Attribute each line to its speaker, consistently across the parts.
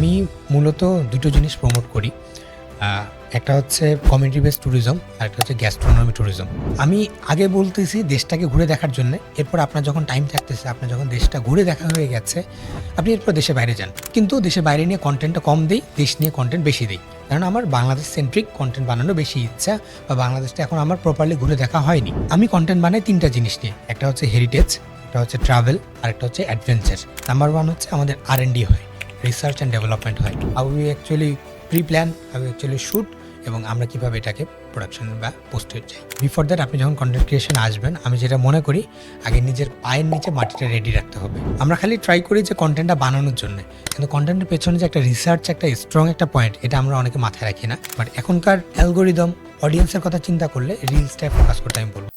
Speaker 1: আমি মূলত দুটো জিনিস প্রমোট করি। একটা হচ্ছে কমিউনিটি বেসড ট্যুরিজম, আর একটা হচ্ছে গ্যাস্ট্রোনমি ট্যুরিজম। আমি আগে বলতেছি দেশটাকে ঘুরে দেখার জন্যে, এরপর আপনার যখন টাইম থাকতেছে, আপনার যখন দেশটা ঘুরে দেখা হয়ে গেছে, আপনি এরপর দেশের বাইরে যান। কিন্তু দেশের বাইরে নিয়ে কন্টেন্টটা কম দিই, দেশ নিয়ে কন্টেন্ট বেশি দিই। কারণ আমার বাংলাদেশ সেন্ট্রিক কন্টেন্ট বানানো বেশি ইচ্ছা, বা বাংলাদেশটা এখন আমার প্রপারলি ঘুরে দেখা হয়নি। আমি কন্টেন্ট বানাই তিনটা জিনিস নিয়ে, একটা হচ্ছে হেরিটেজ, একটা হচ্ছে ট্রাভেল, আর একটা হচ্ছে অ্যাডভেঞ্চার। নাম্বার ওয়ান হচ্ছে আমাদের R&D হয়, রিসার্চ অ্যান্ড ডেভেলপমেন্ট হয়। How we actually pre plan, how actually shoot, এবং আমরা কীভাবে এটাকে প্রোডাকশন বা পোস্টে যাই। বিফোর দ্যাট আপনি যখন কন্টেন্ট ক্রিয়েশনে আসবেন, আমি যেটা মনে করি আগে নিজের পায়ের নিচে মাটিটা রেডি রাখতে হবে। আমরা খালি ট্রাই করি যে কন্টেন্টটা বানানোর জন্য, কিন্তু কন্টেন্টের পেছনে যে একটা রিসার্চ, একটা স্ট্রং একটা পয়েন্ট, এটা আমরা অনেকে মাথায় রাখি না। বাট এখনকার অ্যালগোরিদম, অডিয়েন্সের কথা চিন্তা করলে রিলসটায় ফোকাস করতে আমি বলবো।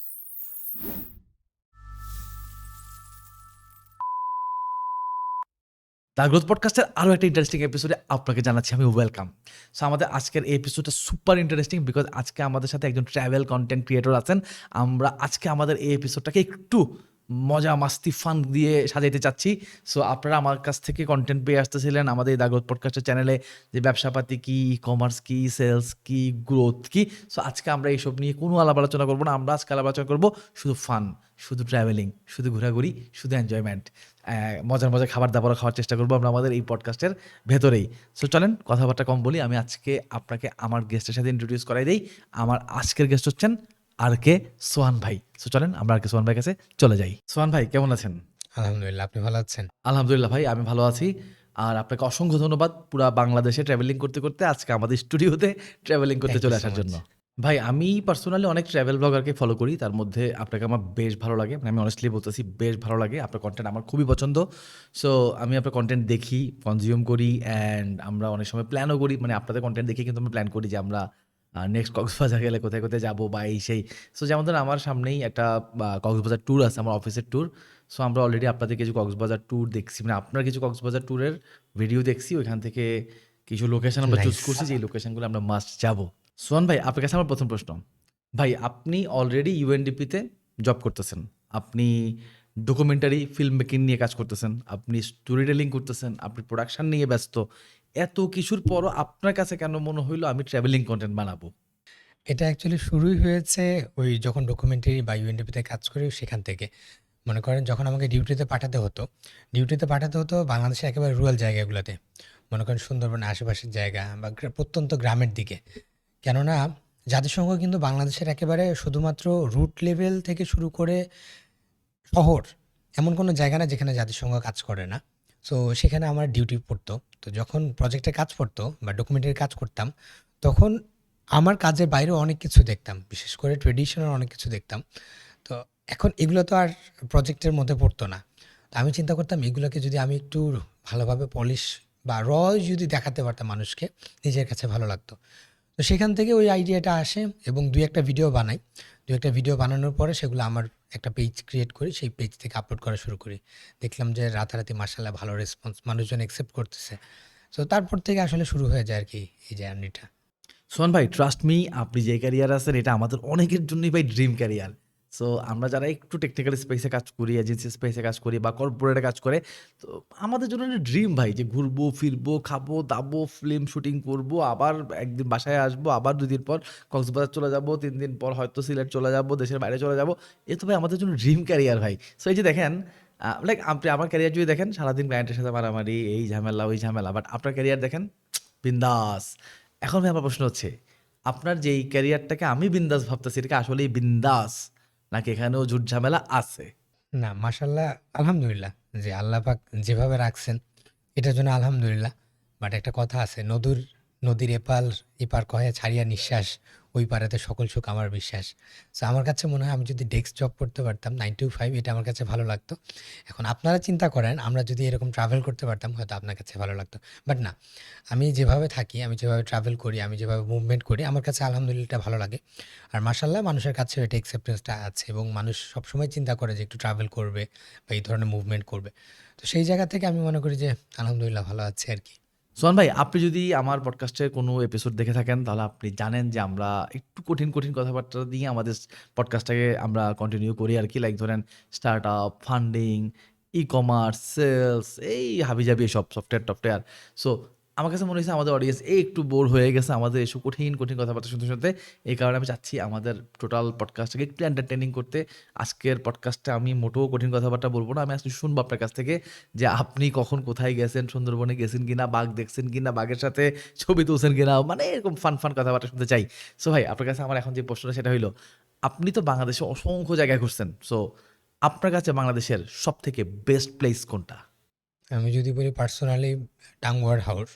Speaker 2: দ্য গ্রোথ পডকাস্টের আরও একটা ইন্টারেস্টিং এপিসোডে আপনাকে জানাচ্ছি আমি ওয়েলকাম। সো আমাদের আজকের এই এপিসোডটা সুপার ইন্টারেস্টিং, বিকজ আজকে আমাদের সাথে একজন ট্রাভেল কন্টেন্ট ক্রিয়েটর আছেন। আমরা আজকে আমাদের এই এপিসোডটাকে একটু মজা মাস্তি ফান দিয়ে সাজাইতে চাচ্ছি। সো আপনারা আমার কাছ থেকে কন্টেন্ট পেয়ে আসতেছিলেন আমাদের এই দ্য গ্রোথ পডকাস্টের চ্যানেলে, যে ব্যবসাপাতি কী, ই কমার্স কী, সেলস কী, গ্রোথ কী। সো আজকে আমরা এইসব নিয়ে কোনো আলাপ আলোচনা করবো না। আমরা আজকে আলাপ আলোচনা করবো শুধু ফান, শুধু ট্রাভেলিং, শুধু ঘোরাঘুরি, শুধু এনজয়মেন্ট, মজার মজার খাবার দাবারও খাওয়ার চেষ্টা করবো আমরা আমাদের এই পডকাস্টের ভেতরেই। সো চলেন কথাবার্তা কম বলি, আমি আজকে আপনাকে আমার গেস্টের সাথে ইন্ট্রোডিউস করাই দিই। আমার আজকের গেস্ট হচ্ছেন R.K. সোহান ভাই। সো চলেন আমরা R.K. সোহান ভাইয়ের কাছে চলে যাই। সোহান ভাই কেমন আছেন?
Speaker 1: আলহামদুলিল্লাহ, আপনি ভালো আছেন?
Speaker 2: আলহামদুলিল্লাহ ভাই, আমি ভালো আছি। আর আপনাকে অসংখ্য ধন্যবাদ পুরা বাংলাদেশে ট্রাভেলিং করতে করতে আজকে আমাদের স্টুডিওতে ট্রাভেলিং করতে
Speaker 1: Thank you
Speaker 2: চলে
Speaker 1: so
Speaker 2: আসার
Speaker 1: much.
Speaker 2: জন্য। ভাই আমি পার্সোনালি অনেক ট্রাভেল ব্লগারকে ফলো করি, তার মধ্যে আপনাকে আমার বেশ ভালো লাগে, মানে আমি অনেস্টলি বলতেছি বেশ ভালো লাগে। আপনার কন্টেন্ট আমার খুবই পছন্দ। সো আমি আপনার কন্টেন্ট দেখি, কনজিউম করি, অ্যান্ড আমরা অনেক সময় প্ল্যানও করি। মানে আপনাদের কন্টেন্ট দেখে কিন্তু আমরা প্ল্যান করি যে আমরা নেক্সট কক্সবাজার গেলে কোথায় কোথায় যাবো বা এই সেই। সো যেমন ধরুন আমার সামনেই একটা কক্সবাজার ট্যুর আছে, আমার অফিসের ট্যুর। সো আমরা অলরেডি আপনাদের কিছু কক্সবাজার ট্যুর দেখছি, মানে আপনার কিছু কক্সবাজার ট্যুরের ভিডিও দেখছি। ওইখান থেকে কিছু লোকেশন আমরা চুজ
Speaker 1: Nice.
Speaker 2: করছি, যে লোকেশনগুলো আমরা মাস্ট যাবো। সোহান ভাই আপনার কাছে আমার প্রথম প্রশ্ন, ভাই আপনি অলরেডি ইউএনডিপিতে জব করতেছেন, আপনি ডকুমেন্টারি ফিল্ম মেকিং নিয়ে কাজ করতেছেন, আপনি স্টোরি টেলিং করতেছেন, আপনি প্রোডাকশন নিয়ে ব্যস্ত। এত কিছুর পরও আপনার কাছে কেন মনে হইলো আমি ট্রাভেলিং কন্টেন্ট বানাবো?
Speaker 1: এটা অ্যাকচুয়ালি শুরুই হয়েছে ওই যখন ডকুমেন্টারি বা ইউএনডিপিতে কাজ করি সেখান থেকে। মনে করেন যখন আমাকে ডিউটিতে পাঠাতে হতো বাংলাদেশের একেবারে রুরাল জায়গাগুলোতে। মনে করেন সুন্দরবনের আশেপাশের জায়গা বা প্রত্যন্ত গ্রামের দিকে। কেননা জাতিসংঘ কিন্তু বাংলাদেশের একেবারে শুধুমাত্র রুট লেভেল থেকে শুরু করে শহর, এমন কোনো জায়গা না যেখানে জাতিসংঘ কাজ করে না। সো সেখানে আমার ডিউটি পড়তো। তো যখন প্রজেক্টের কাজ পড়তো বা ডকুমেন্টারি কাজ করতাম, তখন আমার কাজের বাইরেও অনেক কিছু দেখতাম, বিশেষ করে ট্রেডিশনাল অনেক কিছু দেখতাম। তো এখন এগুলো তো আর প্রজেক্টের মধ্যে পড়তো না। তো আমি চিন্তা করতাম এগুলোকে যদি আমি একটু ভালোভাবে পলিশ বা যদি দেখাতে পারতাম মানুষকে, নিজের কাছে ভালো লাগতো। তো সেখান থেকে ওই আইডিয়াটা আসে এবং দুই একটা ভিডিও বানাই। দুই একটা ভিডিও বানানোর পরে সেগুলো আমার একটা পেজ ক্রিয়েট করি, সেই পেজ থেকে আপলোড করা শুরু করি। দেখলাম যে রাতারাতি মাশাআল্লাহ ভালো রেসপন্স, মানুষজন অ্যাকসেপ্ট করতেছে। সো তারপর থেকে আসলে শুরু হয়ে যায় আর কি এই জার্নিটা।
Speaker 2: সোহান ভাই ট্রাস্ট মি, আপনি যে ক্যারিয়ার আছেন এটা আমাদের অনেকের জন্যই ভাই ড্রিম ক্যারিয়ার। সো আমরা যারা একটু টেকনিক্যাল স্পেসে কাজ করি, এজেন্সি স্পেসে কাজ করি বা কর্পোরেটে কাজ করে, তো আমাদের জন্য ড্রিম ভাই যে ঘুরবো ফিরবো খাবো দাবো ফিল্ম শুটিং করবো, আবার একদিন বাসায় আসবো, আবার 2 দিন পর কক্সবাজার চলে যাবো, 3 দিন পর হয়তো সিলেট চলে যাবো, দেশের বাইরে চলে যাবো। এ তো ভাই আমাদের জন্য ড্রিম ক্যারিয়ার ভাই। সো এই যে দেখেন, লাইক আপনি আমার ক্যারিয়ার যদি দেখেন, সারাদিন ক্লায়েন্টের সাথে মারামারি, এই ঝামেলা ওই ঝামেলা, বাট আপনার ক্যারিয়ার দেখেন বিন্দাস। এখন ভাই আমার প্রশ্ন হচ্ছে, আপনার যে এই ক্যারিয়ারটাকে আমি বিন্দাস ভাবতেছি, এটা কি আসলেই বিন্দাস নাকি এখানেও ঝুট ঝামেলা আছে?
Speaker 1: না মাশাআল্লাহ, আলহামদুলিল্লাহ যে আল্লাহ পাক যেভাবে রাখছেন এটার জন্য আলহামদুলিল্লাহ। বাট একটা কথা আছে, নদীর এপার কহে ছাড়িয়া নিঃশ্বাস, ওই পারেতে সকল সুখ আমার বিশ্বাস। সো আমার কাছে মনে হয় আমি যদি ডেস্ক জব করতে পারতাম 9 to 5, এটা আমার কাছে ভালো লাগতো। এখন আপনারা চিন্তা করেন আমরা যদি এরকম ট্রাভেল করতে পারতাম হয়তো আপনার কাছে ভালো লাগতো। বাট না, আমি যেভাবে থাকি, আমি যেভাবে ট্রাভেল করি, আমি যেভাবে মুভমেন্ট করি, আমার কাছে আলহামদুলিল্লাহ এটা ভালো লাগে। আর মাশাআল্লাহ মানুষের কাছেও এটা অ্যাকসেপ্টেন্সটা আছে এবং মানুষ সবসময় চিন্তা করে যে একটু ট্রাভেল করবে বা এই ধরনের মুভমেন্ট করবে। তো সেই জায়গা থেকে আমি মনে করি যে আলহামদুলিল্লাহ ভালো আছে আর কি।
Speaker 2: সোহান ভাই আপনি যদি আমার পডকাস্টের কোনো এপিসোড দেখে থাকেন তাহলে আপনি জানেন যে আমরা একটু কঠিন কঠিন কথাবার্তা দিয়ে আমাদের পডকাস্টটাকে আমরা কন্টিনিউ করি আর কি। লাইক ধরেন startup, funding, ecommerce, sales, এই হাবিজাবি সব সফটওয়্যার টফটওয়্যার। সো আমার কাছে মনে হয়েছে আমাদের অডিয়েন্স একটু বোর হয়ে গেছে আমাদের এসব কঠিন কঠিন কথাবার্তা শুনতে শুনতে। এই কারণে আমি চাচ্ছি আমাদের টোটাল পডকাস্টটাকে একটু এন্টারটেনিং করতে। আজকের পডকাস্টে আমি মোটেও কঠিন কথাবার্তা বলবো না, আমি আজকে শুনবো আপনার কাছ থেকে যে আপনি কখন কোথায় গেছেন, সুন্দরবনে গেছেন কিনা, বাঘ দেখছেন কিনা, বাঘের সাথে ছবি তুলছেন কিনা, মানে এরকম ফান ফান কথাবার্তা শুনতে চাই। সো ভাই আপনার কাছে আমার এখন যে প্রশ্নটা সেটা হইলো, আপনি তো বাংলাদেশে অসংখ্য জায়গায় ঘুরছেন, সো আপনার কাছে বাংলাদেশের সব থেকে বেস্ট প্লেস কোনটা?
Speaker 1: আমি যদি বলি পার্সোনালি টাঙ্গুয়ার হাওর,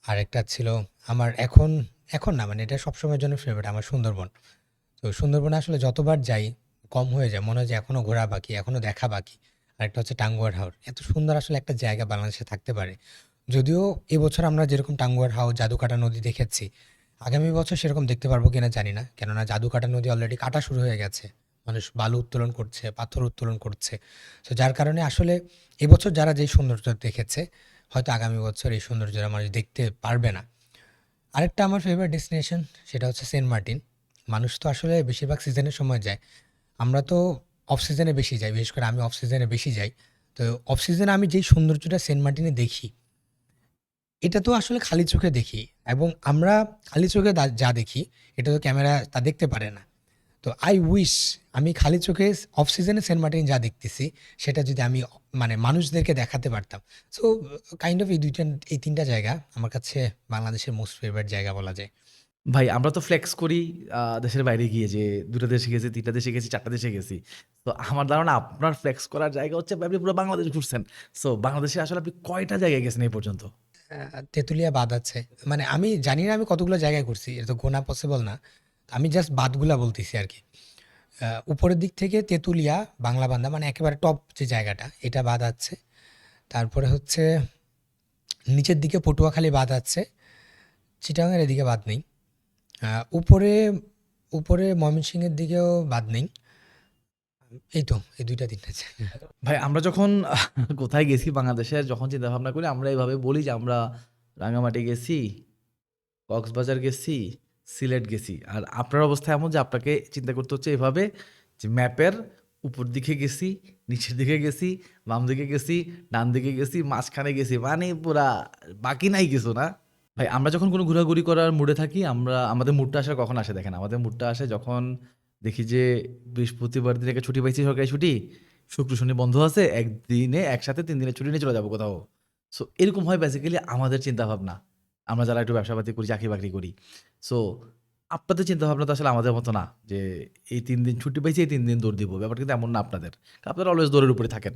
Speaker 1: আর একটা ছিল আমার এখন এখন না মানে এটা সবসময়ের জন্য ফেভারিট আমার সুন্দরবন। তো সুন্দরবনে আসলে যতবার যাই কম হয়ে যায়, মনে হয় যে এখনও ঘোরা বাকি, এখনও দেখা বাকি। আরেকটা হচ্ছে টাঙ্গুয়ার হাওর, এত সুন্দর আসলে একটা জায়গা বাংলাদেশে থাকতে পারে। যদিও এবছর আমরা যেরকম টাঙ্গুয়ার হাওর, জাদুকাটা নদী দেখেছি, আগামী বছর সেরকম দেখতে পারবো কিনা জানি না, কেননা জাদুকাটা নদী অলরেডি কাটা শুরু হয়ে গেছে। মানুষ বালু উত্তোলন করছে, পাথর উত্তোলন করছে। তো যার কারণে আসলে এবছর যারা যেই সৌন্দর্য দেখেছে, হয়তো আগামী বছর এই সৌন্দর্যটা মানুষ দেখতে পারবে না। আরেকটা আমার ফেভারিট ডেস্টিনেশন, সেটা হচ্ছে সেন্ট মার্টিন। মানুষ তো আসলে বেশিরভাগ সিজনের সময় যায়, আমরা তো অফ সিজনে বেশি যাই, বিশেষ করে আমি অফ সিজনে বেশি যাই। তো অফ সিজনে আমি যেই সৌন্দর্যটা সেন্ট মার্টিনে দেখি, এটা তো আসলে খালি চোখে দেখি, এবং আমরা খালি চোখে যা দেখি, এটা তো ক্যামেরা তা দেখতে পারে না। তো আই উইশ আমি খালি চোখে অফ সিজনে সেন্ট মার্টিন যা দেখতেছি, সেটা যদি আমি মানে মানুষদেরকে দেখাতে পারতাম। সো কাইন্ড অফ এই তিনটা জায়গা আমার কাছে বাংলাদেশের মোস্ট ফেভারিট জায়গা বলা যায়।
Speaker 2: ভাই আমরা তো ফ্লেক্স করি দেশের বাইরে গিয়ে যে ২ টা দেশে গেছি, ৩ টা দেশে গেছি, ৪ টা দেশে গেছি। তো আমার ধারণা আপনার ফ্লেক্স করার জায়গা হচ্ছে আপনি পুরো বাংলাদেশ ঘুরছেন। সো বাংলাদেশে আসলে আপনি কয়টা জায়গায় গেছেন এই পর্যন্ত?
Speaker 1: তেঁতুলিয়া বাঁধ আছে, মানে আমি জানি না আমি কতগুলো জায়গায় ঘুরছি, এটা তো গোনা পসিবল না। আমি জাস্ট বাঁধগুলা বলতেছি আর কি। উপরের দিক থেকে তেঁতুলিয়া, বাংলা বান্ধা, মানে একেবারে টপ যে জায়গাটা, এটা বাঁধ আছে। তারপরে হচ্ছে নিচের দিকে পটুয়াখালী বাঁধ আছে, চিটাগাংয়ের এদিকে বাঁধ নেই। উপরে উপরে ময়মনসিংহের দিকেও বাঁধ নেই। এই তো এই দুইটা তিনটা জায়গা।
Speaker 2: ভাই আমরা যখন কোথায় গেছি বাংলাদেশের যখন চিন্তা ভাবনা করি আমরা এভাবে বলি যে আমরা রাঙামাটি গেছি, কক্সবাজার গেছি, সিলেট গেছি। আর আপনার অবস্থা এমন যে আপনাকে চিন্তা করতে হচ্ছে এভাবে যে ম্যাপের উপর দিকে গেছি, নিচের দিকে গেছি, বাম দিকে গেছি, ডান দিকে গেছি, মাঝখানে গেছি। মানে পুরা বাকি নাই কিছু না? ভাই আমরা যখন কোনো ঘোরাঘুরি করার মুডে থাকি আমরা আমাদের মুডটা আসলে কখন আসে দেখেন, আমাদের মুডটা আসে যখন দেখি যে বৃহস্পতিবার দিন একটা ছুটি পাইছি, সরকারি ছুটি, শুক্র শনি বন্ধ আছে, একদিনে একসাথে ৩ দিনের ছুটি নিয়ে চলে যাবো কোথাও। সো এরকম হয় বেসিক্যালি আমাদের চিন্তা ভাবনা, আমরা যারা একটু ব্যবসা পাতি করি, চাকরি বাকরি করি। সো আপনাদের চিন্তা ভাবনা তো আসলে আমাদের মতো না যে এই ৩ দিন ছুটি পাইছি, এই ৩ দিন দৌড় দিব, ব্যাপারটা কিন্তু এমন না আপনাদের। আপনারা অলওয়েজ দৌড়ের উপরে থাকেন।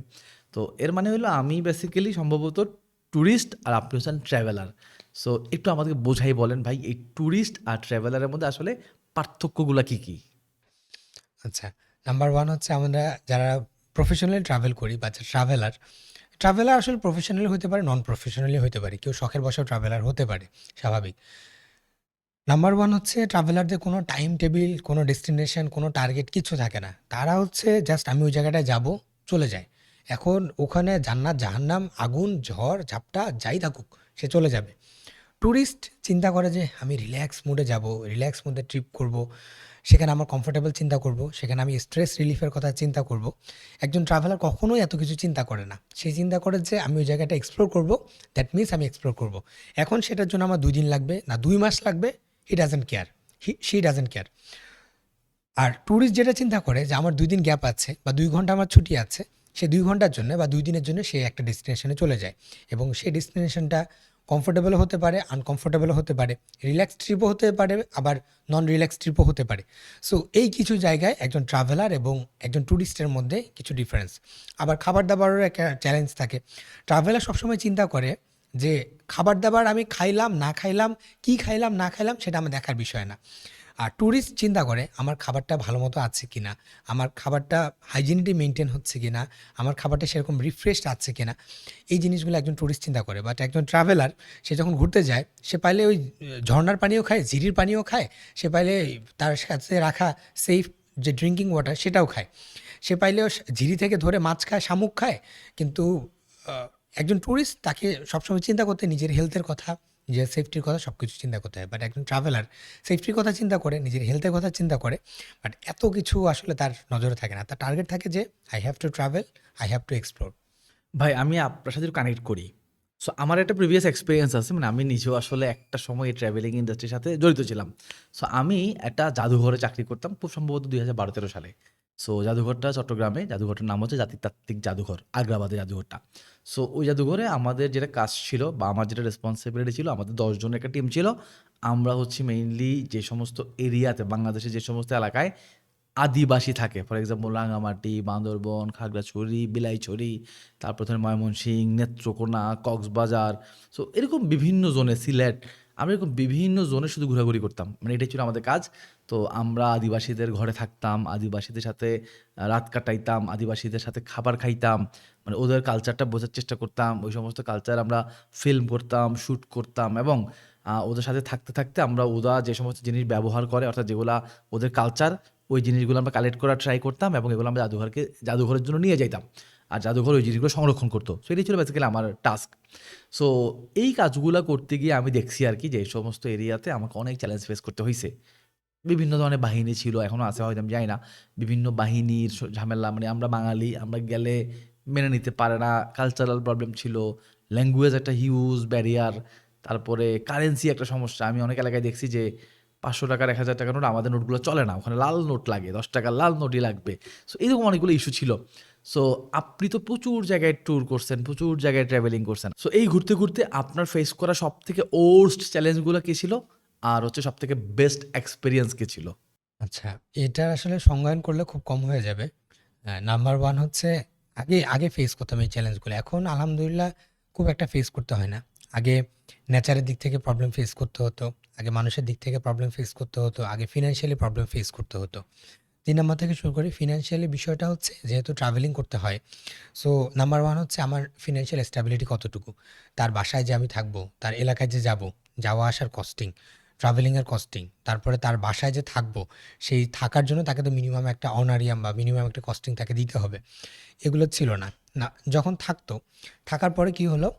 Speaker 2: তো এর মানে হলো আমি বেসিক্যালি সম্ভবত ট্যুরিস্ট আর আপনি হচ্ছেন ট্রাভেলার। সো একটু আমাদেরকে বোঝাই বলেন ভাই, এই ট্যুরিস্ট আর ট্রাভেলারের মধ্যে আসলে পার্থক্যগুলা কি কি?
Speaker 1: আচ্ছা, নাম্বার ওয়ান হচ্ছে আমরা যারা প্রফেশনালি ট্রাভেল করি বা ট্রাভেলার, ট্রাভেলার আসলে প্রফেশনালি হতে পারে, নন প্রফেশনালি হতে পারে, কেউ শখের বশেও ট্রাভেলার হতে পারে, স্বাভাবিক। নাম্বার ওয়ান হচ্ছে ট্রাভেলারদের কোনো টাইম টেবিল, কোনো ডেস্টিনেশন, কোনো টার্গেট কিছু থাকে না। তারা হচ্ছে জাস্ট আমি ওই জায়গাটায় যাব, চলে যায়। এখন ওখানে জান্নাত জাহান্নাম, আগুন ঝড় ঝাপটা যাই থাকুক, সে চলে যাবে। ট্যুরিস্ট চিন্তা করে যে আমি রিল্যাক্স মুডে যাব, রিল্যাক্স মুডে ট্রিপ করব, সেখানে আমার কমফোর্টেবল চিন্তা করব, সেখানে আমি স্ট্রেস রিলিফের কথা চিন্তা করব। একজন ট্রাভেলার কখনোই এত কিছু চিন্তা করে না, সে চিন্তা করে যে আমি ওই জায়গাটা এক্সপ্লোর করব, দ্যাট মিনস আমি এক্সপ্লোর করব। এখন সেটার জন্য আমার 2 দিন লাগবে না 2 মাস লাগবে, he doesn't care, she doesn't care. আর ট্যুরিস্ট যেটা চিন্তা করে যে আমার 2 দিন গ্যাপ আছে বা 2 ঘন্টা আমার ছুটি আছে, সে 2 ঘন্টার জন্য বা 2 দিনের জন্য সে একটা ডেস্টিনেশনে চলে যায়, এবং সেই ডেস্টিনেশনটা কমফোর্টেবলও হতে পারে, আনকমফোর্টেবলও হতে পারে, রিল্যাক্স ট্রিপও হতে পারে, আবার নন রিল্যাক্স ট্রিপও হতে পারে। সো এই কিছু জায়গায় একজন ট্রাভেলার এবং একজন ট্যুরিস্টের মধ্যে কিছু ডিফারেন্স। আবার খাবার দাবারেরও একটা চ্যালেঞ্জ থাকে। ট্রাভেলার সবসময় চিন্তা করে যে খাবার দাবার আমি খাইলাম না খাইলাম, কি খাইলাম না খাইলাম, সেটা আমার দেখার বিষয় না। আর ট্যুরিস্ট চিন্তা করে আমার খাবারটা ভালো মতো আছে কিনা, আমার খাবারটা হাইজিনিটি মেনটেন হচ্ছে কিনা, আমার খাবারটা সেরকম রিফ্রেশড আছে কিনা, এই জিনিসগুলো একজন ট্যুরিস্ট চিন্তা করে। বাট একজন ট্রাভেলার, সে যখন ঘুরতে যায়, সে পাইলে ওই ঝর্ণার পানিও খায়, ঝিরির পানিও খায়, সে পাইলে তার সাথে রাখা সেফ যে ড্রিঙ্কিং ওয়াটার সেটাও খায়, সে পাইলেও ঝিরি থেকে ধরে মাছ খায়, শামুক খায়। কিন্তু একজন ট্যুরিস্ট, তাকে সবসময় চিন্তা করতে নিজের হেলথের কথা, নিজের সেফটির কথা সব কিছু চিন্তা করতে হয়। বাট একজন ট্রাভেলার সেফটির কথা চিন্তা করে, নিজের হেলথের কথা চিন্তা করে, বাট এত কিছু আসলে তার নজরে থাকে না। তার টার্গেট থাকে যে I have to travel, I have to explore.
Speaker 2: ভাই আমি আপনার সাথে কানেক্ট করি। সো আমার একটা প্রিভিয়াস এক্সপেরিয়েন্স আছে, মানে আমি নিজেও আসলে একটা সময় এই ট্রাভেলিং ইন্ডাস্ট্রির সাথে জড়িত ছিলাম। সো আমি একটা জাদুঘরে চাকরি করতাম খুব সম্ভবত 2012-13 সালে। সো জাদুঘরটা চট্টগ্রামে, জাদুঘরটার নাম হচ্ছে জাতিতাত্ত্বিক জাদুঘর, আগ্রাবাদে জাদুঘরটা। সো ওই জাদুঘরে আমাদের যেটা কাজ ছিল বা আমার যেটা রেসপন্সিবিলিটি ছিল, আমাদের 10 জনের একটা টিম ছিল। আমরা হচ্ছে মেইনলি যে সমস্ত এরিয়াতে, বাংলাদেশের যে সমস্ত এলাকায় আদিবাসী থাকে, ফর এক্সাম্পল রাঙামাটি, বান্দরবন, খাগড়াছড়ি, বিলাইছড়ি, তারপর ধরেন ময়মনসিংহ, নেত্রকোনা, কক্সবাজার, সো এরকম বিভিন্ন জোনে, সিলেট, আমরা এরকম বিভিন্ন জোনে শুধু ঘোরাঘুরি করতাম, মানে এটাই ছিল আমাদের কাজ। তো আমরা আদিবাসীদের ঘরে থাকতাম, আদিবাসীদের সাথে রাত কাটাইতাম, আদিবাসীদের সাথে খাবার খাইতাম, মানে ওদের কালচারটা বোঝার চেষ্টা করতাম, ওই সমস্ত কালচার আমরা ফিল্ম করতাম, শ্যুট করতাম, এবং ওদের সাথে থাকতে থাকতে আমরা ওরা যে সমস্ত জিনিস ব্যবহার করে, অর্থাৎ যেগুলা ওদের কালচার, ওই জিনিসগুলো আমরা কালেক্ট করার ট্রাই করতাম এবং এগুলো আমরা জাদুঘরের জন্য নিয়ে যাইতাম। আর জাদুঘর ওই জিনিসগুলো সংরক্ষণ করতো। সো এটাই ছিল বেসিক্যালি আমার টাস্ক। সো এই কাজগুলো করতে গিয়ে আমি দেখছি আর কি যে এই সমস্ত এরিয়াতে আমাকে অনেক চ্যালেঞ্জ ফেস করতে হয়েছে। বিভিন্ন ধরনের বাহিনী ছিল, এখনও আছে হয়তো, আমি জানি না। বিভিন্ন বাহিনীর ঝামেলা, মানে আমরা বাঙালি, আমরা গেলে মেনে নিতে পারে না, কালচারাল প্রবলেম ছিল, ল্যাঙ্গুয়েজ একটা হিউজ ব্যারিয়ার, তারপরে কারেন্সি একটা সমস্যা। আমি অনেক এলাকায় দেখছি যে 500 টাকার 1000 টাকার নোট, আমাদের নোটগুলো চলে না, ওখানে লাল নোট লাগে, 10 টাকার লাল নোটই লাগবে। সো এরকম অনেকগুলো ইস্যু ছিল। সো আপনি তো প্রচুর জায়গায় ট্যুর করছেন, প্রচুর জায়গায় ট্রাভেলিং করছেন। সো এই ঘুরতে ঘুরতে আপনার ফেস করা সব থেকে ওর্স্ট চ্যালেঞ্জগুলো কী ছিল, আর হচ্ছে সব থেকে বেস্ট এক্সপিরিয়েন্স কী ছিল?
Speaker 1: আচ্ছা, এটার আসলে সংজ্ঞায়ন করলে খুব কম হয়ে যাবে। নাম্বার 1 হচ্ছে আগে ফেস করতাম এই চ্যালেঞ্জগুলো। এখন আলহামদুলিল্লাহ খুব একটা ফেস করতে হয় না। আগে নেচারের দিক থেকে প্রবলেম ফেস করতে হতো। আগে মানুষের দিক থেকে প্রবলেম ফেস করতে হতো। আগে ফিন্যান্সিয়ালি প্রবলেম ফেস করতে হতো। ৩ নাম্বার থেকে শুরু করি। ফিন্যান্সিয়ালি বিষয়টা হচ্ছে যেহেতু ট্রাভেলিং করতে হয়। সো নাম্বার 1 হচ্ছে আমার ফিন্যান্সিয়াল স্ট্যাবিলিটি কতটুকু। তার বাসায় যে আমি থাকবো, তার এলাকায় যে যাবো, যাওয়া আসার কস্টিং, ট্রাভেলিংয়ের কস্টিং, তারপরে তার বাসায় যে থাকবো, সেই থাকার জন্য তাকে তো মিনিমাম একটা অনারিয়াম বা মিনিমাম একটা কস্টিং তাকে দিতে হবে। এগুলো ছিল না। না, যখন থাকতো, থাকার পরে কি হলো?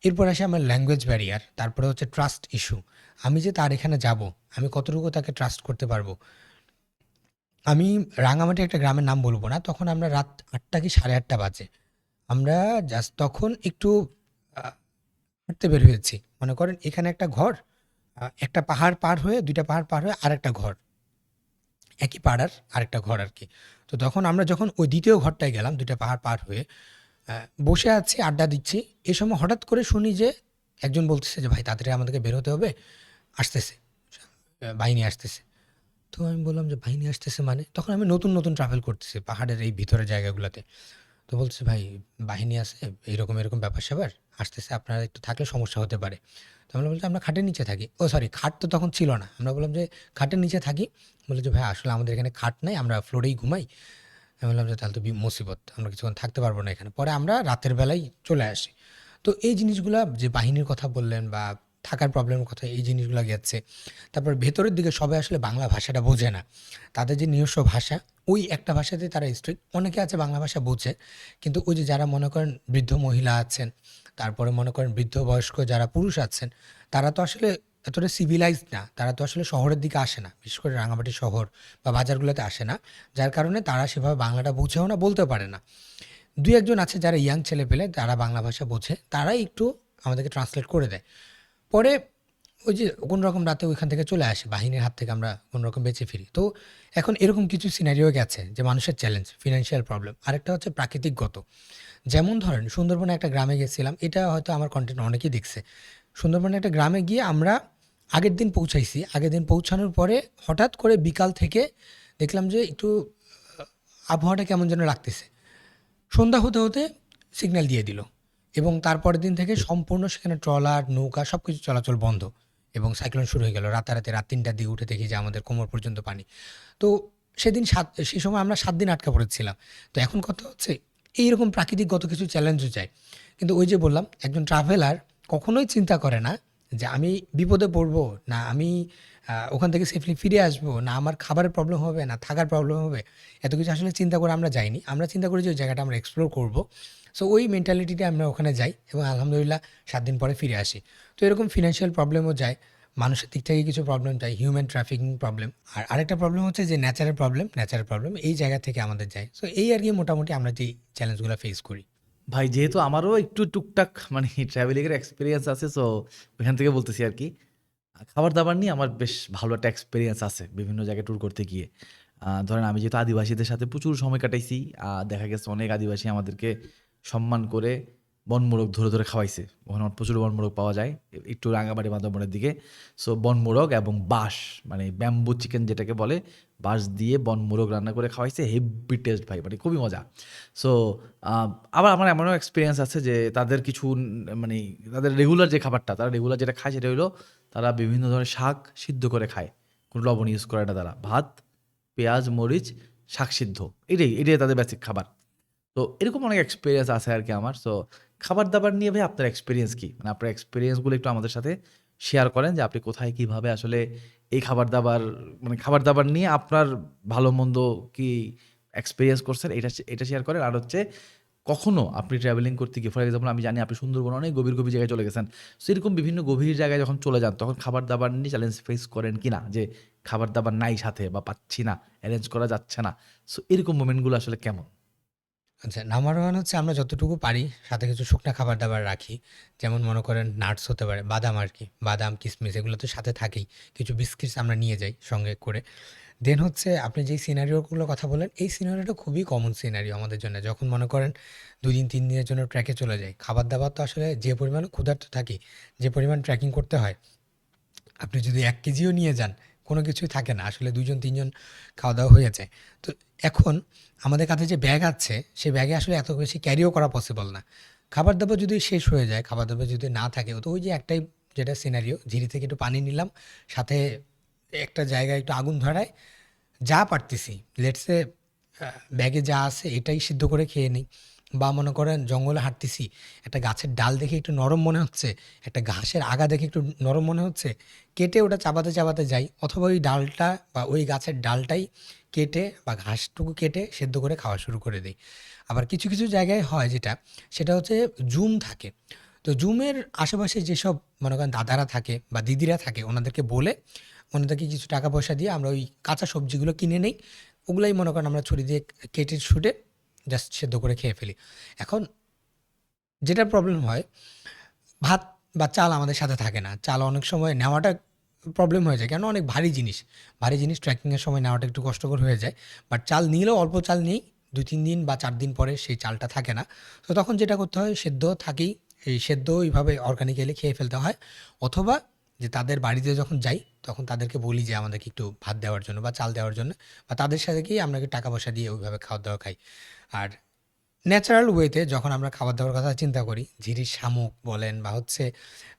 Speaker 1: এরপর আসে আমার ল্যাঙ্গুয়েজ ব্যারিয়ার, তারপরে হচ্ছে ট্রাস্ট ইস্যু। আমি যে তার এখানে যাবো, আমি কতটুকু তাকে ট্রাস্ট করতে পারবো? আমি রাঙামাটি একটা গ্রামের নাম বলবো না। তখন আমরা রাত 8টা কি 8:30 বাজে। আমরা জাস্ট তখন একটু আ হাঁটতে বের হয়েছি। মনে করেন এখানে একটা ঘর, একটা পাহাড় পার হয়ে ২ টা পাহাড় পার হয়ে আরেকটা ঘর। একই পাড়ার আরেকটা ঘর আরকি। তো তখন আমরা যখন ওই ২য় ঘরটায় গেলাম ২ টা পাহাড় পার হয়ে, বসে আছি, আড্ডা দিচ্ছি। এ সময় হঠাৎ করে শুনি যে একজন বলতেছে যে, "ভাই তাড়াতাড়ি আমাদেরকে বের হতে হবে। আসতেছে, বাহিনী আসতেছে।" তো আমি বললাম যে, "বাহিনী আসতেছে মানে?" তখন আমি নতুন ট্রাভেল করতেছি পাহাড়ের এই ভিতরের জায়গাগুলাতে। তো বলতেছে, "ভাই বাহিনী আছে, এরকম ব্যাপার-স্যাপার আসতেছে, আপনারা একটু থাকলে সমস্যা হতে পারে।" তো আমরা বললাম যে, "আমরা খাটের নিচে থাকি।" ও সরি, খাট তো তখন ছিল না। আমরা বললাম যে, "খাটের নিচে থাকি।" বলল যে, "ভাই আসলে আমাদের এখানে খাট নাই, আমরা ফ্লোরেই ঘুমাই।" আমি বললাম যে, "তাহলে তো মুসিবত। আমরা কিছুক্ষণ থাকতে পারবো না এখানে।" পরে আমরা রাতের বেলায় চলে আসি। তো এই জিনিসগুলা যে বাহিনীর কথা বললেন বা থাকার প্রবলেমের কথা, এই জিনিসগুলা গেছে। তারপর ভেতরের দিকে সবাই আসলে বাংলা ভাষাটা বোঝে না। তাদের যে নিজস্ব ভাষা, ওই একটা ভাষাতেই তারা স্ট্রিক্ট। অনেকে আছে বাংলা ভাষা বোঝে। কিন্তু ওই যে যারা মনে করেন বৃদ্ধ মহিলা আছেন, তারপরে মনে করেন বৃদ্ধ বয়স্ক যারা পুরুষ আছেন, তারা তো আসলে এতটা সিভিলাইজড না। তারা তো আসলে শহরের দিকে আসে না। বিশেষ করে রাঙামাটি শহর বা বাজারগুলোতে আসে না। যার কারণে তারা সেভাবে বাংলাটা বুঝেও না, বলতেও পারে না। ২-১ জন আছে যারা ইয়াং ছেলেপেলে, তারা বাংলা ভাষা বোঝে। তারাই একটু আমাদেরকে ট্রান্সলেট করে দেয়। পরে ওই যে কোনোরকম রাতে ওইখান থেকে চলে আসি। বাহিনীর হাত থেকে আমরা কোনোরকম বেঁচে ফিরি। তো এখন এরকম কিছু সিনারিও গেছে যে মানুষের চ্যালেঞ্জ, ফিন্যান্সিয়াল প্রবলেম। আরেকটা হচ্ছে প্রাকৃতিকগত। যেমন ধরেন সুন্দরবনে একটা গ্রামে গেছিলাম। এটা হয়তো আমার কনটেন্ট অনেকেই দেখছে। সুন্দরবনে একটা গ্রামে গিয়ে আমরা আগের দিন পৌঁছাইছি। আগের দিন পৌঁছানোর পরে হঠাৎ করে বিকাল থেকে দেখলাম যে একটু আবহাওয়াটা কেমন যেন লাগতেছে। সন্ধ্যা হতে সিগন্যাল দিয়ে দিল এবং তারপরের দিন থেকে সম্পূর্ণ সেখানে ট্রলার, নৌকা সবকিছু চলাচল বন্ধ এবং সাইক্লোন শুরু হয়ে গেল। রাতারাতি রাত ৩টার দিকে উঠে দেখি যে আমাদের কোমর পর্যন্ত পানি। তো সেই সময় আমরা ৭ দিন আটকা পড়েছিলাম। তো এখন কথা হচ্ছে এইরকম প্রাকৃতিকগত কিছু চ্যালেঞ্জও যায়। কিন্তু ওই যে বললাম, একজন ট্রাভেলার কখনোই চিন্তা করে না যে আমি বিপদে পড়বো, না আমি ওখান থেকে সেফলি ফিরে আসবো, না আমার খাবারের প্রবলেম হবে, না থাকার প্রবলেম হবে। এত কিছু আসলে চিন্তা করে আমরা যাইনি। আমরা চিন্তা করি যে ওই জায়গাটা আমরা এক্সপ্লোর করব। সো ওই মেন্টালিটিতে আমরা ওখানে যাই এবং আলহামদুলিল্লাহ ৭ দিন পরে ফিরে আসি। তো এরকম ফিন্যান্সিয়াল প্রবলেমও যায়। মানুষের দিক থেকে কিছু প্রবলেম যায়, হিউম্যান ট্রাফিকিং প্রবলেম। আর আরেকটা প্রবলেম হচ্ছে যে ন্যাচারাল প্রবলেম এই জায়গা থেকে আমাদের যায়। সো এই আর কি মোটামুটি আমরা যেই চ্যালেঞ্জগুলো ফেস করি।
Speaker 2: ভাই যেহেতু আমারও একটু টুকটাক মানে ট্রাভেলিংয়ের এক্সপিরিয়েন্স আছে, সো ওইখান থেকে বলতেছি আর কি। খাবার দাবার নিয়ে আমার বেশ ভালো একটা এক্সপিরিয়েন্স আছে বিভিন্ন জায়গায় ট্যুর করতে গিয়ে। ধরেন আমি যেহেতু আদিবাসীদের সাথে প্রচুর সময় কাটাইছি, দেখা গেছে অনেক আদিবাসী আমাদেরকে সম্মান করে বনমোরগ ধরে ধরে খাওয়াইছে। ওখানে প্রচুর বনমোরগ পাওয়া যায় একটু রাঙামাটি বান্দরবনের দিকে। সো বনমোরগ এবং বাঁশ, মানে ব্যাম্বু চিকেন যেটাকে বলে, বাঁশ দিয়ে বনমোরগ রান্না করে খাওয়াইছে, হেভি টেস্ট ভাই, মানে খুবই মজা। সো আবার আমার এমনও এক্সপিরিয়েন্স আছে যে তাদের কিছু মানে তাদের রেগুলার যে খাবারটা, তারা রেগুলার যেটা খায় সেটা হলো তারা বিভিন্ন ধরনের শাক সিদ্ধ করে খায়, কোনো লবণ ইউজ করে না তারা। ভাত, পেঁয়াজ, মরিচ, শাক সিদ্ধ, এটাই তাদের বেসিক খাবার। তো এরকম অনেক এক্সপিরিয়েন্স আছে আর কি আমার। সো খাবার দাবার নিয়ে ভাই আপনার এক্সপিরিয়েন্স কি? মানে আপনার এক্সপিরিয়েন্সগুলো একটু আমাদের সাথে শেয়ার করেন যে আপনি কোথায় কিভাবে আসলে এই খাবার দাবার, মানে খাবার দাবার নিয়ে আপনার ভালো মন্দ কি এক্সপিরিয়েন্স করছেন, এটা শেয়ার করেন। আর হচ্ছে কখনো আপনি ট্রাভেলিং করতে গিয়ে, ফর এক্সাম্পল আমি জানি আপনি সুন্দরবন অনেক গভীর গভীর জায়গায় চলে গেছেন, সো এরকম বিভিন্ন গভীর জায়গায় যখন চলে যান তখন খাবার দাবার নিয়ে চ্যালেঞ্জ ফেস করেন কি না, যে খাবার দাবার নাই সাথে বা পাচ্ছি না, অ্যারেঞ্জ করা যাচ্ছে না, সো এরকম মোমেন্টগুলো আসলে কেমন?
Speaker 1: আচ্ছা, নাম্বার 1 হচ্ছে আমরা যতটুকু পারি সাথে কিছু শুকনা খাবার-দাবার রাখি। যেমন মনে করেন নাটস হতে পারে, বাদাম আরকি। বাদাম, কিশমিশ এগুলো তো সাথে থাকেই। কিছু বিস্কিটস আমরা নিয়ে যাই সঙ্গে করে। দেন হচ্ছে আপনি যেই সিনারিওগুলোর কথা বললেন, এই সিনারিওটা খুবই কমন সিনারিও আমাদের জন্য। যখন মনে করেন ২ দিন ৩ দিনের জন্য ট্র্যাকে চলে যাই। খাবার-দাবার তো আসলে যে পরিমাণে ক্ষুধার্ত থাকি, যে পরিমাণ ট্র্যাকিং করতে হয়, আপনি যদি ১ কেজিও নিয়ে যান, কোনো কিছুই থাকে না। আসলে ২ জন ৩ জন খাওয়া-দাওয়া হয়ে যায়। তো এখন আমাদের কাছে যে ব্যাগ আছে, সেই ব্যাগে আসলে এত বেশি ক্যারিও করা পসিবল না। খাবার-দাবার যদি শেষ হয়ে যায়, খাবার-দাবার যদি না থাকে, তো ওই যে একটাই যেটা সিনারিও, ঝিরি থেকে একটু পানি নিলাম, সাথে একটা জায়গায় একটু আগুন ধরায় যা পারতেছি লেটস সে ব্যাগে যা আছে এটাই সিদ্ধ করে খেয়ে নিই। বা মনে করেন জঙ্গলে হাঁটতেছি, একটা গাছের ডাল দেখে একটু নরম মনে হচ্ছে, একটা ঘাসের আগা দেখে একটু নরম মনে হচ্ছে, কেটে ওটা চাবাতে চাবাতে যাই, অথবা ওই ডালটা বা ওই গাছের ডালটাই কেটে বা ঘাসটুকু কেটে সেদ্ধ করে খাওয়া শুরু করে দিই। আবার কিছু কিছু জায়গায় হয় যেটা, সেটা হচ্ছে জুম থাকে। তো জুমের আশেপাশে যেসব মনে করেন দাদারা থাকে বা দিদিরা থাকে, ওনাদেরকে বলে ওনাদেরকে কিছু টাকা পয়সা দিয়ে আমরা ওই কাঁচা সবজিগুলো কিনে নেই। ওগুলাই মনে করেন আমরা ছুরি দিয়ে কেটে ছুটে জাস্ট সেদ্ধ করে খেয়ে ফেলি। এখন যেটা প্রবলেম হয়, ভাত বা চাল আমাদের সাথে থাকে না। চাল অনেক সময় নেওয়াটা প্রবলেম হয়ে যায়। কেন? অনেক ভারী জিনিস। ভারী জিনিস ট্রেকিংয়ের সময় নেওয়াটা একটু কষ্টকর হয়ে যায়। বাট চাল নিলেও অল্প চাল নিই। ২-৩ দিন বা ৪ দিন পরে সেই চালটা থাকে না। তো তখন যেটা করতে হয়, সেদ্ধ থাকেই। এই সেদ্ধ ওইভাবে অর্গানিক্যালি খেয়ে ফেলতে হয়। অথবা যে তাদের বাড়িতে যখন যাই, তখন তাদেরকে বলি যে আমাদেরকে একটু ভাত দেওয়ার জন্য বা চাল দেওয়ার জন্য, বা তাদের সাথে গিয়ে আমরা একটু টাকা পয়সা দিয়ে ওইভাবে খাওয়া-দাওয়া খাই। আর ন্যাচারাল ওয়েতে যখন আমরা খাবার-দাবার কথা চিন্তা করি, ঝিরির শামুক বলেন বা হচ্ছে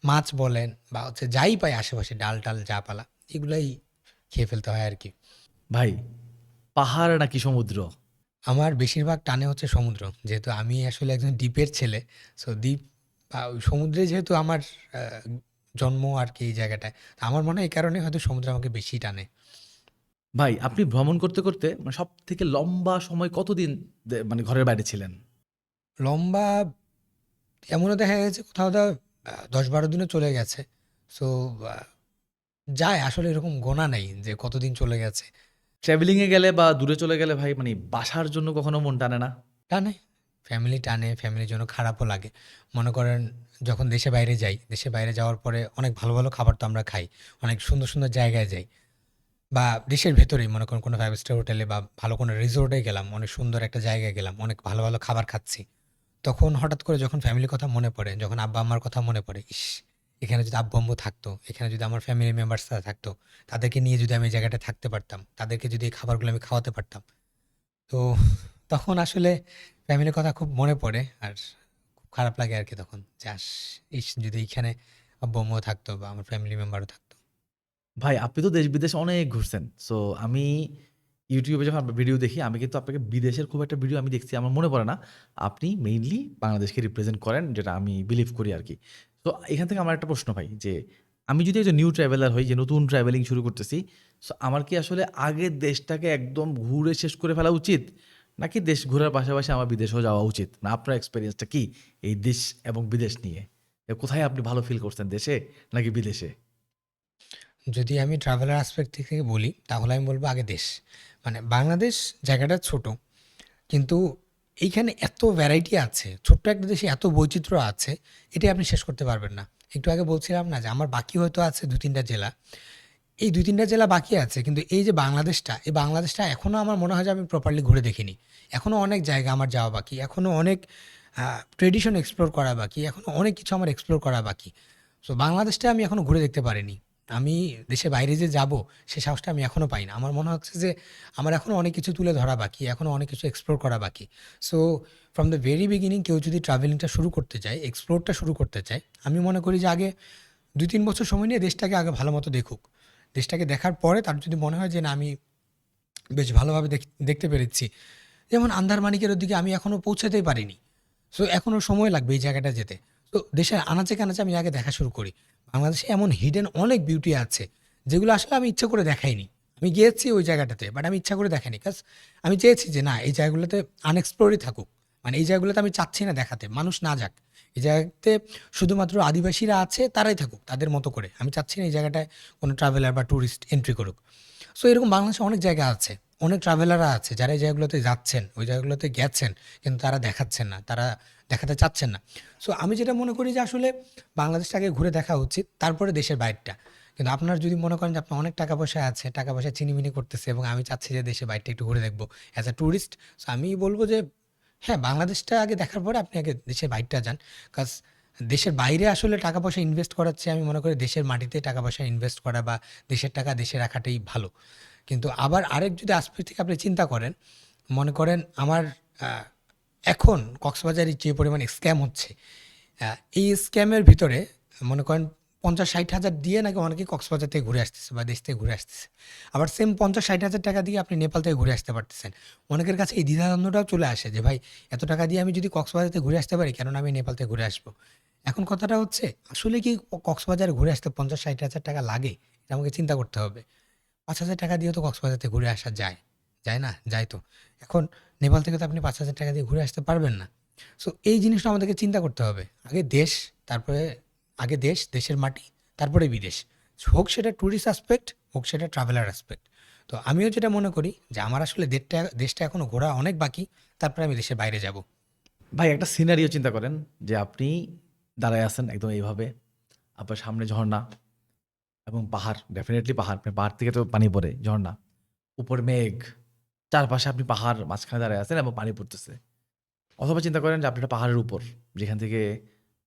Speaker 1: মাছ বলেন বা হচ্ছে যাই পাই আশেপাশে ডাল-টাল যা পালা, এগুলাই খেয়ে ফেলতে হয় আরকি।
Speaker 2: ভাই, পাহাড় নাকি সমুদ্র?
Speaker 1: আমার বেশিরভাগ টানে হচ্ছে সমুদ্র। যেহেতু আমি আসলে একজন দ্বীপের ছেলে। সো দ্বীপ বা ওই সমুদ্রে যেহেতু আমার আ জন্ম আরকি এই জায়গাটায়। তো আমার মনে হয় এই কারণেই হয়তো সমুদ্র আমাকে বেশি টানে।
Speaker 2: ভাই আপনি ভ্রমণ করতে করতে মানে সব থেকে লম্বা সময় কতদিন মানে ঘরের বাইরে ছিলেন?
Speaker 1: লম্বা এমনও দেখা গেছে কোথাও, কোথাও ১০-১২ দিনও চলে গেছে। সো আ যায় আসলে এরকম গোনা নাই যে কতদিন চলে গেছে।
Speaker 2: ট্রাভেলিং এ গেলে বা দূরে চলে গেলে ভাই মানে বাসার জন্য কখনো মন টানে না?
Speaker 1: টানে, ফ্যামিলি টানে, ফ্যামিলির জন্য খারাপও লাগে। মনে করেন যখন দেশের বাইরে যাই, দেশের বাইরে যাওয়ার পরে অনেক ভালো, ভালো খাবার তো আমরা খাই। অনেক সুন্দর, সুন্দর জায়গায় যাই। বা দেশের ভেতরেই মনে করেন কোনো 5 স্টার হোটেলে বা ভালো কোনো রিসোর্টে গেলাম, অনেক সুন্দর একটা জায়গায় গেলাম, অনেক ভালো, ভালো খাবার খাচ্ছি। তখন হঠাৎ করে যখন ফ্যামিলির কথা মনে পড়ে, যখন আব্বা-আম্মার কথা মনে পড়ে, ইস! এখানে যদি আব্বু-আম্মু থাকতো, এখানে যদি আমার ফ্যামিলি মেম্বার্সরা থাকতো, তাদেরকে নিয়ে যদি আমি এই জায়গাটায় থাকতে পারতাম, তাদেরকে যদি এই খাবারগুলো আমি খাওয়াতে পারতাম। তো তখন আসলে ফ্যামিলির কথা খুব মনে পড়ে আর খুব খারাপ লাগে আরকি তখন। যে ইস! যদি এইখানে আব্বু-আম্মুও থাকতো বা আমার ফ্যামিলি মেম্বারও থাকতো।
Speaker 2: ভাই আপনি তো দেশ বিদেশ অনেক ঘুরছেন। সো আমি YouTube এ যখন আপনার ভিডিও দেখি, আমি কিন্তু আপনাকে বিদেশের খুব একটা ভিডিও আমি দেখছি আমার মনে পড়ে না। আপনি মেইনলি বাংলাদেশকে রিপ্রেজেন্ট করেন, যেটা আমি বিলিভ করি আরকি। তো এখান থেকে আমার একটা প্রশ্ন ভাই, যে আমি যদি একজন নিউ ট্রাভেলার হই, যে নতুন ট্রাভেলিং শুরু করতেছি, সো আমার কি আসলে আগের দেশটাকে একদম ঘুরে শেষ করে ফেলা উচিত? নাকি দেশ ঘোরার পাশাপাশি আমার বিদেশেও যাওয়া উচিত? না আপনার এক্সপেরিয়েন্সটা কি এই দেশ এবং বিদেশ নিয়ে? কোথায় আপনি ভালো ফিল করছেন, দেশে নাকি বিদেশে?
Speaker 1: যদি আমি ট্রাভেলার অ্যাসপেক্ট থেকে বলি, তাহলে আমি বলব আগে দেশ। মানে বাংলাদেশ জায়গাটা ছোট। কিন্তু এইখানে এত ভ্যারাইটি আছে, ছোট্ট একটা দেশে এত বৈচিত্র্য আছে, এটাই আপনি শেষ করতে পারবেন না। একটু আগে বলছিলাম না যে আমার বাকি হয়তো আছে ২-৩টা জেলা। এই ২-৩টা জেলা বাকি আছে। কিন্তু এই যে বাংলাদেশটা, এই বাংলাদেশটা এখনও আমার মনে হয় যে আমি প্রপারলি ঘুরে দেখিনি। এখনও অনেক জায়গা আমার যাওয়া বাকি। এখনও অনেক ট্রেডিশন এক্সপ্লোর করা বাকি। এখনও অনেক কিছু আমার এক্সপ্লোর করা বাকি। সো বাংলাদেশটা আমি এখনও ঘুরে দেখতে পারিনি। আমি দেশের বাইরে যে যাবো, সে সাহসটা আমি এখনও পাই না। আমার মনে হচ্ছে যে আমার এখনও অনেক কিছু তুলে ধরা বাকি। এখনও অনেক কিছু এক্সপ্লোর করা বাকি। So from the very beginning কেউ যদি ট্রাভেলিংটা শুরু করতে চায়, এক্সপ্লোরটা শুরু করতে চায়, আমি মনে করি যে আগে ২-৩ বছর সময় নিয়ে দেশটাকে আগে ভালো মতো দেখুক। দেশটাকে দেখার পরে তার যদি মনে হয় যে না আমি বেশ ভালোভাবে দেখতে পেরেছি, যেমন আন্দারমানিকের ওদিকে আমি এখনও পৌঁছাতেই পারিনি। সো এখনও সময় লাগবে এই জায়গাটা যেতে। তো দেশের আনাচে কানাচে আমি আগে দেখা শুরু করি। বাংলাদেশে এমন হিডেন অনেক বিউটি আছে যেগুলো আসলে আমি ইচ্ছা করে দেখাইনি। আমি গিয়েছি ওই জায়গাটাতে, বাট আমি ইচ্ছা করে দেখাইনি, কাজ আমি চেয়েছি যে না এই জায়গাগুলোতে আনএক্সপ্লোরই থাকুক। মানে এই জায়গাগুলোতে আমি চাচ্ছি না দেখাতে, মানুষ না যাক। এই জায়গাতে শুধুমাত্র আদিবাসীরা আছে, তারাই থাকুক তাদের মতো করে। আমি চাচ্ছি না এই জায়গাটায় কোনো ট্রাভেলার বা ট্যুরিস্ট এন্ট্রি করুক। সো এরকম বাংলাদেশে অনেক জায়গা আছে, অনেক ট্রাভেলাররা আছে যারা এই জায়গাগুলোতে যাচ্ছেন, ওই জায়গাগুলোতে গেছেন, কিন্তু তারা দেখাচ্ছেন না, তারা দেখাতে চাচ্ছেন না। সো আমি যেটা মনে করি যে আসলে বাংলাদেশটাকে ঘুরে দেখা উচিত, তারপরে দেশের বাইরটা। কিন্তু আপনার যদি মনে করেন যে আপনার অনেক টাকা পয়সা আছে, টাকা পয়সা চিনিমিনি করতেছে এবং আমি চাচ্ছি যে দেশের বাইরটা একটু ঘুরে দেখবো অ্যাজ আ ট্যুরিস্ট, সো আমি বলবো যে হ্যাঁ, বাংলাদেশটা আগে দেখার পরে আপনি আগে দেশের বাইরটা যান। কাজ দেশের বাইরে আসলে টাকা পয়সা ইনভেস্ট করার চেয়ে আমি মনে করি দেশের মাটিতে টাকা পয়সা ইনভেস্ট করা বা দেশের টাকা দেশে রাখাটাই ভালো। কিন্তু আবার আরেক যদি আসপেক্ট থেকে আপনি চিন্তা করেন, মনে করেন আমার আহ, এখন কক্সবাজারে যে পরিমাণ স্ক্যাম হচ্ছে, এই স্ক্যামের ভিতরে মনে করেন ৫০-৬০ হাজার দিয়ে নাকি অনেকে কক্সবাজার থেকে ঘুরে আসতেছে বা দেশ থেকে ঘুরে আসতেছে। আবার সেম ৫০-৬০ হাজার টাকা দিয়ে আপনি নেপাল থেকে ঘুরে আসতে পারতেছেন। অনেকের কাছে এই দ্বিধাদ্বন্দ্বটাও চলে আসে যে ভাই এত টাকা দিয়ে আমি যদি কক্সবাজার থেকে ঘুরে আসতে পারি, কেননা আমি নেপাল থেকে ঘুরে আসবো। এখন কথাটা হচ্ছে আসলে কি কক্সবাজারে ঘুরে আসতে ৫০-৬০ হাজার টাকা লাগে? এটা আমাকে চিন্তা করতে হবে। ৫,০০০ টাকা দিয়েও তো কক্সবাজার থেকে ঘুরে আসা যায়। যায় না? যায় তো। এখন নেপাল থেকে তো আপনি ৫,০০০ টাকা দিয়ে ঘুরে আসতে পারবেন না। সো এই জিনিসটা আমাদেরকে চিন্তা করতে হবে। আগে দেশ, তারপরে আগে দেশ, দেশের মাটি, তারপরে বিদেশ। হোক সেটা ট্যুরিস্ট অ্যাসপেক্ট, হোক সেটা ট্রাভেলার অ্যাসপেক্ট। তো আমিও যেটা মনে করি যে আমার আসলে দেশটা এখনও ঘোরা অনেক বাকি, তারপরে আমি দেশের বাইরে যাব।
Speaker 2: ভাই একটা সিনারিও চিন্তা করেন যে আপনি দাঁড়ায় আছেন একদম এইভাবে, আপনার সামনে ঝর্ণা এবং পাহাড়, ডেফিনেটলি পাহাড়, মানে পাহাড় থেকে তো পানি পড়ে, ঝর্ণা, উপর মেঘ, চারপাশে আপনি পাহাড় মাঝখানে দাঁড়ায় আছেন এবং পানি পড়তেছে। অথবা চিন্তা করেন যে আপনি একটা পাহাড়ের উপর, যেখান থেকে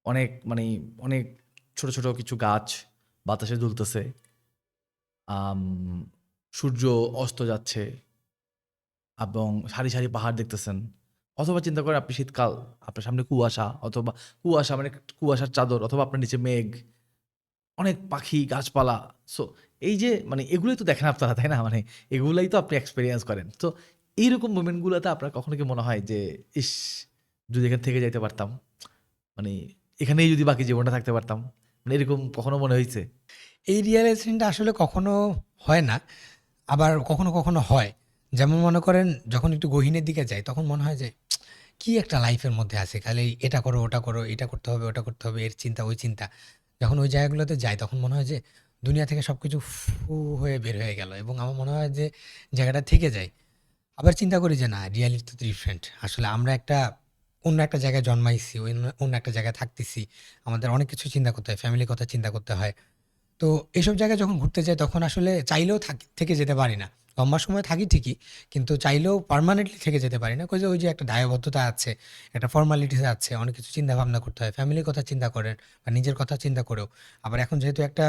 Speaker 2: অনেক মানে অনেক ছোট ছোট কিছু গাছ বাতাসে দুলতেছে, আম, সূর্য অস্ত যাচ্ছে এবং সারি সারি পাহাড় দেখতেছেন। অথবা চিন্তা করেন আপনি শীতকাল, আপনার সামনে কুয়াশা, অথবা কুয়াশা মানে কুয়াশার চাদর, অথবা আপনার নিচে মেঘ, অনেক পাখি, গাছপালা। সো এই যে মানে এগুলোই তো দেখেন আপনারা, তাই না? মানে এগুলাই তো আপনি এক্সপেরিয়েন্স করেন। তো এইরকম মোমেন্টগুলোতে আপনার কখনো কি মনে হয় যে ইস, যদি এখান থেকে যাইতে পারতাম, মানে এখানেই যদি বাকি জীবনটা থাকতে পারতাম, মানে এরকম কখনো মনে হয়েছে?
Speaker 1: এই রিয়ালাইজেশনটা আসলে কখনো হয় না, আবার কখনো কখনো হয়। যেমন মনে করেন যখন একটু গহীনের দিকে যাই তখন মনে হয় যে কি একটা লাইফের মধ্যে আছে, খালি এটা করো ওটা করো, এটা করতে হবে ওটা করতে হবে, এর চিন্তা ওই চিন্তা। যখন ওই জায়গাগুলোতে যাই তখন মনে হয় যে দুনিয়া থেকে সব কিছু ফু হয়ে বের হয়ে গেল এবং আমার মনে হয় যে জায়গাটা থেকে যায়। আবার চিন্তা করি যে না, রিয়ালিটি তো ডিফারেন্ট। আসলে আমরা একটা অন্য একটা জায়গায় জন্মাইছি, অন্য একটা জায়গায় থাকতেছি। আমাদের অনেক কিছু চিন্তা করতে হয়, ফ্যামিলির কথা চিন্তা করতে হয়। তো এইসব জায়গায় যখন ঘুরতে যাই তখন আসলে চাইলেও থেকে যেতে পারি না। লম্বা সময় থাকি ঠিকই, কিন্তু চাইলেও পার্মানেন্টলি থেকে যেতে পারি না। ওই যে একটা দায়বদ্ধতা আছে, একটা ফর্মালিটিস আছে, অনেক কিছু চিন্তা ভাবনা করতে হয়। ফ্যামিলির কথা চিন্তা করেন বা নিজের কথা চিন্তা করেও। আবার এখন যেহেতু একটা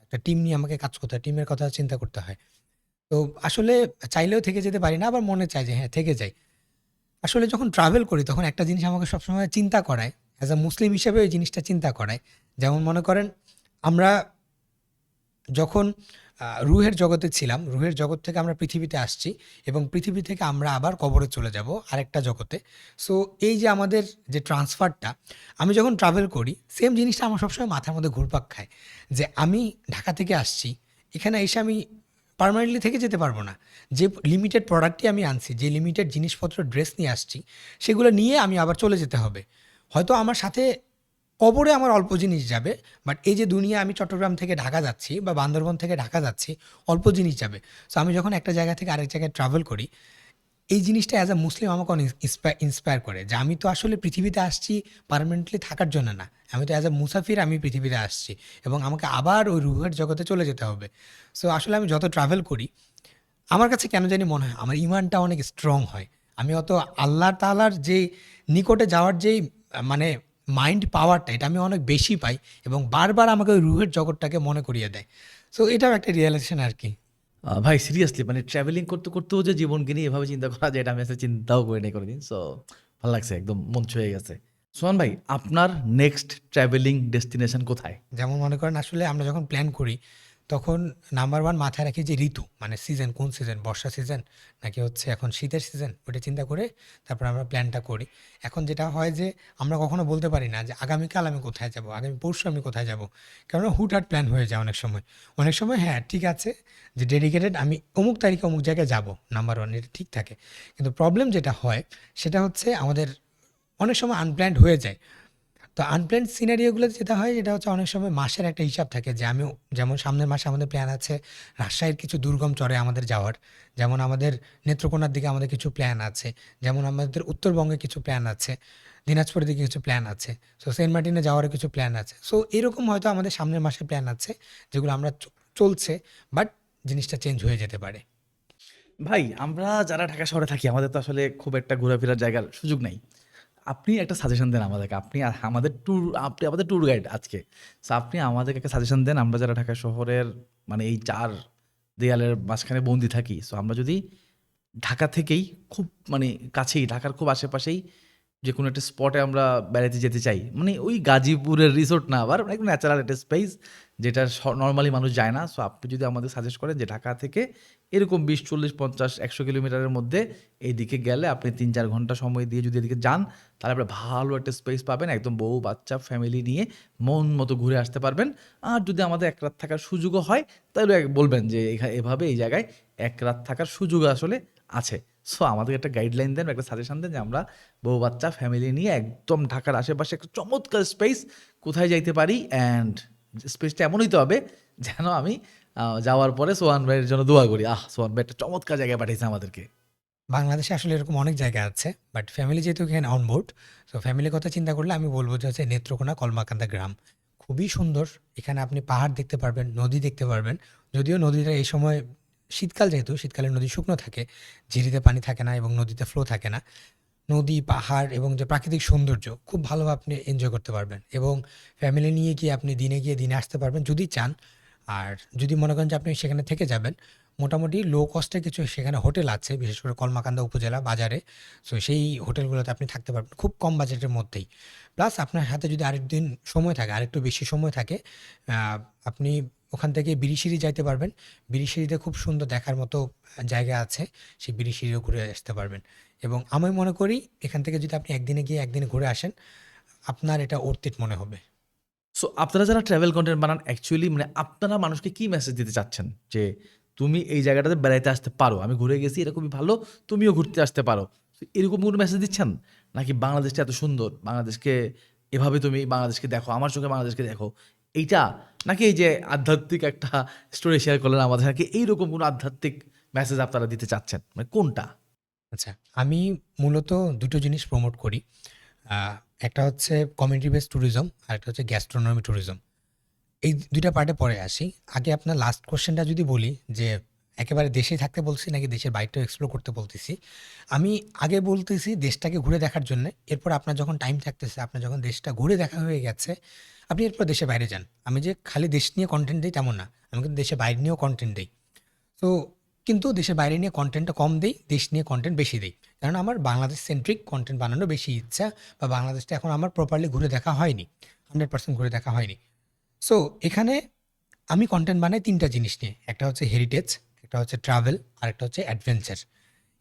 Speaker 1: একটা টিম নিয়ে আমাকে কাজ করতে হয়, টিমের কথা চিন্তা করতে হয়। তো আসলে চাইলেও থেকে যেতে পারি না, আবার মনে চায় যে হ্যাঁ থেকে যাই। আসলে যখন ট্রাভেল করি তখন একটা জিনিস আমাকে সবসময় চিন্তা করায়, অ্যাজ আ মুসলিম হিসেবে ওই জিনিসটা চিন্তা করায়। যেমন মনে করেন আমরা যখন রুহের জগতে ছিলাম, রুহের জগৎ থেকে আমরা পৃথিবীতে আসছি এবং পৃথিবী থেকে আমরা আবার কবরে চলে যাব আরেকটা জগতে। সো এই যে আমাদের যে ট্রান্সফারটা, আমি যখন ট্রাভেল করি সেম জিনিসটা আমার সবসময় মাথার মধ্যে ঘুরপাক খায় যে আমি ঢাকা থেকে আসছি, এখানে এসে আমি পার্মানেন্টলি থেকে যেতে পারবো না। যে লিমিটেড প্রোডাক্টই আমি আনছি, যে লিমিটেড জিনিসপত্র ড্রেস নিয়ে আসছি, সেগুলো নিয়ে আমি আবার চলে যেতে হবে। হয়তো আমার সাথে কবরে আমার অল্প জিনিস যাবে, বাট এই যে দুনিয়া, আমি চট্টগ্রাম থেকে ঢাকা যাচ্ছি বা বান্দরবন থেকে ঢাকা যাচ্ছি, অল্প জিনিস যাবে। সো আমি যখন একটা জায়গা থেকে আরেক জায়গায় ট্রাভেল করি, এই জিনিসটা অ্যাজ আ মুসলিম আমাকে অনেক ইন্সপায়ার করে যে আমি তো আসলে পৃথিবীতে আসছি পার্মানেন্টলি থাকার জন্য না, আমি তো অ্যাজ আ মুসাফির আমি পৃথিবীতে আসছি এবং আমাকে আবার ওই রুহের জগতে চলে যেতে হবে। সো আসলে আমি যত ট্রাভেল করি আমার কাছে কেন জানি মনে হয় আমার ইমানটা অনেক স্ট্রং হয়। আমি অত আল্লাহ তাআলার যে নিকটে যাওয়ার যেই মানে মাইন্ড পাওয়ারটা এটা আমি অনেক বেশি পাই এবং বারবার আমাকে ওই রুহের জগৎটাকে মনে করিয়ে দেয়। সো এটাও একটা রিয়েলাইজেশন আর কি।
Speaker 2: ভাই সিরিয়াসলি মানে ট্রাভেলিং করতে করতেও যে জীবনকে নিয়ে এভাবে চিন্তা করা যায় এটা আমি আসলে চিন্তাও করি নাই কোনোদিন। সো ভালো লাগছে, একদম মন ছুঁয়ে গেছে। সোহান ভাই, আপনার নেক্সট ট্রাভেলিং ডেস্টিনেশন কোথায়?
Speaker 1: যেমন মনে করেন আসলে আমরা যখন প্ল্যান করি তখন নাম্বার ওয়ান মাথায় রাখি যে ঋতু মানে সিজন, কোন সিজন, বর্ষা সিজন নাকি হচ্ছে এখন শীতের সিজন, ওটা চিন্তা করে তারপর আমরা প্ল্যানটা করি। এখন যেটা হয় যে আমরা কখনো বলতে পারি না যে আগামীকাল আমি কোথায় যাব, আগামী পরশু আমি কোথায় যাব, কেননা হুটহাট প্ল্যান হয়ে যায় অনেক সময়। অনেক সময় হ্যাঁ ঠিক আছে যে ডেডিকেটেড আমি অমুক তারিখে অমুক জায়গায় যাব, নাম্বার ওয়ান এটা ঠিক থাকে। কিন্তু প্রবলেম যেটা হয় সেটা হচ্ছে আমাদের অনেক সময় আনপ্ল্যান্ড হয়ে যায়। তো আনপ্ল্যান্ড সিনারিওগুলোতে যেটা হয় এটা হচ্ছে অনেক সময় মাসের একটা হিসাব থাকে যে আমি, যেমন সামনের মাসে আমাদের প্ল্যান আছে রাজশাহীর কিছু দুর্গম চরে আমাদের যাওয়ার, যেমন আমাদের নেত্রকোনার দিকে আমাদের কিছু প্ল্যান আছে, যেমন আমাদের উত্তরবঙ্গে কিছু প্ল্যান আছে, দিনাজপুরের দিকে কিছু প্ল্যান আছে, সো সেন্ট মার্টিনে যাওয়ারও কিছু প্ল্যান আছে। সো এরকম হয়তো আমাদের সামনের মাসে প্ল্যান আছে যেগুলো আমরা চলছে, বাট জিনিসটা চেঞ্জ হয়ে যেতে পারে।
Speaker 2: ভাই আমরা যারা ঢাকা শহরে থাকি আমাদের তো আসলে খুব একটা ঘোরাফেরার জায়গার সুযোগ নাই। আপনি একটা সাজেশন দেন আমাদেরকে। আপনি আমাদের ট্যুর গাইড আজকে। সো আপনি আমাদেরকে একটা সাজেশন দেন, আমরা যারা ঢাকা শহরের মানে এই ৪ দেয়ালের মাঝখানে বন্দি থাকি। সো আমরা যদি ঢাকা থেকেই খুব মানে কাছেই, ঢাকার খুব আশেপাশেই যেকোনো একটা স্পটে আমরা বেড়াতে যেতে চাই। মানে ওই গাজীপুরের রিসোর্ট না, আবার একদম ন্যাচারাল একটা স্পেস যেটা নরমালি মানুষ যায় না। সো আপনি যদি আমাদের সাজেস্ট করেন যে ঢাকা থেকে এরকম ২০, ৪০, ৫০, ১০০ কিলোমিটারের মধ্যে এইদিকে গেলে আপনি ৩-৪ ঘন্টা সময় দিয়ে যদি এদিকে যান, তাহলে আপনি ভালো একটা স্পেস পাবেন। একদম বউ, বাচ্চা, ফ্যামিলি নিয়ে মন মতো ঘুরে আসতে পারবেন। আর যদি আমাদের ১ রাত থাকার সুযোগও হয়, তাহলে বলবেন যে এভাবে এই জায়গায় ১ রাত থাকার সুযোগ আসলে আছে। সো আমাদেরকে একটা গাইডলাইন দেন, একটা সাজেশন দেন যে আমরা বউ, বাচ্চা, ফ্যামিলি নিয়ে একদম ঢাকার আশেপাশে একটা চমৎকার স্পেস কোথায় যাইতে পারি, অ্যান্ড স্পেসটা এমন হইতে হবে যেন আমি যাওয়ার পরে সোহান ভাইয়ের জন্য দোয়া করি। সোহান ভাই একটা চমৎকার জায়গায় পাঠিয়েছে আমাদেরকে।
Speaker 1: বাংলাদেশে আসলে এরকম অনেক জায়গা আছে, বাট ফ্যামিলি যেহেতু এখানে অনবোর্ড, সো ফ্যামিলির কথা চিন্তা করলে আমি বলবো যে হচ্ছে নেত্রকোনা কলমাকান্দা গ্রাম খুবই সুন্দর। এখানে আপনি পাহাড় দেখতে পারবেন, নদী দেখতে পারবেন। যদিও নদীটা এই সময় শীতকাল, যেহেতু শীতকালে নদী শুকনো থাকে, ঝিরিতে পানি থাকে না এবং নদীতে ফ্লো থাকে না। নদী, পাহাড় এবং যে প্রাকৃতিক সৌন্দর্য খুব ভালোভাবে আপনি এনজয় করতে পারবেন এবং ফ্যামিলি নিয়ে গিয়ে আপনি দিনে গিয়ে দিনে আসতে পারবেন যদি চান। আর যদি মনে করেন যে আপনি সেখানে থেকে যাবেন, মোটামুটি লো কস্টে কিছু সেখানে হোটেল আছে, বিশেষ করে কলমাকান্দা উপজেলা বাজারে। সো সেই হোটেলগুলোতে আপনি থাকতে পারবেন খুব কম বাজেটের মধ্যেই। প্লাস আপনার হাতে যদি আরেকদিন সময় থাকে, আরেকটু বেশি সময় থাকে, আপনি ওখান থেকে বিরিশিরি যাইতে পারবেন। বিরিশিরিতে খুব সুন্দর দেখার মতো জায়গা আছে, সেই বিরিশিরিও ঘুরে আসতে পারবেন। এবং আমি মনে করি এখান থেকে যদি আপনি একদিনে গিয়ে একদিনে ঘুরে আসেন, আপনার এটা worth it মনে হবে।
Speaker 2: সো আপনারা যারা ট্রাভেল কনটেন্ট বানান অ্যাকচুয়ালি মানে আপনারা মানুষকে কি মেসেজ দিতে চাচ্ছেন? যে তুমি এই জায়গাটাতে বেড়াইতে আসতে পারো। আমি ঘুরে গেছি, এরকমই ভালো, তুমিও ঘুরতে আসতে পারো। So এরকম কোনো মেসেজ দিচ্ছেন? নাকি বাংলাদেশটা এত সুন্দর, বাংলাদেশকে এভাবে তুমি বাংলাদেশকে দেখো, আমার চোখে বাংলাদেশকে দেখো, এইটা? নাকি এই যে আধ্যাত্মিক একটা স্টোরি শেয়ার করলেন আমাদের, নাকি এইরকম কোনো আধ্যাত্মিক মেসেজ আপনারা দিতে চাচ্ছেন? মানে কোনটা?
Speaker 1: আচ্ছা, আমি মূলত দুটো জিনিস প্রমোট করি। আহ, একটা হচ্ছে কমিউনিটি বেসড ট্যুরিজম আর একটা হচ্ছে গ্যাস্ট্রোনমি ট্যুরিজম। এই দুইটা পার্টে পরে আসি। আগে আপনার লাস্ট কোশ্চেনটা যদি বলি যে একেবারে দেশেই থাকতে বলছি নাকি দেশের বাইরেটাও এক্সপ্লোর করতে বলতেছি, আমি আগে বলতেছি দেশটাকে ঘুরে দেখার জন্য। এরপর আপনার যখন টাইম থাকতেছে, আপনার যখন দেশটা ঘুরে দেখা হয়ে গেছে, আপনি এরপর দেশের বাইরে যান। আমি যে খালি দেশ নিয়ে কন্টেন্ট দিই তেমন না, আমি কিন্তু দেশের বাইরে নিয়েও কন্টেন্ট দিই। তো কিন্তু দেশের বাইরে নিয়ে কন্টেন্টটা কম দেই, দেশ নিয়ে কন্টেন্ট বেশি দেই। কারণ আমার বাংলাদেশ সেন্ট্রিক কন্টেন্ট বানানো বেশি ইচ্ছা, বা বাংলাদেশটা এখন আমার প্রপারলি ঘুরে দেখা হয়নি, 100% ঘুরে দেখা হয়নি। সো এখানে আমি কন্টেন্ট বানাই ৩টা জিনিস নিয়ে। একটা হচ্ছে হেরিটেজ, একটা হচ্ছে ট্রাভেল, আর একটা হচ্ছে অ্যাডভেঞ্চার।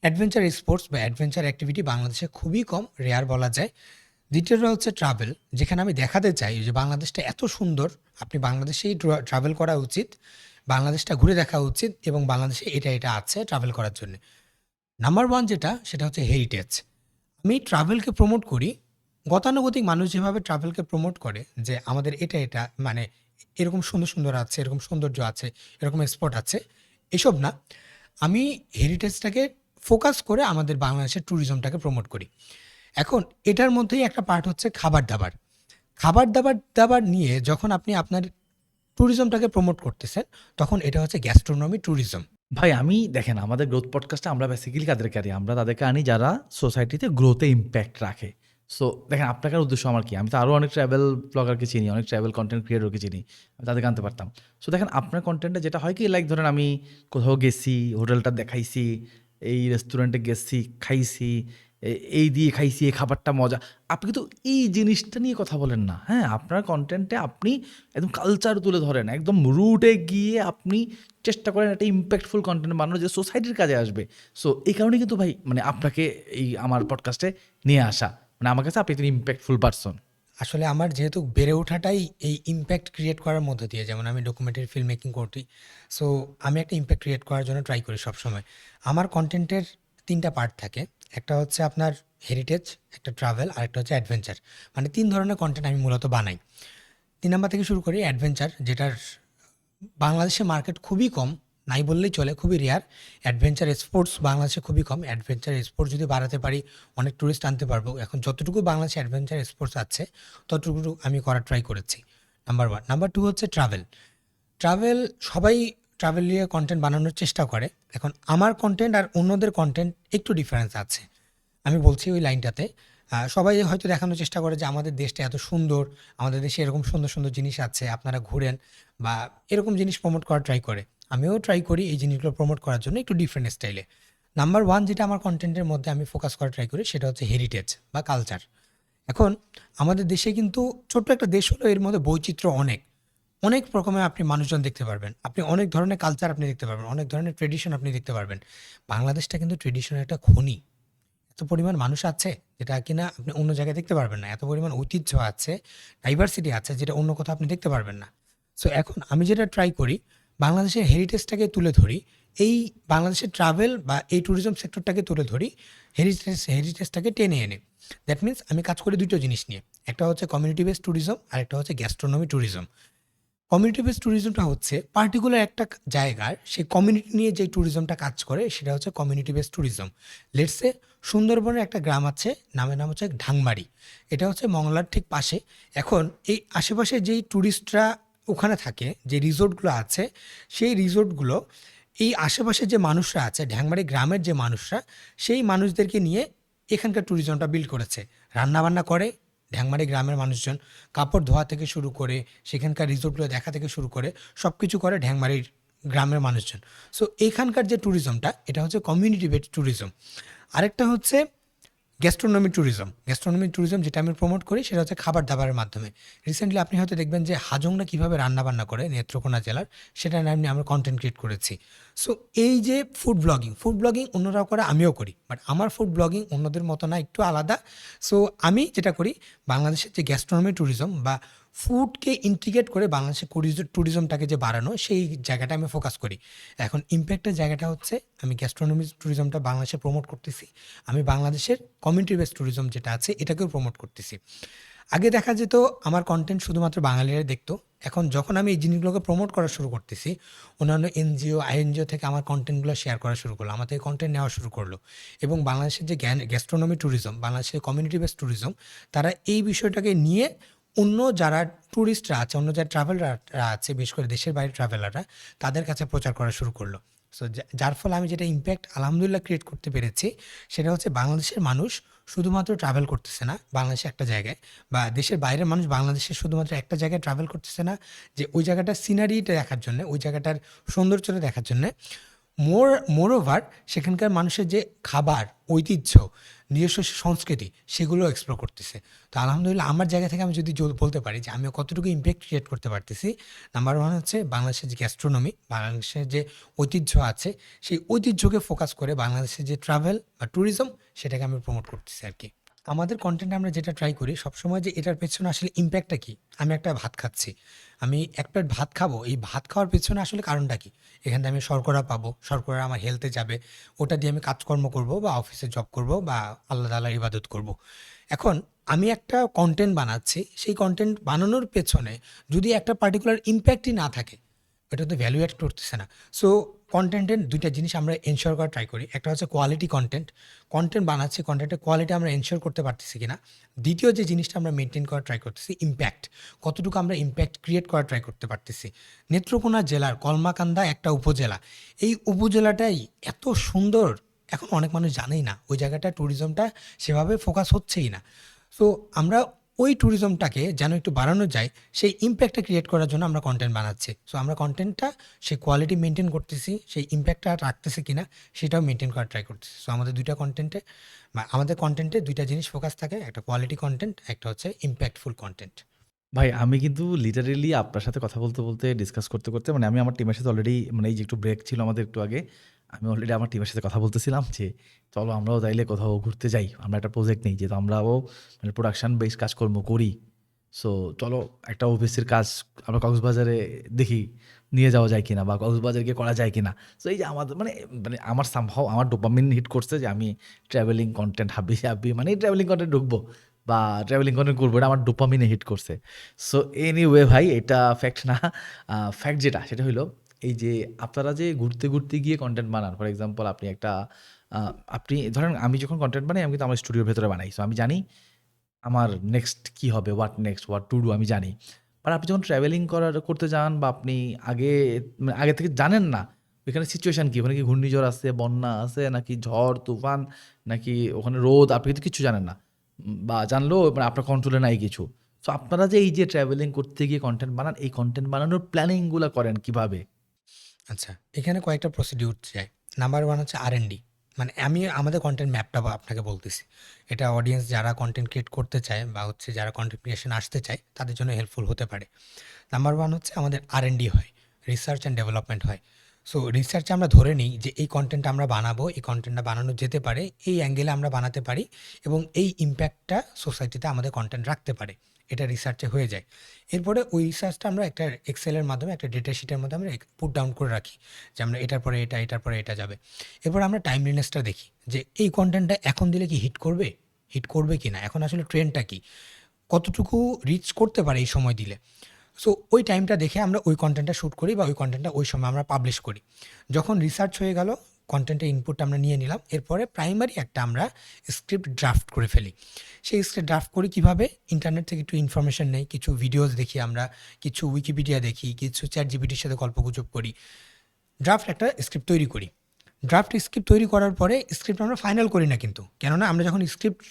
Speaker 1: অ্যাডভেঞ্চার স্পোর্টস বা অ্যাডভেঞ্চার অ্যাক্টিভিটি বাংলাদেশে খুবই কম, রেয়ার বলা যায়। দ্বিতীয়টা হচ্ছে ট্রাভেল, যেখানে আমি দেখাতে চাই যে বাংলাদেশটা এত সুন্দর, আপনি বাংলাদেশেই ট্রাভেল করা উচিত, বাংলাদেশটা ঘুরে দেখা উচিত এবং বাংলাদেশে এটা এটা আছে ট্রাভেল করার জন্য। নাম্বার ওয়ান যেটা, সেটা হচ্ছে হেরিটেজ। আমি ট্রাভেলকে প্রমোট করি গতানুগতিক মানুষ যেভাবে ট্রাভেলকে প্রমোট করে যে আমাদের এটা এটা মানে এরকম সুন্দর সুন্দর আছে, এরকম সৌন্দর্য আছে, এরকম স্পট আছে, এসব না। আমি হেরিটেজটাকে ফোকাস করে আমাদের বাংলাদেশের ট্যুরিজমটাকে প্রমোট করি। এখন এটার মধ্যেই একটা পার্ট হচ্ছে খাবার-দাবার। খাবার-দাবার নিয়ে যখন আপনি আপনার ট্যুরিজমটাকে প্রমোট করতেছেন, তখন এটা হচ্ছে গ্যাস্ট্রোনমি ট্যুরিজম।
Speaker 2: ভাই আমি দেখেন আমাদের গ্রোথ পডকাস্টে আমরা বেসিক্যালি কাদেরকে আনি? আমরা তাদেরকে আনি যারা সোসাইটিতে গ্রোথে ইম্প্যাক্ট রাখে। সো দেখেন আপনার উদ্দেশ্য আমার কি? আমি তো আরও অনেক ট্রাভেল ব্লগারকে চিনি, অনেক ট্রাভেল কনটেন্ট ক্রিয়েটরকে চিনি। আমি তাদেরকে আনতে পারতাম। সো দেখেন আপনার কনটেন্টে যেটা হয় কি লাইক ধরেন আমি কোথাও গেছি, হোটেলটা দেখাইছি, এই রেস্টুরেন্টে গেছি, খাইছি, এই দিয়ে খাইছি, এই খাবারটা মজা। আপনি কিন্তু এই জিনিসটা নিয়ে কথা বলেন না। হ্যাঁ? আপনার কনটেন্টে আপনি একদম কালচার তুলে ধরেন। একদম রুটে গিয়ে আপনি চেষ্টা করেন একটা ইম্প্যাক্টফুল কনটেন্ট বানানো যে সোসাইটির কাজে আসবে। সো এই কারণে কিন্তু ভাই মানে আপনাকে এই আমার পডকাস্টে নিয়ে আসা। মানে আমার কাছে আপনি একজন ইম্প্যাক্টফুল পারসন।
Speaker 1: আসলে আমার যেহেতু বেড়ে ওঠাটাই এই ইমপ্যাক্ট ক্রিয়েট করার মধ্য দিয়ে, যেমন আমি ডকুমেন্টারি ফিল্ম মেকিং করি, সো আমি একটা ইমপ্যাক্ট ক্রিয়েট করার জন্য ট্রাই করি সবসময়। আমার কন্টেন্টের 3টা পার্ট থাকে। একটা হচ্ছে আপনার হেরিটেজ, একটা ট্রাভেল, আর একটা হচ্ছে অ্যাডভেঞ্চার। মানে 3 ধরনের কন্টেন্ট আমি মূলত বানাই। 3 নাম্বার থেকে শুরু করি অ্যাডভেঞ্চার, যেটার বাংলাদেশে মার্কেট খুবই কম, নাই বললেই চলে, খুবই রেয়ার। অ্যাডভেঞ্চার স্পোর্টস বাংলাদেশে খুবই কম। অ্যাডভেঞ্চার স্পোর্টস যদি বাড়াতে পারি, অনেক ট্যুরিস্ট আনতে পারবো। এখন যতটুকু বাংলাদেশে অ্যাডভেঞ্চার স্পোর্টস আছে, ততটুকু আমি করার ট্রাই করেছি। নাম্বার 1। নাম্বার 2 হচ্ছে ট্রাভেল। ট্রাভেল, সবাই ট্রাভেল নিয়ে কন্টেন্ট বানানোর চেষ্টা করে। এখন আমার কন্টেন্ট আর অন্যদের কন্টেন্ট একটু ডিফারেন্স আছে। আমি বলছি ওই লাইনটাতে, সবাই হয়তো দেখানোর চেষ্টা করে যে আমাদের দেশটা এত সুন্দর, আমাদের দেশে এরকম সুন্দর সুন্দর জিনিস আছে, আপনারা ঘুরেন, বা এরকম জিনিস প্রমোট করার ট্রাই করে। আমিও ট্রাই করি এই জিনিসগুলো প্রমোট করার জন্য একটু ডিফারেন্ট স্টাইলে। নাম্বার 1 যেটা আমার কন্টেন্টের মধ্যে আমি ফোকাস করার ট্রাই করি, সেটা হচ্ছে হেরিটেজ বা কালচার। এখন আমাদের দেশে কিন্তু ছোট্ট একটা দেশ হলো, এর মধ্যে বৈচিত্র্য অনেক। অনেক রকমের আপনি মানুষজন দেখতে পারবেন। আপনি অনেক ধরনের কালচার আপনি দেখতে পারবেন, অনেক ধরনের ট্রেডিশন আপনি দেখতে পারবেন। বাংলাদেশটা কিন্তু ট্রেডিশনের একটা খনি। এত পরিমাণ মানুষ আছে যেটা কিনা আপনি অন্য জায়গায় দেখতে পারবেন না। এত পরিমাণ ঐতিহ্য আছে, ডাইভার্সিটি আছে, যেটা অন্য কোথাও আপনি দেখতে পারবেন না। সো এখন আমি যেটা ট্রাই করি, বাংলাদেশের হেরিটেজটাকে তুলে ধরি। এই বাংলাদেশের ট্রাভেল বা এই ট্যুরিজম সেক্টরটাকে তুলে ধরি, হেরিটেজটাকে টেনে এনে। দ্যাট মিনস আমি কাজ করি 2টো জিনিস নিয়ে। একটা হচ্ছে কমিউনিটি বেসড ট্যুরিজম, আর একটা হচ্ছে গ্যাস্ট্রোনমি ট্যুরিজম। কমিউনিটি বেসড ট্যুরিজমটা হচ্ছে পার্টিকুলার একটা জায়গার সেই কমিউনিটি নিয়ে যে ট্যুরিজমটা কাজ করে, সেটা হচ্ছে কমিউনিটি বেসড ট্যুরিজম। লেটসে সুন্দরবনের একটা গ্রাম আছে, নাম হচ্ছে ঢাংমারি। এটা হচ্ছে মংলার ঠিক পাশে। এখন এই আশেপাশে যেই ট্যুরিস্টরা ওখানে থাকে, যে রিসোর্টগুলো আছে, সেই রিসোর্টগুলো এই আশেপাশে যে মানুষরা আছে, ঢ্যাংমারি গ্রামের যে মানুষরা, সেই মানুষদেরকে নিয়ে এখানকার ট্যুরিজমটা বিল্ড করেছে। রান্নাবান্না করে ঢ্যাংমারি গ্রামের মানুষজন, কাপড় ধোয়া থেকে শুরু করে, সেখানকার রিসোর্টগুলো দেখা থেকে শুরু করে সব কিছু করে ঢ্যাংমারির গ্রামের মানুষজন। সো এইখানকার যে ট্যুরিজমটা, এটা হচ্ছে কমিউনিটি বেসড ট্যুরিজম। আরেকটা হচ্ছে গ্যাস্ট্রোনমি ট্যুরিজম, যেটা আমি প্রমোট করি, সেটা হচ্ছে খাবার দাবারের মাধ্যমে। রিসেন্টলি আপনি হয়তো দেখবেন যে হাজংরা কীভাবে রান্নাবান্না করে নেত্রকোনা জেলার, সেটা নিয়ে আমরা কন্টেন্ট ক্রিয়েট করেছি। সো এই যে ফুড ব্লগিং অন্যরাও করে, আমিও করি, বাট আমার ফুড ব্লগিং অন্যদের মতো না, একটু আলাদা। সো আমি যেটা করি, বাংলাদেশের যে গ্যাস্ট্রোনমি ট্যুরিজম বা ফুডকে ইন্টিগ্রেট করে বাংলাদেশের ট্যুরিজমটাকে যে বাড়ানো, সেই জায়গাটা আমি ফোকাস করি। এখন ইম্প্যাক্টের জায়গাটা হচ্ছে আমি গ্যাস্ট্রোনমি ট্যুরিজমটা বাংলাদেশে প্রমোট করতেছি, আমি বাংলাদেশের কমিউনিটি বেসড ট্যুরিজম যেটা আছে এটাকেও প্রমোট করতেছি। আগে দেখা যেত আমার কন্টেন্ট শুধুমাত্র বাঙালিরা দেখতো। এখন যখন আমি এই জিনিসগুলোকে প্রমোট করা শুরু করতেছি, অন্যান্য এনজিও, আইএনজিও থেকে আমার কন্টেন্টগুলো শেয়ার করা শুরু করলো, আমার থেকে কন্টেন্ট নেওয়া শুরু করলো। এবং বাংলাদেশের যে গ্যাস্ট্রোনমি ট্যুরিজম, বাংলাদেশের কমিউনিটি বেসড ট্যুরিজম, তারা এই বিষয়টাকে নিয়ে অন্য যারা ট্যুরিস্টরা আছে, অন্য যারা ট্রাভেলাররা আছে, বিশেষ করে দেশের বাইরে ট্রাভেলাররা, তাদের কাছে প্রচার করা শুরু করলো। সো যার ফলে আমি যেটা ইম্প্যাক্ট আলহামদুলিল্লাহ ক্রিয়েট করতে পেরেছি, সেটা হচ্ছে বাংলাদেশের মানুষ শুধুমাত্র ট্রাভেল করতেছে না বাংলাদেশে একটা জায়গায়, বা দেশের বাইরের মানুষ বাংলাদেশের শুধুমাত্র একটা জায়গায় ট্রাভেল করতেছে না, যে ওই জায়গাটার সিনারিটা দেখার জন্য, ওই জায়গাটার সৌন্দর্যটা দেখার জন্যে। মোরওভার সেখানকার মানুষের যে খাবার, ঐতিহ্য, নিজস্ব সংস্কৃতি, সেগুলো এক্সপ্লোর করতেছে। তো আলহামদুলিল্লাহ আমার জায়গা থেকে আমি যদি বলতে পারি যে আমিও কতটুকু ইম্প্যাক্ট ক্রিয়েট করতে পারতেছি, নাম্বার 1 হচ্ছে বাংলাদেশের যে গ্যাস্ট্রোনমি, বাংলাদেশের যে ঐতিহ্য আছে, সেই ঐতিহ্যকে ফোকাস করে বাংলাদেশের যে ট্রাভেল বা ট্যুরিজম, সেটাকে আমি প্রমোট করতেছি আর কি। আমাদের কন্টেন্টে আমরা যেটা ট্রাই করি সবসময়, যে এটার পেছনে আসলে ইম্প্যাক্টটা কী। আমি একটা ভাত খাচ্ছি, আমি এক প্লেট ভাত খাবো, এই ভাত খাওয়ার পেছনে আসলে কারণটা কী? এখান থেকে আমি শর্করা পাবো, শর্করা আমার হেলথে যাবে, ওটা দিয়ে আমি কাজকর্ম করব বা অফিসে জব করব বা আল্লাহ তাআলার ইবাদত করব। এখন আমি একটা কন্টেন্ট বানাচ্ছি, সেই কন্টেন্ট বানানোর পেছনে যদি একটা পার্টিকুলার ইম্প্যাক্টই না থাকে, এটা তো ভ্যালু অ্যাড করতেছে না। সো কন্টেন্টের ২ টা জিনিস আমরা এনশিওর করার ট্রাই করি। একটা হচ্ছে কোয়ালিটি কন্টেন্ট। কন্টেন্ট বানাচ্ছি, কন্টেন্টের কোয়ালিটি আমরা এনশিওর করতে পারতেছি কিনা। দ্বিতীয় যে জিনিসটা আমরা মেইনটেইন করার ট্রাই করতেছি ইমপ্যাক্ট। কতটুকু আমরা ইমপ্যাক্ট ক্রিয়েট করার ট্রাই করতে পারতেছি। নেত্রকোনা জেলার কলমাকান্দা একটা উপজেলা। এই উপজেলাটাই এত সুন্দর, এখন অনেক মানুষ জানেই না। ওই জায়গাটায় ট্যুরিজমটা সেভাবে ফোকাস হচ্ছেই না। সো আমরা ওই ট্যুরিজমটাকে যেন একটু বাড়ানো যায়, সেই ইমপ্যাক্টটা ক্রিয়েট করার জন্য আমরা কন্টেন্ট বানাচ্ছি। সো আমরা কন্টেন্টটা সেই কোয়ালিটি মেনটেন করতেছি, সেই ইমপ্যাক্টটা রাখতেছি কিনা সেটাও মেনটেন করার ট্রাই করতেছি। সো আমাদের ২ টা কন্টেন্টে বা আমাদের কন্টেন্টে ২ টা জিনিস ফোকাস থাকে, একটা কোয়ালিটি কন্টেন্ট, একটা হচ্ছে ইমপ্যাক্টফুল কন্টেন্ট।
Speaker 2: ভাই আমি কিন্তু লিটারেলি আপনার সাথে কথা বলতে, বলতে ডিসকাস করতে, করতে মানে আমি আমার টিমের সাথে অলরেডি মানে এই যে একটু ব্রেক ছিল আমাদের একটু আগে, আমি অলরেডি আমার টিমের সাথে কথা বলতেছিলাম যে, চলো আমরাও তাইলে কোথাও ঘুরতে যাই। আমরা একটা প্রজেক্ট নেই যেহেতু আমরাও মানে প্রোডাকশন বেস কাজকর্ম করি। সো চলো একটা ওবিসির কাজ আমরা কক্সবাজারে দেখি নিয়ে যাওয়া যায় কিনা বা কক্সবাজার গিয়ে করা যায় কিনা। সো এই যে আমাদের মানে মানে আমার সামহাও আমার ডোপামিন হিট করছে যে আমি ট্রাভেলিং কনটেন্ট হাবি মানে ট্রাভেলিং কনটেন্ট ঢুকবো বা ট্রাভেলিং কনটেন্ট করবো, এটা আমার ডোপামিনে হিট করছে। সো এনিওয়ে ভাই এটা ফ্যাক্ট না। ফ্যাক্ট যেটা সেটা হলো এই যে আপনারা যে ঘুরতে, ঘুরতে গিয়ে কনটেন্ট বানান। ফর এক্সাম্পল আপনি একটা আপনি ধরেন আমি যখন কনটেন্ট বানাই আমি কিন্তু আমার স্টুডিওর ভেতরে বানাই। সো আমি জানি আমার নেক্সট কি হবে, what next, what to do আমি জানি। বাট আপনি যখন ট্রাভেলিং করতে যান বা আপনি আগে মানে আগে থেকে জানেন না ওইখানে সিচুয়েশন কি, ওখানে কি ঘূর্ণিঝড় আছে, বন্যা আছে নাকি ঝড় তুফান নাকি ওখানে রোদ, আপনি কিন্তু কিচ্ছু জানেন না। বা জানলেও মানে আপনার কন্ট্রোলে নাই কিছু। সো আপনারা যে এই যে ট্রাভেলিং করতে গিয়ে কন্টেন্ট বানান, এই কন্টেন্ট বানানোর প্ল্যানিংগুলা করেন কিভাবে?
Speaker 1: আচ্ছা, এখানে কয়েকটা প্রসিডিউর যায়। নাম্বার 1 হচ্ছে R&D। মানে আমি আমাদের কনটেন্ট ম্যাপটা আপনাকে বলতেছি। এটা অডিয়েন্স যারা কনটেন্ট ক্রিয়েট করতে চায় বা হচ্ছে যারা কনটেন্ট ক্রিয়েশন আসতে চায় তাদের জন্য হেল্পফুল হতে পারে। নাম্বার 1 হচ্ছে আমাদের R&D হয়, রিসার্চ অ্যান্ড ডেভেলপমেন্ট হয়। সো রিসার্চে আমরা ধরে নিই যে এই কনটেন্টটা আমরা বানাবো, এই কনটেন্টটা বানানো যেতে পারে, এই অ্যাঙ্গেলে আমরা বানাতে পারি এবং এই ইমপ্যাক্টটা সোসাইটিতে আমাদের কনটেন্ট রাখতে পারে। এটা রিসার্চে হয়ে যায়। এরপরে ওই রিসার্চটা আমরা একটা এক্সেলের মাধ্যমে একটা ডেটা শিটের মধ্যে আমরা পুট ডাউন করে রাখি যে আমরা এটার পরে এটা, এটার পরে এটা যাবে। এরপর আমরা টাইমলিনেসটা দেখি যে এই কনটেন্টটা এখন দিলে কি হিট করবে? হিট করবে কিনা? এখন আসলে ট্রেন্ডটা কি? কতটুকু রিচ করতে পারে এই সময় দিলে? সো ওই টাইমটা দেখে আমরা ওই কনটেন্টটা শ্যুট করি বা ওই কনটেন্টটা ওই সময় আমরা পাবলিশ করি। যখন রিসার্চ হয়ে গেল, কনটেন্টের ইনপুটটা আমরা নিয়ে নিলাম। এরপরে প্রাইমারি একটা আমরা স্ক্রিপ্ট ড্রাফট করে ফেলি। সেই স্ক্রিপ্ট ড্রাফট করি কীভাবে? ইন্টারনেট থেকে একটু ইনফরমেশন নেই, কিছু ভিডিওস দেখি আমরা, কিছু উইকিপিডিয়া দেখি, কিছু চ্যাটজিপিটির সাথে গল্পগুজব করি। ড্রাফট একটা স্ক্রিপ্ট তৈরি করি। ড্রাফট স্ক্রিপ্ট তৈরি করার পরে স্ক্রিপ্ট আমরা ফাইনাল করি না কিন্তু। কেননা আমরা যখন স্ক্রিপ্ট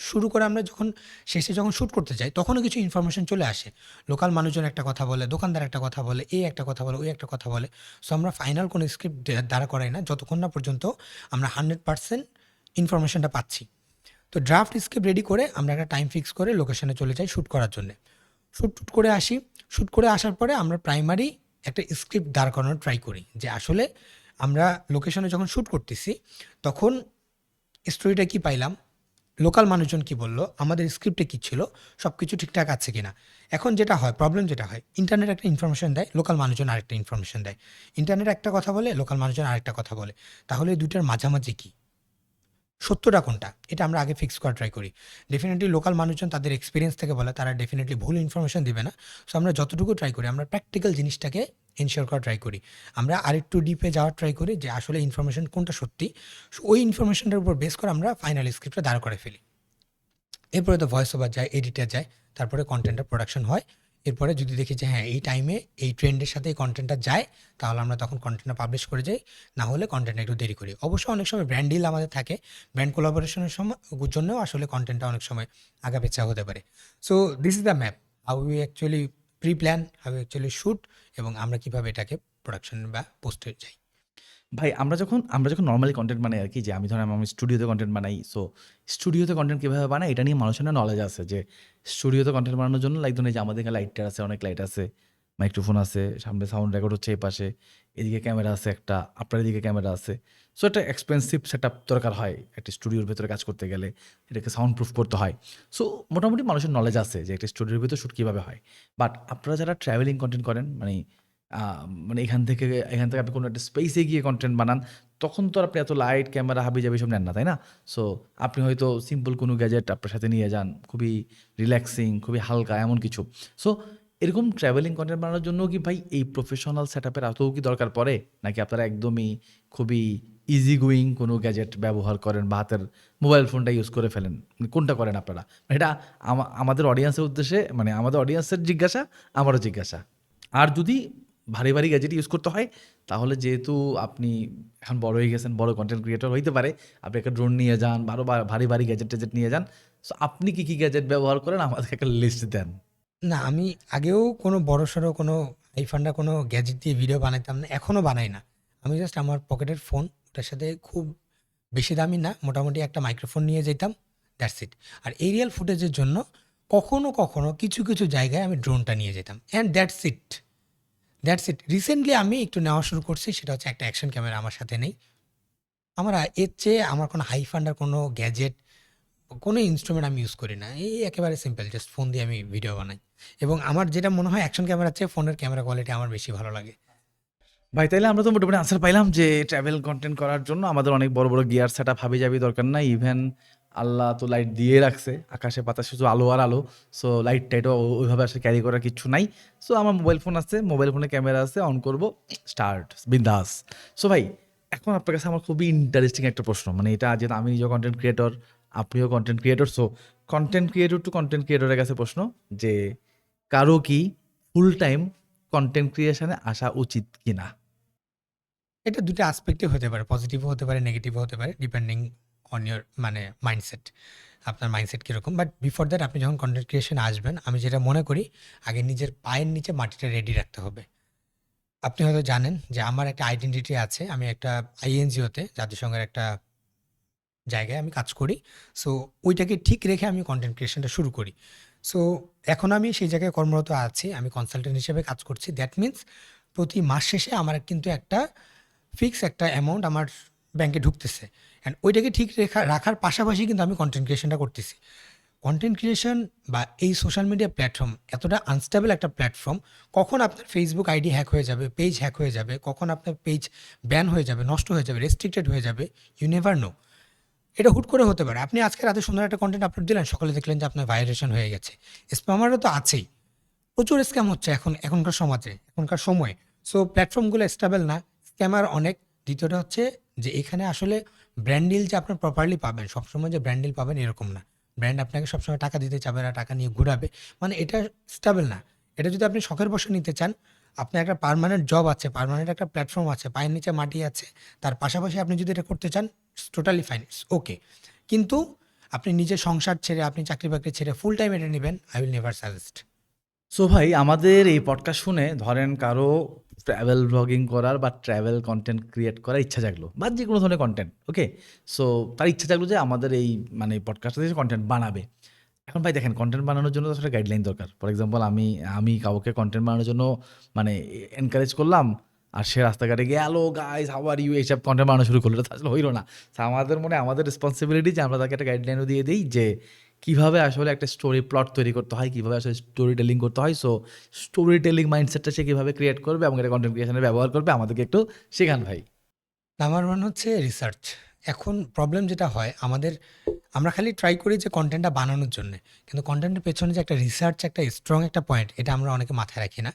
Speaker 1: শুরু করে আমরা যখন শেষে যখন শ্যুট করতে যাই তখনও কিছু ইনফরমেশন চলে আসে। লোকাল মানুষজন একটা কথা বলে, দোকানদার একটা কথা বলে, এ একটা কথা বলে, ওই একটা কথা বলে। সো আমরা ফাইনাল কোনো স্ক্রিপ্ট দাঁড়া করাই না যতক্ষণ না পর্যন্ত আমরা 100% ইনফরমেশনটা পাচ্ছি। তো ড্রাফট স্ক্রিপ্ট রেডি করে আমরা একটা টাইম ফিক্স করে লোকেশনে চলে যাই শ্যুট করার জন্যে। শ্যুট করে আসি। শ্যুট করে আসার পরে আমরা প্রাইমারি একটা স্ক্রিপ্ট দাঁড় করানোর ট্রাই করি যে আসলে আমরা লোকেশনে যখন শ্যুট করতেছি তখন স্টোরিটা কী পাইলাম, লোকাল মানুষজন কী বলল, আমাদের স্ক্রিপ্টে কী ছিল, সব কিছু ঠিকঠাক আছে কিনা। এখন যেটা হয়, প্রবলেম যেটা হয়, ইন্টারনেট একটা ইনফরমেশন দেয়, লোকাল মানুষজন আরেকটা ইনফরমেশন দেয়। ইন্টারনেট একটা কথা বলে, লোকাল মানুষজন আরেকটা কথা বলে। তাহলে এই দুইটার মাঝামাঝি কী? সত্যটা কোনটা? এটা আমরা আগে ফিক্স করার ট্রাই করি। ডেফিনিটলি লোকাল মানুষজন তাদের এক্সপেরিয়েন্স থেকে বলে, তারা ডেফিনিটলি ভুল ইনফরমেশন দিবে না। সো আমরা যতটুকু ট্রাই করি, আমরা প্র্যাকটিক্যাল জিনিসটাকে এনশিওর করার ট্রাই করি। আমরা আরেকটু ডিপে যাওয়ার ট্রাই করি যে আসলে ইনফরমেশন কোনটা সত্যি। সো ওই ইনফরমেশনটার উপর বেস করে আমরা ফাইনাল স্ক্রিপ্টটা দাঁড় করে ফেলি। এরপরে তো ভয়েস ওভার যায়, এডিটার যায়, তারপরে কন্টেন্টের প্রোডাকশন হয়। এরপরে যদি দেখি যে হ্যাঁ, এই টাইমে এই ট্রেন্ডের সাথে এই কন্টেন্টটা যায়, তাহলে আমরা তখন কন্টেন্টটা পাবলিশ করে যাই। না হলে কন্টেন্টটা একটু দেরি করি। অবশ্য অনেক সময় ব্র্যান্ড ডিল আমাদের থাকে। ব্র্যান্ড কোলাবোরেশনের জন্যও আসলে কন্টেন্টটা অনেক সময় আগাপেছা হতে পারে। So this is the map how we actually pre plan, how actually shoot এবং আমরা কীভাবে এটাকে প্রোডাকশন বা পোস্টে যাই।
Speaker 2: ভাই আমরা যখন নরমালি কনটেন্ট বানাই আরকি, যে আমি ধরেন আমি স্টুডিওতে কনটেন্ট বানাই। সো স্টুডিওতে কনটেন্ট কিভাবে বানাই এটা নিয়ে মানুষের না নলেজ আছে যে স্টুডিওতে কনটেন্ট বানানোর জন্য লাইক ধরুন এই যে আমাদের এখানে লাইটার আছে, অনেক লাইট আছে, মাইক্রোফোন আছে, সামনে সাউন্ড রেকর্ড হচ্ছে এই পাশে, এদিকে ক্যামেরা আছে একটা, আপনার এদিকে ক্যামেরা আছে। সো একটা এক্সপেন্সিভ সেটআপ দরকার হয় একটা স্টুডিওর ভেতরে কাজ করতে গেলে। এটাকে সাউন্ড প্রুফ করতে হয়। সো মোটামুটি মানুষের নলেজ আছে যে একটা স্টুডিওর ভেতর শুট কীভাবে হয়। বাট আপনারা যারা ট্রাভেলিং কনটেন্ট করেন মানে আ মানে এখান থেকে আপনি কোনো একটা স্পেসে গিয়ে কনটেন্ট বানান, তখন তো আর আপনি এত লাইট, ক্যামেরা, হাবিজাবি সব নেন না, তাই না? সো আপনি হয়তো সিম্পল কোনো গ্যাজেট আপনার সাথে নিয়ে যান, খুবই রিল্যাক্সিং, খুবই হালকা এমন কিছু। সো এরকম ট্রাভেলিং কন্টেন্ট বানানোর জন্য কি ভাই এই প্রফেশনাল সেটআপের এতও কি দরকার পড়ে, নাকি আপনারা একদমই খুবই ইজি গোয়িং কোনো গ্যাজেট ব্যবহার করেন বা হাতের মোবাইল ফোনটা ইউজ করে ফেলেন? মানে কোনটা করেন আপনারা? মানে এটা আমাদের অডিয়েন্সের উদ্দেশ্যে, মানে আমাদের অডিয়েন্সের জিজ্ঞাসা, আমারও জিজ্ঞাসা। আর যদি ভারী ভারী গ্যাজেট ইউজ করতে হয়, তাহলে যেহেতু আপনি এখন বড় হয়ে গেছেন, বড় কন্টেন্ট ক্রিয়েটর হইতে পারে, আপনি একটা ড্রোন নিয়ে যান, ভারী ভারী গ্যাজেট ট্যাজেট নিয়ে যান। সো আপনি কি কি গ্যাজেট ব্যবহার করেন আমাদেরকে একটা লিস্ট দেন।
Speaker 1: না, আমি আগেও কোনো বড়সড় কোনো হাই-ফান্ডা কোনো গ্যাজেট দিয়ে ভিডিও বানাইতাম না। এখনও বানাই না। আমি জাস্ট আমার পকেটের ফোন, ওটার সাথে খুব বেশি দামি না, মোটামুটি একটা মাইক্রোফোন নিয়ে যেতাম, দ্যাটস ইট। আর এরিয়াল ফুটেজের জন্য কখনো, কখনো কিছু, কিছু জায়গায় আমি ড্রোনটা নিয়ে যেতাম। And that's it, that's it. Recently আমি একটু নেওয়া শুরু করছি, সেটা হচ্ছে একটা অ্যাকশন ক্যামেরা আমার সাথে নেই। এর চেয়ে আমার কোনো হাই-ফান্ডার কোনো গ্যাজেট, কোনো ইনস্ট্রুমেন্ট আমি ইউজ করি না। এই একেবারে সিম্পল, জাস্ট ফোন দিয়ে আমি ভিডিও বানাই। এবং আমার যেটা মনে হয় অ্যাকশন ক্যামেরার চেয়ে ফোনের ক্যামেরা কোয়ালিটি আমার বেশি ভালো লাগে।
Speaker 2: ভাই তাইলে আমরা তো মোটামুটি আনসার পাইলাম যে ট্রাভেল কন্টেন্ট করার জন্য আমাদের অনেক বড় বড় গিয়ার সেটআপ হাবিজাবি দরকার নাই। ইভেন আল্লাহ তো লাইট দিয়ে রাখছে, আকাশে বাতাসে শুধু আলো আর আলো। সো লাইট টাইটও ওইভাবে আসলে ক্যারি করার কিছু নাই। সো আমার মোবাইল ফোন আছে, মোবাইল ফোনে ক্যামেরা আছে, অন করব, স্টার্ট, বিন্দাস। সো ভাই এখন আপনার কাছে আমার খুবই ইন্টারেস্টিং একটা প্রশ্ন, মানে এটা যেহেতু আমি নিজেও কন্টেন্ট ক্রিয়েটর, আপনিও content creator, so content creator to content ক্রিয়েটরের কাছে প্রশ্ন যে কারো কি ফুল টাইম কন্টেন্ট ক্রিয়েশনে আসা উচিত কিনা?
Speaker 1: এটা ২ টা অ্যাসপেক্টই হতে পারে। পজিটিভও হতে পারে, নেগেটিভও হতে পারে, ডিপেন্ডিং অন ইওর মাইন্ডসেট। আপনার মাইন্ডসেট কিরকম। বাট বিফোর দ্যাট আপনি যখন কনটেন্ট ক্রিয়েশন এ আসবেন, আমি যেটা মনে করি আগে নিজের পায়ের নিচে মাটিটা রেডি রাখতে হবে। আপনি হয়তো জানেন যে আমার একটা আইডেন্টিটি আছে। আমি একটা আইএনজিওতে, জাতিসংঘের একটা জায়গায় আমি কাজ করি। সো ওইটাকে ঠিক রেখে আমি কনটেন্ট ক্রিয়েশনটা শুরু করি। সো এখন আমি সেই জায়গায় কর্মরত আছি। আমি কনসালটেন্ট হিসেবে কাজ করছি। দ্যাট মিনস প্রতি মাস শেষে আমার কিন্তু একটা ফিক্স একটা অ্যামাউন্ট আমার ব্যাংকে ঢুকতেছে। অ্যান্ড ওইটাকে ঠিক রাখার পাশাপাশি কিন্তু আমি কনটেন্ট ক্রিয়েশনটা করতেছি। কনটেন্ট ক্রিয়েশন বা এই সোশ্যাল মিডিয়া প্ল্যাটফর্ম এতটা আনস্টেবল একটা প্ল্যাটফর্ম, কখন আপনার ফেসবুক আইডি হ্যাক হয়ে যাবে, পেজ হ্যাক হয়ে যাবে, কখন আপনার পেজ ব্যান হয়ে যাবে, নষ্ট হয়ে যাবে, রেস্ট্রিক্টেড হয়ে যাবে, ইউ নেভার নো। এটা হুট করে হতে পারে। আপনি আজকে রাতে সুন্দর একটা কনটেন্ট আপলোড দিলেন, সকালে দেখলেন যে আপনার ভাইরেশন হয়ে গেছে। স্প্যামারও তো আছেই। প্রচুর স্ক্যাম হচ্ছে এখনকার সমাজে, এখনকার সময়ে। সো প্ল্যাটফর্মগুলো স্টেবল না, স্ক্যামার অনেক। দ্বিতীয়টা হচ্ছে যে এখানে আসলে ব্র্যান্ড ডিল যে আপনার প্রপারলি পাবেন, সবসময় যে ব্র্যান্ড ডিল পাবেন এরকম না। ব্র্যান্ড আপনাকে সবসময় টাকা দিতে চাবে না, টাকা নিয়ে ঘুরাবে। এটা স্টেবল না। এটা যদি আপনি শখের বশে নিতে চান, আপনার একটা পার্মানেন্ট জব আছে, পার্মানেন্ট একটা প্ল্যাটফর্ম আছে, পায়ের নিচে মাটি আছে, তার পাশাপাশি আপনি যদি এটা করতে চান, it's totally fine, it's okay. কিন্তু আপনি নিজের সংসার ছেড়ে, আপনি চাকরি বাকরি ছেড়ে ফুল টাইম এটা নেবেন, I will never suggest.
Speaker 2: So ভাই আমাদের এই পডকাস্ট শুনে ধরেন কারো ট্রাভেল ব্লগিং করার বা ট্রাভেল কন্টেন্ট ক্রিয়েট করার ইচ্ছা জাগলো, বা যে কোনো ধরনের কন্টেন্ট, ওকে। সো তার ইচ্ছা জাগলো যে আমাদের এই মানে পডকাস্টে কন্টেন্ট বানাবে। এখন ভাই দেখেন, কন্টেন্ট বানানোর জন্য তো আসলে গাইডলাইন দরকার। ফর এক্সাম্পল আমি কাউকে কন্টেন্ট বানানোর জন্য মানে এনকারেজ করলাম, আর সে রাস্তাঘাটে গিয়ে hello guys how are you এইসব কন্টেন্ট বানানো শুরু করলো, এটা আসলে হইলো না। তো আমাদের মনে হয় আমাদের রেসপন্সিবিলিটি যে আমরা তাকে একটা গাইডলাইনও দিয়ে দিই যে কীভাবে আসলে একটা স্টোরি প্লট তৈরি করতে হয়, কীভাবে আসলে স্টোরি টেলিং করতে হয়। সো স্টোরি টেলিং মাইন্ডসেটটা সে কীভাবে ক্রিয়েট করবে এবং এটা কন্টেন্ট ক্রিয়েশনে ব্যবহার করবে, আমাদেরকে একটু শেখান ভাই।
Speaker 1: নাম্বার 1 হচ্ছে রিসার্চ। এখন প্রবলেম যেটা হয় আমাদের, আমরা খালি ট্রাই করি যে কনটেন্টটা বানানোর জন্যে। কিন্তু কনটেন্টের পেছনে যে একটা রিসার্চ, একটা স্ট্রং একটা পয়েন্ট, এটা আমরা অনেকে মাথায় রাখি না।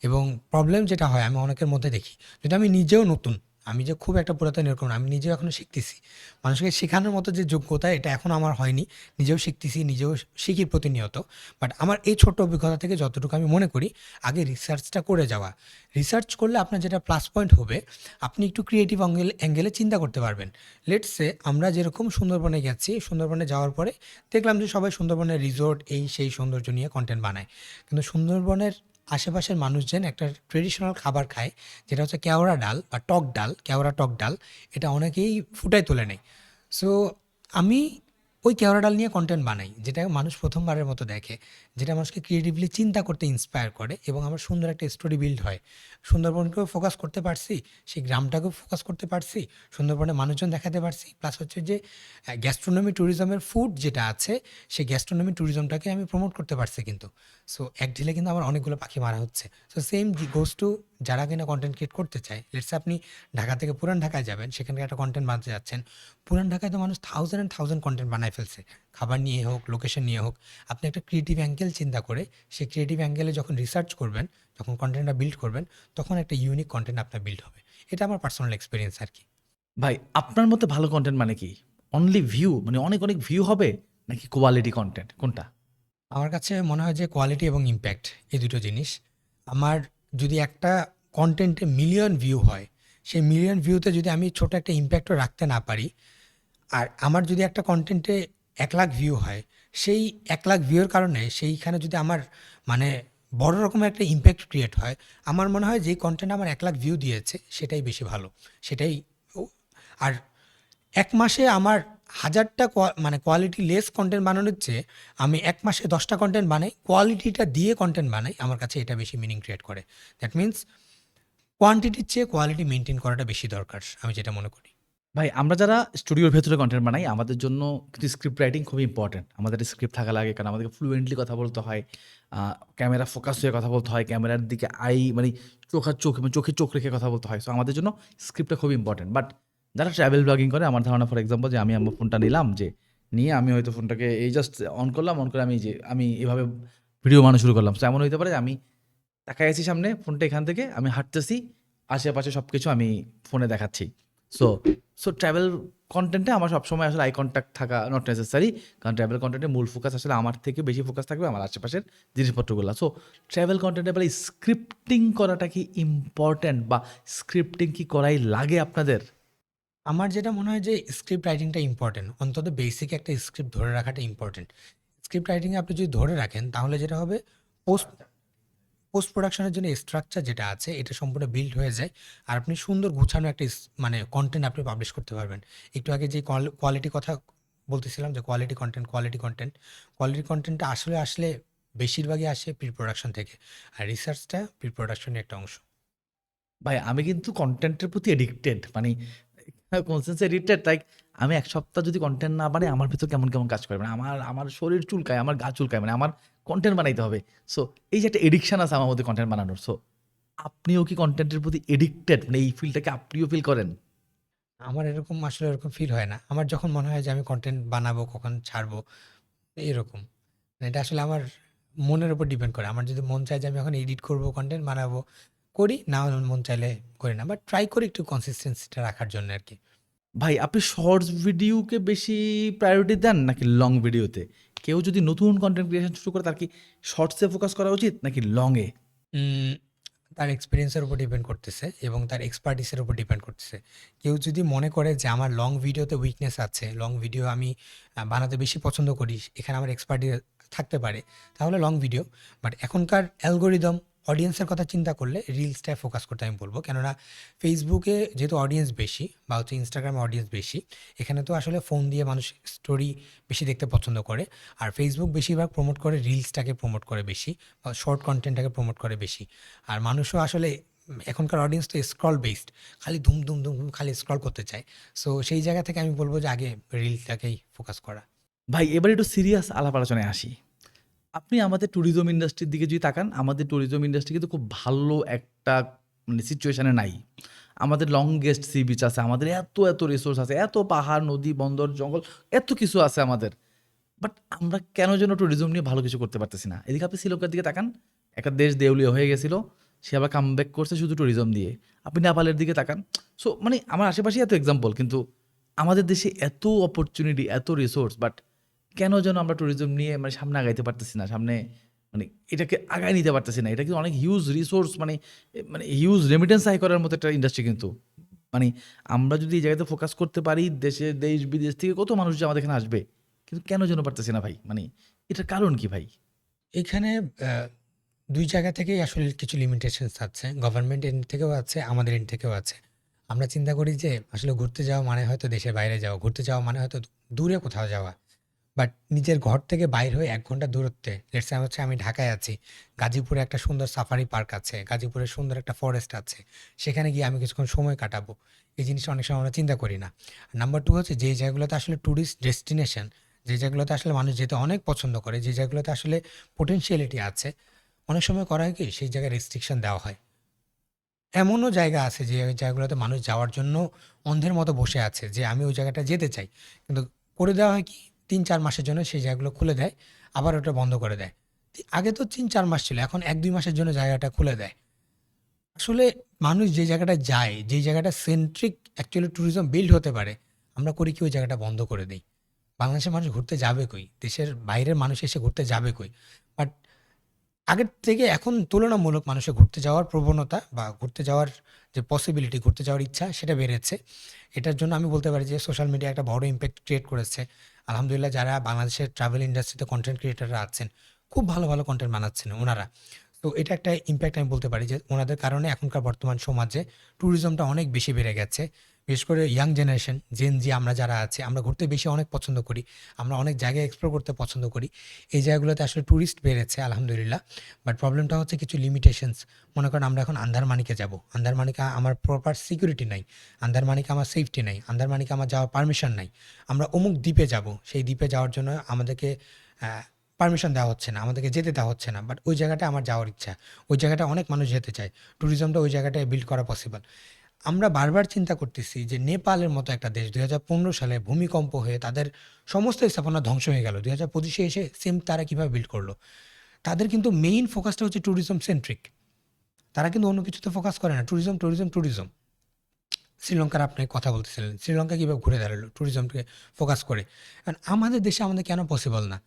Speaker 1: এবং প্রবলেম যেটা হয় আমি অনেকের মধ্যে দেখি, যদি আমি নিজেও নতুন, আমি যে খুব একটা পুরাতন এরকম না, আমি নিজেও এখনও শিখতেছি। মানুষকে শেখানোর মতো যে যোগ্যতা, এটা এখনও আমার হয়নি। নিজেও শিখতেছি, নিজেও শিখি প্রতিনিয়ত। বাট আমার এই ছোট্ট অভিজ্ঞতা থেকে যতটুকু আমি মনে করি, আগে রিসার্চটা করে যাওয়া। রিসার্চ করলে আপনার যেটা প্লাস পয়েন্ট হবে, আপনি একটু ক্রিয়েটিভ অ্যাঙ্গেলে চিন্তা করতে পারবেন। লেটস সে আমরা যেরকম সুন্দরবনে গেছি, সুন্দরবনে যাওয়ার পরে দেখলাম যে সবাই সুন্দরবনের রিসোর্ট এই সেই সৌন্দর্য নিয়ে কন্টেন্ট বানায়। কিন্তু সুন্দরবনের আশেপাশের মানুষজন একটা ট্রেডিশনাল খাবার খায়, যেটা হচ্ছে কেওড়া ডাল বা টক ডাল, কেওড়া টক ডাল। এটা অনেকেই ফুটায় তোলে নেয়। সো আমি ওই কেওড়া ডাল নিয়ে কন্টেন্ট বানাই, যেটা মানুষ প্রথমবারের মতো দেখে, যেটা মানুষকে ক্রিয়েটিভলি চিন্তা করতে ইন্সপায়ার করে, এবং আমার সুন্দর একটা স্টোরি বিল্ড হয়। সুন্দরবনকেও ফোকাস করতে পারছি, সেই গ্রামটাকেও ফোকাস করতে পারছি, সুন্দরবনের মানুষজন দেখাতে পারছি, প্লাস হচ্ছে যে গ্যাস্ট্রোনমি ট্যুরিজমের ফুড যেটা আছে, সেই গ্যাস্ট্রোনমি ট্যুরিজমটাকে আমি প্রমোট করতে পারছি কিন্তু। সো এক ঢিলে কিন্তু আমার অনেকগুলো পাখি মারা হচ্ছে। সো সেম গোস টু যারা কিনা কন্টেন্ট ক্রিয়েট করতে চায়, লেটস আপনি ঢাকা থেকে পুরান ঢাকায় যাবেন, সেখানে একটা কন্টেন্ট বানাতে যাচ্ছেন। পুরান ঢাকায় তো মানুষ থাউজেন্ড অ্যান্ড থাউজেন্ড কন্টেন্ট বানায় ফেলছে, খাবার নিয়ে হোক, লোকেশন নিয়ে হোক। আপনি একটা ক্রিয়েটিভ অ্যাঙ্গেল চিন্তা করে সেই ক্রিয়েটিভ অ্যাঙ্গেলে যখন রিসার্চ করবেন, যখন কন্টেন্টটা বিল্ড করবেন, তখন একটা ইউনিক কন্টেন্ট আপনার বিল্ড হবে। এটা আমার পার্সোনাল এক্সপিরিয়েন্স আর কি।
Speaker 2: ভাই আপনার মতে ভালো কন্টেন্ট মানে কি? অনলি ভিউ মানে অনেক অনেক ভিউ হবে, নাকি কোয়ালিটি কন্টেন্ট, কোনটা?
Speaker 1: আমার কাছে মনে হয় যে কোয়ালিটি এবং ইমপ্যাক্ট এই দুটো জিনিস। আমার যদি একটা কন্টেন্টে মিলিয়ন ভিউ হয়, সেই মিলিয়ন ভিউতে যদি আমি ছোট একটা ইমপ্যাক্টও রাখতে না পারি, আর আমার যদি একটা কন্টেন্টে 1,00,000 ভিউ হয়, সেই 1,00,000 ভিউর কারণে সেইখানে যদি আমার মানে বড় রকমের একটা ইমপ্যাক্ট ক্রিয়েট হয়, আমার মনে হয় যেই কন্টেন্ট আমার 1,00,000 ভিউ দিয়েছে সেটাই বেশি ভালো। সেটাই আর ১ মাসে আমার ১,০০০টা মানে কোয়ালিটি লেস কনটেন্ট বানানোর চেয়ে আমি ১ মাসে ১০টা কনটেন্ট বানাই, কোয়ালিটিটা দিয়ে কনটেন্ট বানাই, আমার কাছে এটা বেশি মিনিং ক্রিয়েট করে। দ্যাট মিনস কোয়ান্টিটির চেয়ে কোয়ালিটি মেইনটেইন করাটা বেশি দরকার, আমি যেটা মনে করি।
Speaker 2: ভাই আমরা যারা স্টুডিওর ভেতরে কন্টেন্ট বানাই, আমাদের জন্য কিন্তু স্ক্রিপ্ট রাইটিং খুবই ইম্পর্টেন্ট। আমাদের স্ক্রিপ্ট থাকা লাগে, কারণ আমাদেরকে ফ্লুয়েন্টলি কথা বলতে হয়, ক্যামেরা ফোকাস হয়ে কথা বলতে হয়, ক্যামেরার দিকে মানে চোখ আর চোখ মানে চোখে চোখ রেখে কথা বলতে হয়। সো আমাদের জন্য স্ক্রিপ্টটা খুবই ইম্পর্টেন্ট। বাট যারা ট্রাভেল ব্লগিং করে, আমার ধারণা ফর এক্সাম্পল যে আমি আমার ফোনটা নিলাম, যে নিয়ে আমি হয়তো ফোনটাকে এই জাস্ট অন করলাম, অন করে আমি এভাবে ভিডিও বানানো শুরু করলাম। সো এমন হইতে পারে যে আমি তাকাই আছি সামনে, ফোনটা এখান থেকে আমি হাঁটতেছি, আশেপাশে সব কিছু আমি ফোনে দেখাচ্ছি। সো সো ট্রাভেল কন্টেন্টে আমার সবসময় আসলে আই কন্ট্যাক্ট থাকা নট নেসেসারি, কারণ ট্রাভেল কন্টেন্টে মূল ফোকাস আসলে আমার থেকে বেশি ফোকাস থাকবে আমার আশেপাশের জিনিসপত্রগুলো। সো ট্রাভেল কন্টেন্টে বলে স্ক্রিপ্টিং করাটা কি ইম্পর্ট্যান্ট, বা স্ক্রিপ্টিং কি করাই লাগে আপনাদের?
Speaker 1: আমার যেটা মনে হয় যে স্ক্রিপ্ট রাইটিংটা ইম্পর্টেন্ট, অন্তত বেসিক একটা স্ক্রিপ্ট ধরে রাখাটা ইম্পর্টেন্ট। স্ক্রিপ্ট রাইটিংয়ে আপনি যদি ধরে রাখেন, তাহলে যেটা হবে, পোস্ট পোস্ট প্রোডাকশনের জন্য স্ট্রাকচার যেটা আছে এটা সম্পূর্ণ বিল্ড হয়ে যায়, আর আপনি সুন্দর গুছানো একটা মানে কন্টেন্ট আপনি পাবলিশ করতে পারবেন। একটু আগে যে কোয়ালিটি কথা বলতেছিলাম, যে কোয়ালিটি কন্টেন্টটা আসলে আসলে বেশিরভাগই আসে প্রি প্রোডাকশন থেকে, আর রিসার্চটা প্রি প্রোডাকশনের একটা অংশ।
Speaker 2: ভাই আমি কিন্তু কনটেন্টের প্রতি এডিক্টেড, মানে কনসেন্স এডিক্টেড। লাইক আমি এক সপ্তাহ যদি কন্টেন্ট না বানাই, আমার ভিতর কেমন কেমন কাজ করে, মানে আমার আমার শরীর চুলকায়, আমার গা চুলকায়, মানে আমার কন্টেন্ট বানাইতে হবে। সো এই যে একটা এডিকশন আছে আমার মধ্যে কন্টেন্ট বানানোর। সো আপনিও কি কন্টেন্টের প্রতি এডিক্টেড, মানে এই ফিলটাকে আপনিও ফিল করেন?
Speaker 1: আমার এরকম আসলে এরকম ফিল হয় না। আমার যখন মনে হয় যে আমি কন্টেন্ট বানাবো, কখন ছাড়বো, এরকম। এটা আসলে আমার মনের উপর ডিপেন্ড করে। আমার যদি মন চায় যে আমি এখন এডিট করবো, কন্টেন্ট বানাবো, করি। না মন চাইলে করি না। বাট ট্রাই করি একটু কনসিস্টেন্সিটা রাখার জন্য আরকি।
Speaker 2: ভাই আপনি শর্টস ভিডিওকে বেশি প্রায়োরিটি দেন নাকি লং ভিডিওতে? কেউ যদি নতুন কন্টেন্ট ক্রিয়েশন শুরু করে, তার কি শর্টসে ফোকাস করা উচিত নাকি লংয়ে?
Speaker 1: উম তার এক্সপেরিয়েন্সের উপর ডিপেন্ড করতেছে এবং তার এক্সপার্টিসের উপর ডিপেন্ড করতেছে। কেউ যদি মনে করে যে আমার লং ভিডিওতে উইকনেস আছে, লং ভিডিও আমি বানাতে বেশি পছন্দ করি, এখানে আমার এক্সপার্টিস থাকতে পারে, তাহলে লং ভিডিও। বাট এখনকার অ্যালগরিদম, অডিয়েন্সের কথা চিন্তা করলে রিলসটায় ফোকাস করতে আমি বলব। কেননা ফেসবুকে যেহেতু অডিয়েন্স বেশি, বা হচ্ছে ইনস্টাগ্রামে অডিয়েন্স বেশি, এখানে তো আসলে ফোন দিয়ে মানুষ স্টোরি বেশি দেখতে পছন্দ করে। আর ফেসবুক বেশিরভাগ প্রমোট করে রিলসটাকে প্রমোট করে বেশি, বা শর্ট কন্টেন্টটাকে প্রমোট করে বেশি। আর মানুষও আসলে এখনকার অডিয়েন্স তো স্ক্রল বেসড, খালি ধুম ধুম ধুম ধুম খালি স্ক্রল করতে চায়। সো সেই জায়গা থেকে আমি বলবো যে আগে রিলটাকেই ফোকাস করা।
Speaker 2: ভাই এবার একটু সিরিয়াস আলাপ আলোচনায় আসি। আপনি আমাদের ট্যুরিজম ইন্ডাস্ট্রির দিকে যদি তাকান, আমাদের ট্যুরিজম ইন্ডাস্ট্রি কিন্তু খুব ভালো একটা মানে সিচুয়েশনে নাই। আমাদের লংগেস্ট সি বিচ আছে, আমাদের এত এত রিসোর্স আছে, এত পাহাড়, নদী, বন্দর, জঙ্গল, এত কিছু আছে আমাদের। বাট আমরা কেন যেন ট্যুরিজম নিয়ে ভালো কিছু করতে পারতেছি না। এদিকে আপনি শ্রীলঙ্কার দিকে তাকান, একটা দেশ দেউলিয়া হয়ে গেছিল, সে আবার কামব্যাক করছে শুধু ট্যুরিজম দিয়ে। আপনি নেপালের দিকে তাকান। সো মানে আমার আশেপাশে এত এক্সাম্পল, কিন্তু আমাদের দেশে এত অপরচুনিটি, এত রিসোর্স, বাট কেন যেন আমরা ট্যুরিজম নিয়ে মানে সামনে আগাইতে পারতেছি না, সামনে মানে এটাকে আগায় নিতে পারতেছি না। এটা কিন্তু অনেক হিউজ রিসোর্স, মানে মানে হিউজ রেমিটেন্স আয় করার মতো একটা ইন্ডাস্ট্রি কিন্তু। মানে আমরা যদি এই জায়গাতে ফোকাস করতে পারি, দেশ বিদেশ থেকে কত মানুষ যে আমাদের এখানে আসবে, কিন্তু কেন যেন পারতেছি না ভাই। মানে এটার কারণ কি ভাই?
Speaker 1: এখানে ২ জায়গা থেকেই আসলে কিছু লিমিটেশনস আছে। গভর্নমেন্ট এন্ড থেকেও আছে, আমাদের এন্ড থেকেও আছে। আমরা চিন্তা করি যে আসলে ঘুরতে যাওয়া মানে হয়তো দেশের বাইরে যাওয়া, ঘুরতে যাওয়া মানে হয়তো দূরে কোথাও যাওয়া। বাট নিজের ঘর থেকে বাইর হয়ে ১ ঘন্টা দূরত্বে, লেটস সে হচ্ছে আমি ঢাকায় আছি, গাজীপুরে একটা সুন্দর সাফারি পার্ক আছে, গাজীপুরে সুন্দর একটা ফরেস্ট আছে, সেখানে গিয়ে আমি কিছুক্ষণ সময় কাটাবো। এই জিনিসটা অনেক সময় আমরা চিন্তা করি না। নাম্বার 2 হচ্ছে যে জায়গাগুলোতে আসলে টুরিস্ট ডেস্টিনেশন, যে জায়গাগুলোতে আসলে মানুষ যেতে অনেক পছন্দ করে, যে জায়গাগুলোতে আসলে পোটেনশিয়ালিটি আছে, অনেক সময় করা হয় কি সেই জায়গায় রেস্ট্রিকশন দেওয়া হয়। এমনও জায়গা আছে যে ওই জায়গাগুলোতে মানুষ যাওয়ার জন্য অন্ধের মতো বসে আছে যে আমি ওই জায়গাটা যেতে চাই। কিন্তু করে দেওয়া হয় কি ৩-৪ মাসের জন্য সেই জায়গাগুলো খুলে দেয়, আবার ওটা বন্ধ করে দেয়। আগে তো ৩-৪ মাস ছিল, এখন ১-২ মাসের জন্য জায়গাটা খুলে দেয়। আসলে মানুষ যে জায়গাটায় যায়, যেই জায়গাটা সেন্ট্রিক অ্যাকচুয়ালি ট্যুরিজম বিল্ড হতে পারে, আমরা করি কি ওই জায়গাটা বন্ধ করে দেই। বাংলাদেশের মানুষ ঘুরতে যাবে কই? দেশের বাইরের মানুষ এসে ঘুরতে যাবে কই? বাট আগের থেকে এখন তুলনামূলক মানুষের ঘুরতে যাওয়ার প্রবণতা বা ঘুরতে যাওয়ার যে পসিবিলিটি, ঘুরতে যাওয়ার ইচ্ছা সেটা বেড়েছে। এটার জন্য আমি বলতে পারি যে সোশ্যাল মিডিয়া একটা বড় ইমপ্যাক্ট ক্রিয়েট করেছে। আলহামদুলিল্লাহ যারা বাংলাদেশের ট্রাভেল ইন্ডাস্ট্রিতে কনটেন্ট ক্রিয়েটররা আছেন, খুব ভালো, ভালো কনটেন্ট বানাচ্ছেন ওনারা। তো এটা একটা ইমপ্যাক্ট আমি বলতে পারি যে ওনাদের কারণে এখনকার বর্তমান সমাজে ট্যুরিজমটা অনেক বেশি বেড়ে গেছে। বিশেষ করে ইয়াং জেনারেশন, জেন জি আমরা যারা আছি, আমরা ঘুরতে বেশি অনেক পছন্দ করি। আমরা অনেক জায়গায় এক্সপ্লোর করতে পছন্দ করি। এই জায়গাগুলোতে আসলে টুরিস্ট বেড়েছে আলহামদুলিল্লাহ। বাট প্রবলেমটা হচ্ছে কিছু লিমিটেশনস। মনে করেন আমরা এখন আন্দারমানিকে যাব। আন্দারমানিকে আমার প্রপার সিকিউরিটি নাই। আন্দারমানিকে আমার সেফটি নাই। আন্দারমানিকে আমার যাওয়ার পারমিশন নাই। আমরা অমুক দ্বীপে যাব। সেই দ্বীপে যাওয়ার জন্য আমাদেরকে পারমিশন দেওয়া হচ্ছে না। আমাদেরকে যেতে দেওয়া হচ্ছে না। বাট ওই জায়গাটায় আমার যাওয়ার ইচ্ছা। ওই জায়গাটায় অনেক মানুষ যেতে চায়। ট্যুরিজমটা ওই জায়গাটায় বিল্ড করা পসিবল। আমরা বারবার চিন্তা করতেছি যে নেপালের মতো একটা দেশ ২০১৫ সালে ভূমিকম্প হয়ে তাদের সমস্ত স্থাপনা ধ্বংস হয়ে গেল। ২০২৫-এ এসে সেম তারা কিভাবে বিল্ড করলো? তাদের কিন্তু মেইন ফোকাসটা হচ্ছে ট্যুরিজম সেন্ট্রিক। তারা কিন্তু অন্য কিছুতে ফোকাস করে না। Tourism, tourism, tourism. শ্রীলঙ্কার আপনি কথা বলতেছিলেন। শ্রীলঙ্কা কীভাবে ঘুরে দাঁড়ালো ট্যুরিজমকে ফোকাস করে? কারণ আমাদের দেশে আমাদের কেন পসিবল না?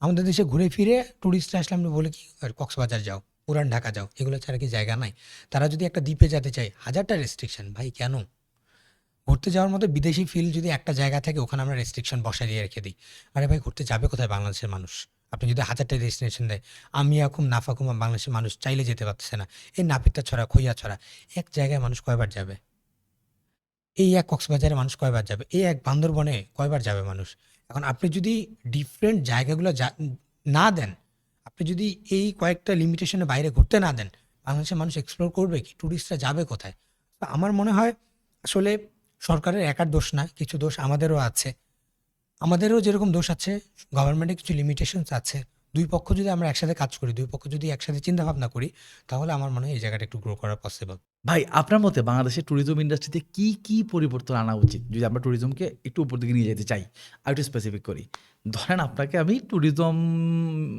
Speaker 1: আমাদের দেশে ঘুরে ফিরে ট্যুরিস্টরা আসলে আমরা বলি কি কক্সবাজার যাও, পুরান ঢাকা যাও, এগুলো ছাড়া কি জায়গা নাই? তারা যদি একটা দ্বীপে যেতে চায়, হাজারটা রেস্ট্রিকশন। ভাই কেন? ঘুরতে যাওয়ার মতো বিদেশি ফিল যদি একটা জায়গা থাকে ওখানে আমরা রেস্ট্রিকশন বসায় দিয়ে রেখে দিই। আরে ভাই ঘুরতে যাবে কোথায় বাংলাদেশের মানুষ? আপনি যদি হাজারটা ডেস্টিনেশন দেয়, আমিয়াকুম নাফাকুম বাংলাদেশের মানুষ চাইলে যেতে পারতেছে না। এই নাপিতাছড়া, খইয়াছড়া, এক জায়গায় মানুষ কয়বার যাবে? এই এক কক্সবাজারে মানুষ কয়বার যাবে? এই এক বান্দরবনে কয়বার যাবে মানুষ? এখন আপনি যদি ডিফারেন্ট জায়গাগুলো না দেন, আপনি যদি এই কয়েকটা লিমিটেশনের বাইরে ঘুরতে না দেন, বাংলাদেশের মানুষ এক্সপ্লোর করবে কি? টুরিস্টরা যাবে কোথায়? তো আমার মনে হয় আসলে সরকারের একার দোষ না, কিছু দোষ আমাদেরও আছে। আমাদেরও যেরকম দোষ আছে, গভর্নমেন্টের কিছু লিমিটেশনস আছে। ২ পক্ষ যদি আমরা একসাথে কাজ করি, ২ পক্ষ যদি একসাথে চিন্তাভাবনা করি, তাহলে আমার মনে হয় এই জায়গাটা একটু গ্রো করা পসিবল।
Speaker 2: ভাই আপনার মতে বাংলাদেশের ট্যুরিজম ইন্ডাস্ট্রিতে কি পরিবর্তন আনা উচিত? যদি আমরা ট্যুরিজমকে একটু উপর দিকে নিয়ে যেতে চাই। আরেকটু স্পেসিফিক করি। ধরেন আপনাকে আমি ট্যুরিজম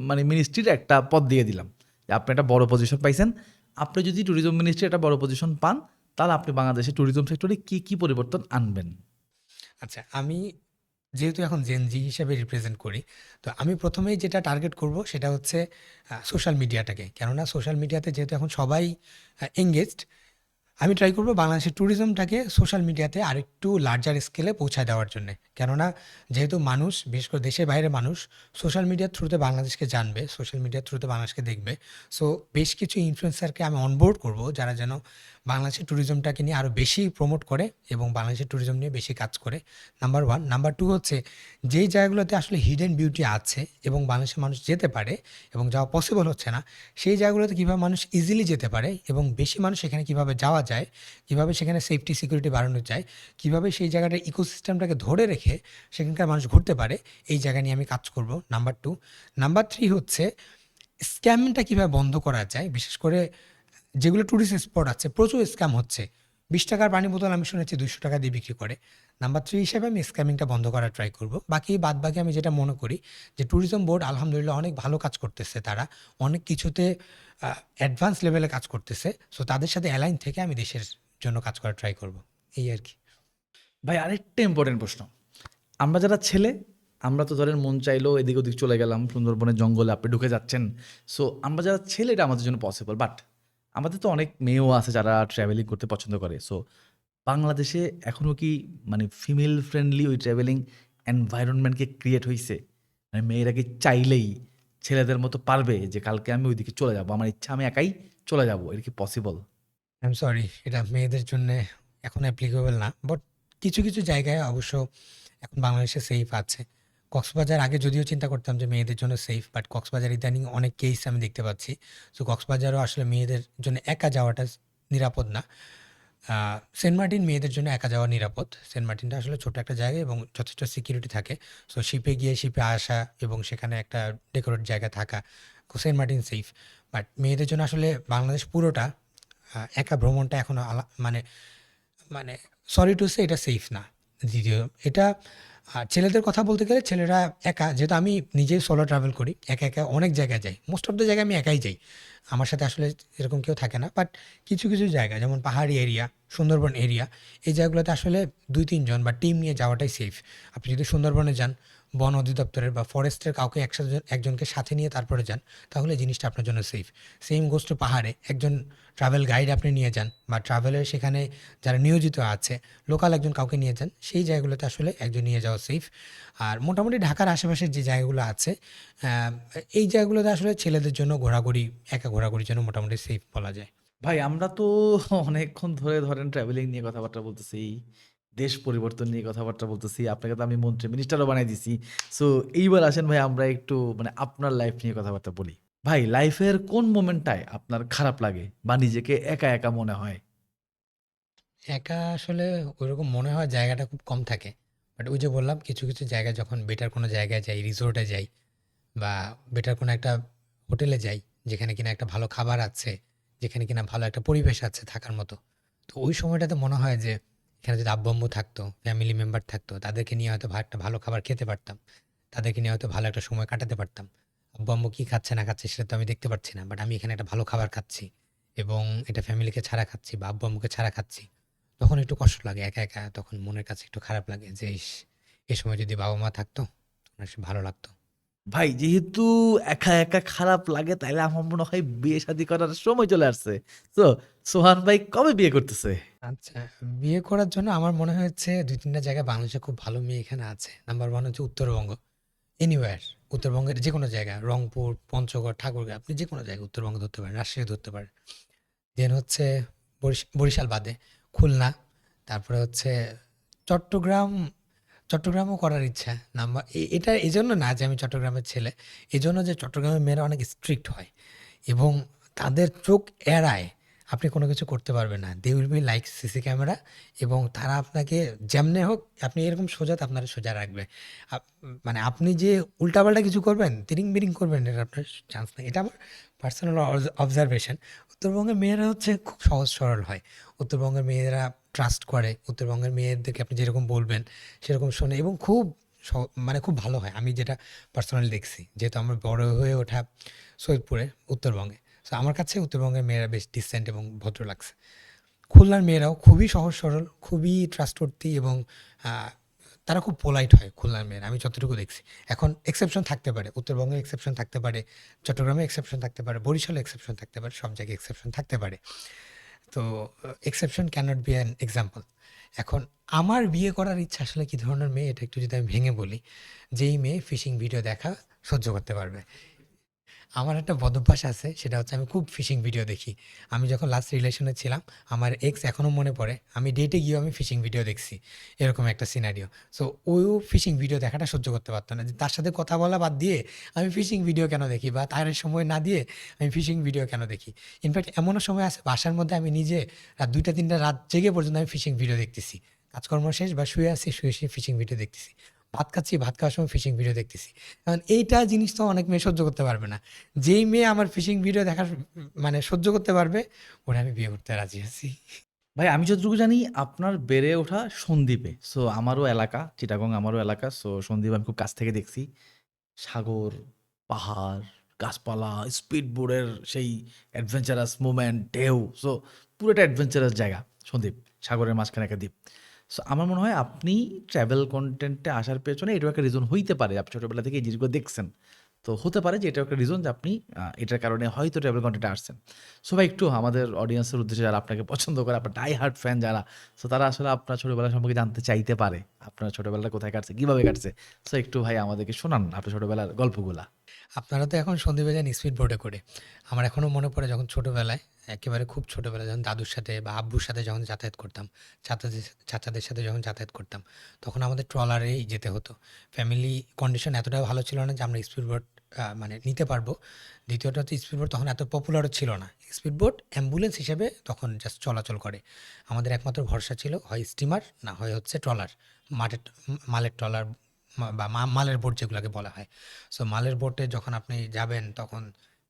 Speaker 2: মানে মিনিস্ট্রির একটা পদ দিয়ে দিলাম। যে আপনি একটা বড় পজিশন পাইছেন। আপনি যদি ট্যুরিজম মিনিস্ট্রির একটা বড় পজিশন পান, তাহলে আপনি বাংলাদেশের ট্যুরিজম সেক্টরে কি পরিবর্তন আনবেন?
Speaker 1: আচ্ছা, আমি যেহেতু এখন জেন জি হিসেবে রিপ্রেজেন্ট করি, তো আমি প্রথমেই যেটা টার্গেট করব সেটা হচ্ছে সোশ্যাল মিডিয়াটাকে। কেননা সোশ্যাল মিডিয়াতে যেহেতু এখন সবাই এঙ্গেজড, আমি ট্রাই করব বাংলাদেশের ট্যুরিজমটাকে সোশ্যাল মিডিয়াতে আরেকটু লার্জার স্কেলে পৌঁছায় দেওয়ার জন্যে। কেননা যেহেতু মানুষ, বিশেষ করে দেশের বাইরের মানুষ, সোশ্যাল মিডিয়ার থ্রুতে বাংলাদেশকে জানবে, সোশ্যাল মিডিয়ার থ্রুতে বাংলাদেশকে দেখবে। সো বেশ কিছু ইনফ্লুয়েন্সারকে আমি অনবোর্ড করব, যারা যেন বাংলাদেশের ট্যুরিজমটাকে নিয়ে আরও বেশি প্রমোট করে এবং বাংলাদেশের ট্যুরিজম নিয়ে বেশি কাজ করে। নাম্বার 1। নাম্বার 2 হচ্ছে, যেই জায়গাগুলোতে আসলে হিডেন বিউটি আছে এবং বাংলাদেশের মানুষ যেতে পারে এবং যাওয়া পসিবল হচ্ছে না, সেই জায়গাগুলোতে কীভাবে মানুষ ইজিলি যেতে পারে এবং বেশি মানুষ সেখানে কীভাবে যাওয়া যায়, কীভাবে সেখানে সেফটি সিকিউরিটি বাড়ানো যায়, কীভাবে সেই জায়গাটার ইকোসিস্টেমটাকে ধরে রেখে সেখানকার মানুষ ঘুরতে পারে, এই জায়গা নিয়ে আমি কাজ করব। নাম্বার 2। নাম্বার 3 হচ্ছে স্ক্যামটা কীভাবে বন্ধ করা যায়। বিশেষ করে যেগুলো ট্যুরিস্ট স্পট আছে, প্রচুর স্ক্যাম হচ্ছে। ২০ টাকার পানি বোতল আমি শুনেছি ২০০ টাকা দিয়ে বিক্রি করে। নাম্বার 3 হিসেবে আমি স্ক্যামিংটা বন্ধ করার ট্রাই করব। বাদবাকি আমি যেটা মনে করি যে ট্যুরিজম বোর্ড আলহামদুলিল্লাহ অনেক ভালো কাজ করতেছে। তারা অনেক কিছুতে অ্যাডভান্স লেভেলে কাজ করতেছে। সো তাদের সাথে অ্যালাইন থেকে আমি দেশের জন্য কাজ করার ট্রাই করব। এই আরকি।
Speaker 2: ভাই আরেকটা ইম্পোর্টেন্ট প্রশ্ন। আমরা যারা ছেলে, আমরা তো ধরেন মন চাইলো এদিক ওদিক চলে গেলাম, সুন্দরবনের জঙ্গলে আপনি ঢুকে যাচ্ছেন। সো আমরা যারা ছেলে এটা আমাদের জন্য পসিবল। বাট আমাদের তো অনেক মেয়েও আছে যারা ট্রাভেলিং করতে পছন্দ করে। সো বাংলাদেশে এখনও কি মানে ফিমেল ফ্রেন্ডলি ওই ট্রাভেলিং এনভায়রনমেন্ট কি ক্রিয়েট হইছে? মানে মেয়েরা কি চাইলেই ছেলেদের মতো পারবে যে কালকে আমি ওইদিকে চলে যাবো, আমার ইচ্ছা আমি একাই চলে যাবো, এটা কি পসিবল?
Speaker 1: আই এম সরি, এটা মেয়েদের জন্যে এখন অ্যাপ্লিকেবল না। বাট কিছু, কিছু জায়গায় অবশ্য এখন বাংলাদেশে সেফ আছে। কক্সবাজার আগে যদিও চিন্তা করতাম যে মেয়েদের জন্য সেফ, বাট কক্সবাজার ইদানিং অনেক কেস আমি দেখতে পাচ্ছি। সো কক্সবাজারও আসলে মেয়েদের জন্য একা যাওয়াটা নিরাপদ না। সেন্ট মার্টিন মেয়েদের জন্য একা যাওয়া নিরাপদ। সেন্ট মার্টিনটা আসলে ছোট একটা জায়গা এবং যথেষ্ট সিকিউরিটি থাকে। সো শিপে গিয়ে শিপে আসা এবং সেখানে একটা ডেকোরেট জায়গা থাকা, সেন্ট মার্টিন সেফ। বাট মেয়েদের জন্য আসলে বাংলাদেশ পুরোটা একা ভ্রমণটা এখনো মানে মানে সরি টু সে এটা সেফ না। দ্বিতীয় এটা ছেলেদের কথা বলতে গেলে ছেলেরা একা, যেহেতু আমি নিজেই সোলো ট্রাভেল করি, একা একা অনেক জায়গায় যাই, মোস্ট অফ দ্য জায়গায় আমি একাই যাই, আমার সাথে আসলে এরকম কেউ থাকে না। বাট কিছু কিছু জায়গা যেমন পাহাড়ি এরিয়া, সুন্দরবন এরিয়া, এই জায়গাগুলোতে আসলে 2-3 জন বা টিম নিয়ে যাওয়াটাই সেফ। আপনি যদি সুন্দরবনে যান, বন অধিদপ্তরের বা ফরেস্টের কাউকে একসাথে একজনকে সাথে নিয়ে তারপরে যান, তাহলে জিনিসটা আপনার জন্য সেফ। সেম গোস টু পাহাড়ে একজন ট্রাভেল গাইড আপনি নিয়ে যান, বা ট্রাভেলের সেখানে যারা নিয়োজিত আছে লোকাল একজন কাউকে নিয়ে যান, সেই জায়গাগুলোতে আসলে একজন নিয়ে যাওয়া সেফ। আর মোটামুটি ঢাকার আশেপাশের যে জায়গাগুলো আছে, এই জায়গাগুলোতে আসলে ছেলেদের জন্য ঘোরাঘুরি, একা ঘোরাঘুরির জন্য মোটামুটি সেফ বলা যায়।
Speaker 2: ভাই আমরা তো অনেকক্ষণ ধরে ধরেন ট্রাভেলিং নিয়ে কথাবার্তা বলতেছি, দেশ পরিবর্তন নিয়ে কথাবার্তা বলতেছি। আপনাকে তো আমি মন্ত্রী মিনিস্টারও বানাই দিছি। সো এইবার আসেন ভাই আমরা একটু মানে আপনার লাইফ নিয়ে কথাবার্তা বলি। ভাই লাইফের কোন মোমেন্টটায় আপনার খারাপ লাগে বা নিজেকে একা, একা মনে হয়?
Speaker 1: একা আসলে ওইরকম মনে হয় জায়গাটা খুব কম থাকে। বাট ওই যে বললাম, কিছু কিছু জায়গায় যখন বেটার কোনো জায়গায় যাই, রিসোর্টে যাই বা বেটার কোনো একটা হোটেলে যাই, যেখানে কিনা একটা ভালো খাবার আছে, যেখানে কিনা ভালো একটা পরিবেশ আছে থাকার মতো, তো ওই সময়টাতে মনে হয় যে এখানে যদি আব্বু আম্মু থাকতো, ফ্যামিলি মেম্বার থাকতো, তাদেরকে নিয়ে হয়তো একটা ভালো খাবার খেতে পারতাম, তাদেরকে নিয়ে হয়তো ভালো একটা সময় কাটাতে পারতাম। আব্বু আম্মু কী খাচ্ছে না খাচ্ছে সেটা তো আমি দেখতে পাচ্ছি না, বাট আমি এখানে একটা ভালো খাবার খাচ্ছি এবং এটা ফ্যামিলিকে ছাড়া খাচ্ছি বা আব্বু আম্মুকে ছাড়া খাচ্ছি। তখন একটু কষ্ট লাগে, একা একা তখন মনের কাছে একটু খারাপ লাগে যে ইস, এ সময় যদি বাবা মা থাকতো তখন একটু ভালো লাগতো।
Speaker 2: ভাই যেহেতু একা, একা খারাপ লাগে তাইলে আমার মনে হয় বিয়ে শাদী করার সময় চলে আসছে। সো সোহান ভাই কবে বিয়ে করতেছে?
Speaker 1: আচ্ছা, বিয়ে করার জন্য আমার মনে হয়েছে ২-৩ টা জায়গায় বাংলাদেশে খুব ভালো মেয়ে এখানে আছে। নাম্বার 1 হচ্ছে উত্তরবঙ্গ। এনিওয়্যার, উত্তরবঙ্গের যেকোনো জায়গা, রংপুর, পঞ্চগড়, ঠাকুরগাঁও, আপনি যেকোনো জায়গায় উত্তরবঙ্গ ধরতে পারেন, রাজশাহী ধরতে পারেন। দেন হচ্ছে বরিশাল বাদে খুলনা, তারপরে হচ্ছে চট্টগ্রাম। চট্টগ্রামও করার ইচ্ছা। এটা এজন্য না যে আমি চট্টগ্রামের ছেলে, এজন্য যে চট্টগ্রামের মেয়েরা অনেক স্ট্রিক্ট হয় এবং তাদের চোখ এড়ায় আপনি কোনো কিছু করতে পারবেন না। They will be like CC camera, এবং তারা আপনাকে যেমনে হোক, আপনি এরকম সোজাতে আপনারা সোজা রাখবে। মানে আপনি যে উল্টাপাল্টা কিছু করবেন, তিরিং বিরিং করবেন, এটা আপনার চান্স নেই। এটা আমার পার্সোনাল অবজারভেশন। উত্তরবঙ্গের মেয়েরা হচ্ছে খুব সহজ সরল হয়। উত্তরবঙ্গের মেয়েরা ট্রাস্ট করে, উত্তরবঙ্গের মেয়েদেরকে আপনি যেরকম বলবেন সেরকম শোনে এবং খুব মানে খুব ভালো হয়। আমি যেটা পার্সোনালি দেখছি, যেহেতু আমার বড় হয়ে ওঠা সৈয়দপুরে, উত্তরবঙ্গে। সো আমার কাছে উত্তরবঙ্গের মেয়েরা বেশ ডিসেন্ট এবং ভদ্র লাগছে। খুলনার মেয়েরাও খুবই সহজ সরল, খুবই ট্রাস্টওর্থি এবং আহ, তারা খুব পোলাইট হয় খুলনার মেয়েরা, আমি যতটুকু দেখছি। এখন এক্সেপশন থাকতে পারে, উত্তরবঙ্গে এক্সেপশন থাকতে পারে, চট্টগ্রামে এক্সেপশন থাকতে পারে, বরিশালে এক্সেপশন থাকতে পারে, সব জায়গায় এক্সেপশন থাকতে পারে। তো exception cannot be an example. এখন আমার বিয়ে করার ইচ্ছা আসলে কী ধরনের মেয়ে, এটা একটু যদি আমি ভেঙে বলি, যেই মেয়ে ফিশিং ভিডিও দেখা সহ্য করতে পারবে। আমার একটা বদভ্যাস আছে, সেটা হচ্ছে আমি খুব ফিশিং ভিডিও দেখি। আমি যখন লাস্ট রিলেশনে ছিলাম, আমার এক্স এখনও মনে পড়ে আমি ডেটে গিয়েও আমি ফিশিং ভিডিও দেখছি, এরকম একটা সিনারিও। সো ওও ফিশিং ভিডিও দেখাটা সহ্য করতে পারতো না, যে তার সাথে কথা বলা বাদ দিয়ে আমি ফিশিং ভিডিও কেন দেখি, বা তার সময় না দিয়ে আমি ফিশিং ভিডিও কেন দেখি। ইনফ্যাক্ট এমনও সময় আছে বাসার মধ্যে আমি নিজে রাত 2টা 3টা রাত জেগে পর্যন্ত আমি ফিশিং ভিডিও দেখতেছি, কাজকর্ম শেষ বা শুয়ে আছি, শুয়ে শুয়ে ফিশিং ভিডিও দেখতেছি, ভাত খাচ্ছি, ভাত খাওয়ার সময় ফিশিং ভিডিও দেখতেছি। কারণ এইটা জিনিস তো অনেক মেয়ে সহ্য করতে পারবে না। যেই মেয়ে আমার ফিশিং ভিডিও দেখার মানে সহ্য করতে পারবে, ওরা আমি বিয়ে করতে রাজি আছি।
Speaker 2: ভাই আমি যতটুকু জানি আপনার বেড়ে ওঠা সন্দ্বীপে। সো আমারও এলাকা, চিটাগং আমারও এলাকা। সো সন্দ্বীপ আমি খুব কাছ থেকে দেখছি। সাগর, পাহাড়, গাছপালা, স্পিড বোর্ডের সেই অ্যাডভেঞ্চারাস মোমেন্ট, ঢেউ। সো পুরোটা অ্যাডভেঞ্চারাস জায়গা সন্দ্বীপ। সাগরের মাঝখানে একটা দ্বীপ। সো আমার মনে হয় আপনি ট্রাভেল কনটেন্টে আসার পেছনে এটাও একটা রিজন হইতে পারে। আপনি ছোটবেলা থেকে এই জিনিসগুলো দেখছেন। তো হতে পারে যে এটাও একটা রিজন যে আপনি এটার কারণে হয়তো ট্রাভেল কনটেন্টে আসছেন। সো ভাই একটু আমাদের অডিয়েন্সের উদ্দেশ্যে যারা আপনাকে পছন্দ করে, আপনার ডাই হার্ড ফ্যান যারা, সো তারা আসলে আপনার ছোটবেলা সম্পর্কে জানতে চাইতে পারে। আপনার ছোটবেলাটা কোথায় কাটছে, কিভাবে কাটছে? সো একটু ভাই আমাদেরকে শোনান আপনার ছোটবেলার গল্পগুলা।
Speaker 1: আপনারা তো এখন সন্ধ্যেবে যান স্পিড বোটে করে। আমার এখনও মনে পড়ে যখন ছোটোবেলায়, একেবারে খুব ছোটোবেলায় যখন দাদুর সাথে বা আব্বুর সাথে যখন যাতায়াত করতাম, চাচাদের সাথে যখন যাতায়াত করতাম, তখন আমাদের ট্রলারেই যেতে হতো। ফ্যামিলি কন্ডিশন এতটা ভালো ছিল না যে আমরা স্পিড বোট মানে নিতে পারবো। দ্বিতীয়ত হচ্ছে স্পিড বোট তখন এত পপুলারও ছিল না। স্পিড বোট অ্যাম্বুলেন্স হিসেবে তখন জাস্ট চলাচল করে। আমাদের একমাত্র ভরসা ছিল হয় স্টিমার, না হয় হচ্ছে ট্রলার, মাঠের মালের ট্রলার বা মালের বোট যেগুলোকে বলা হয়। সো মালের বোটে যখন আপনি যাবেন তখন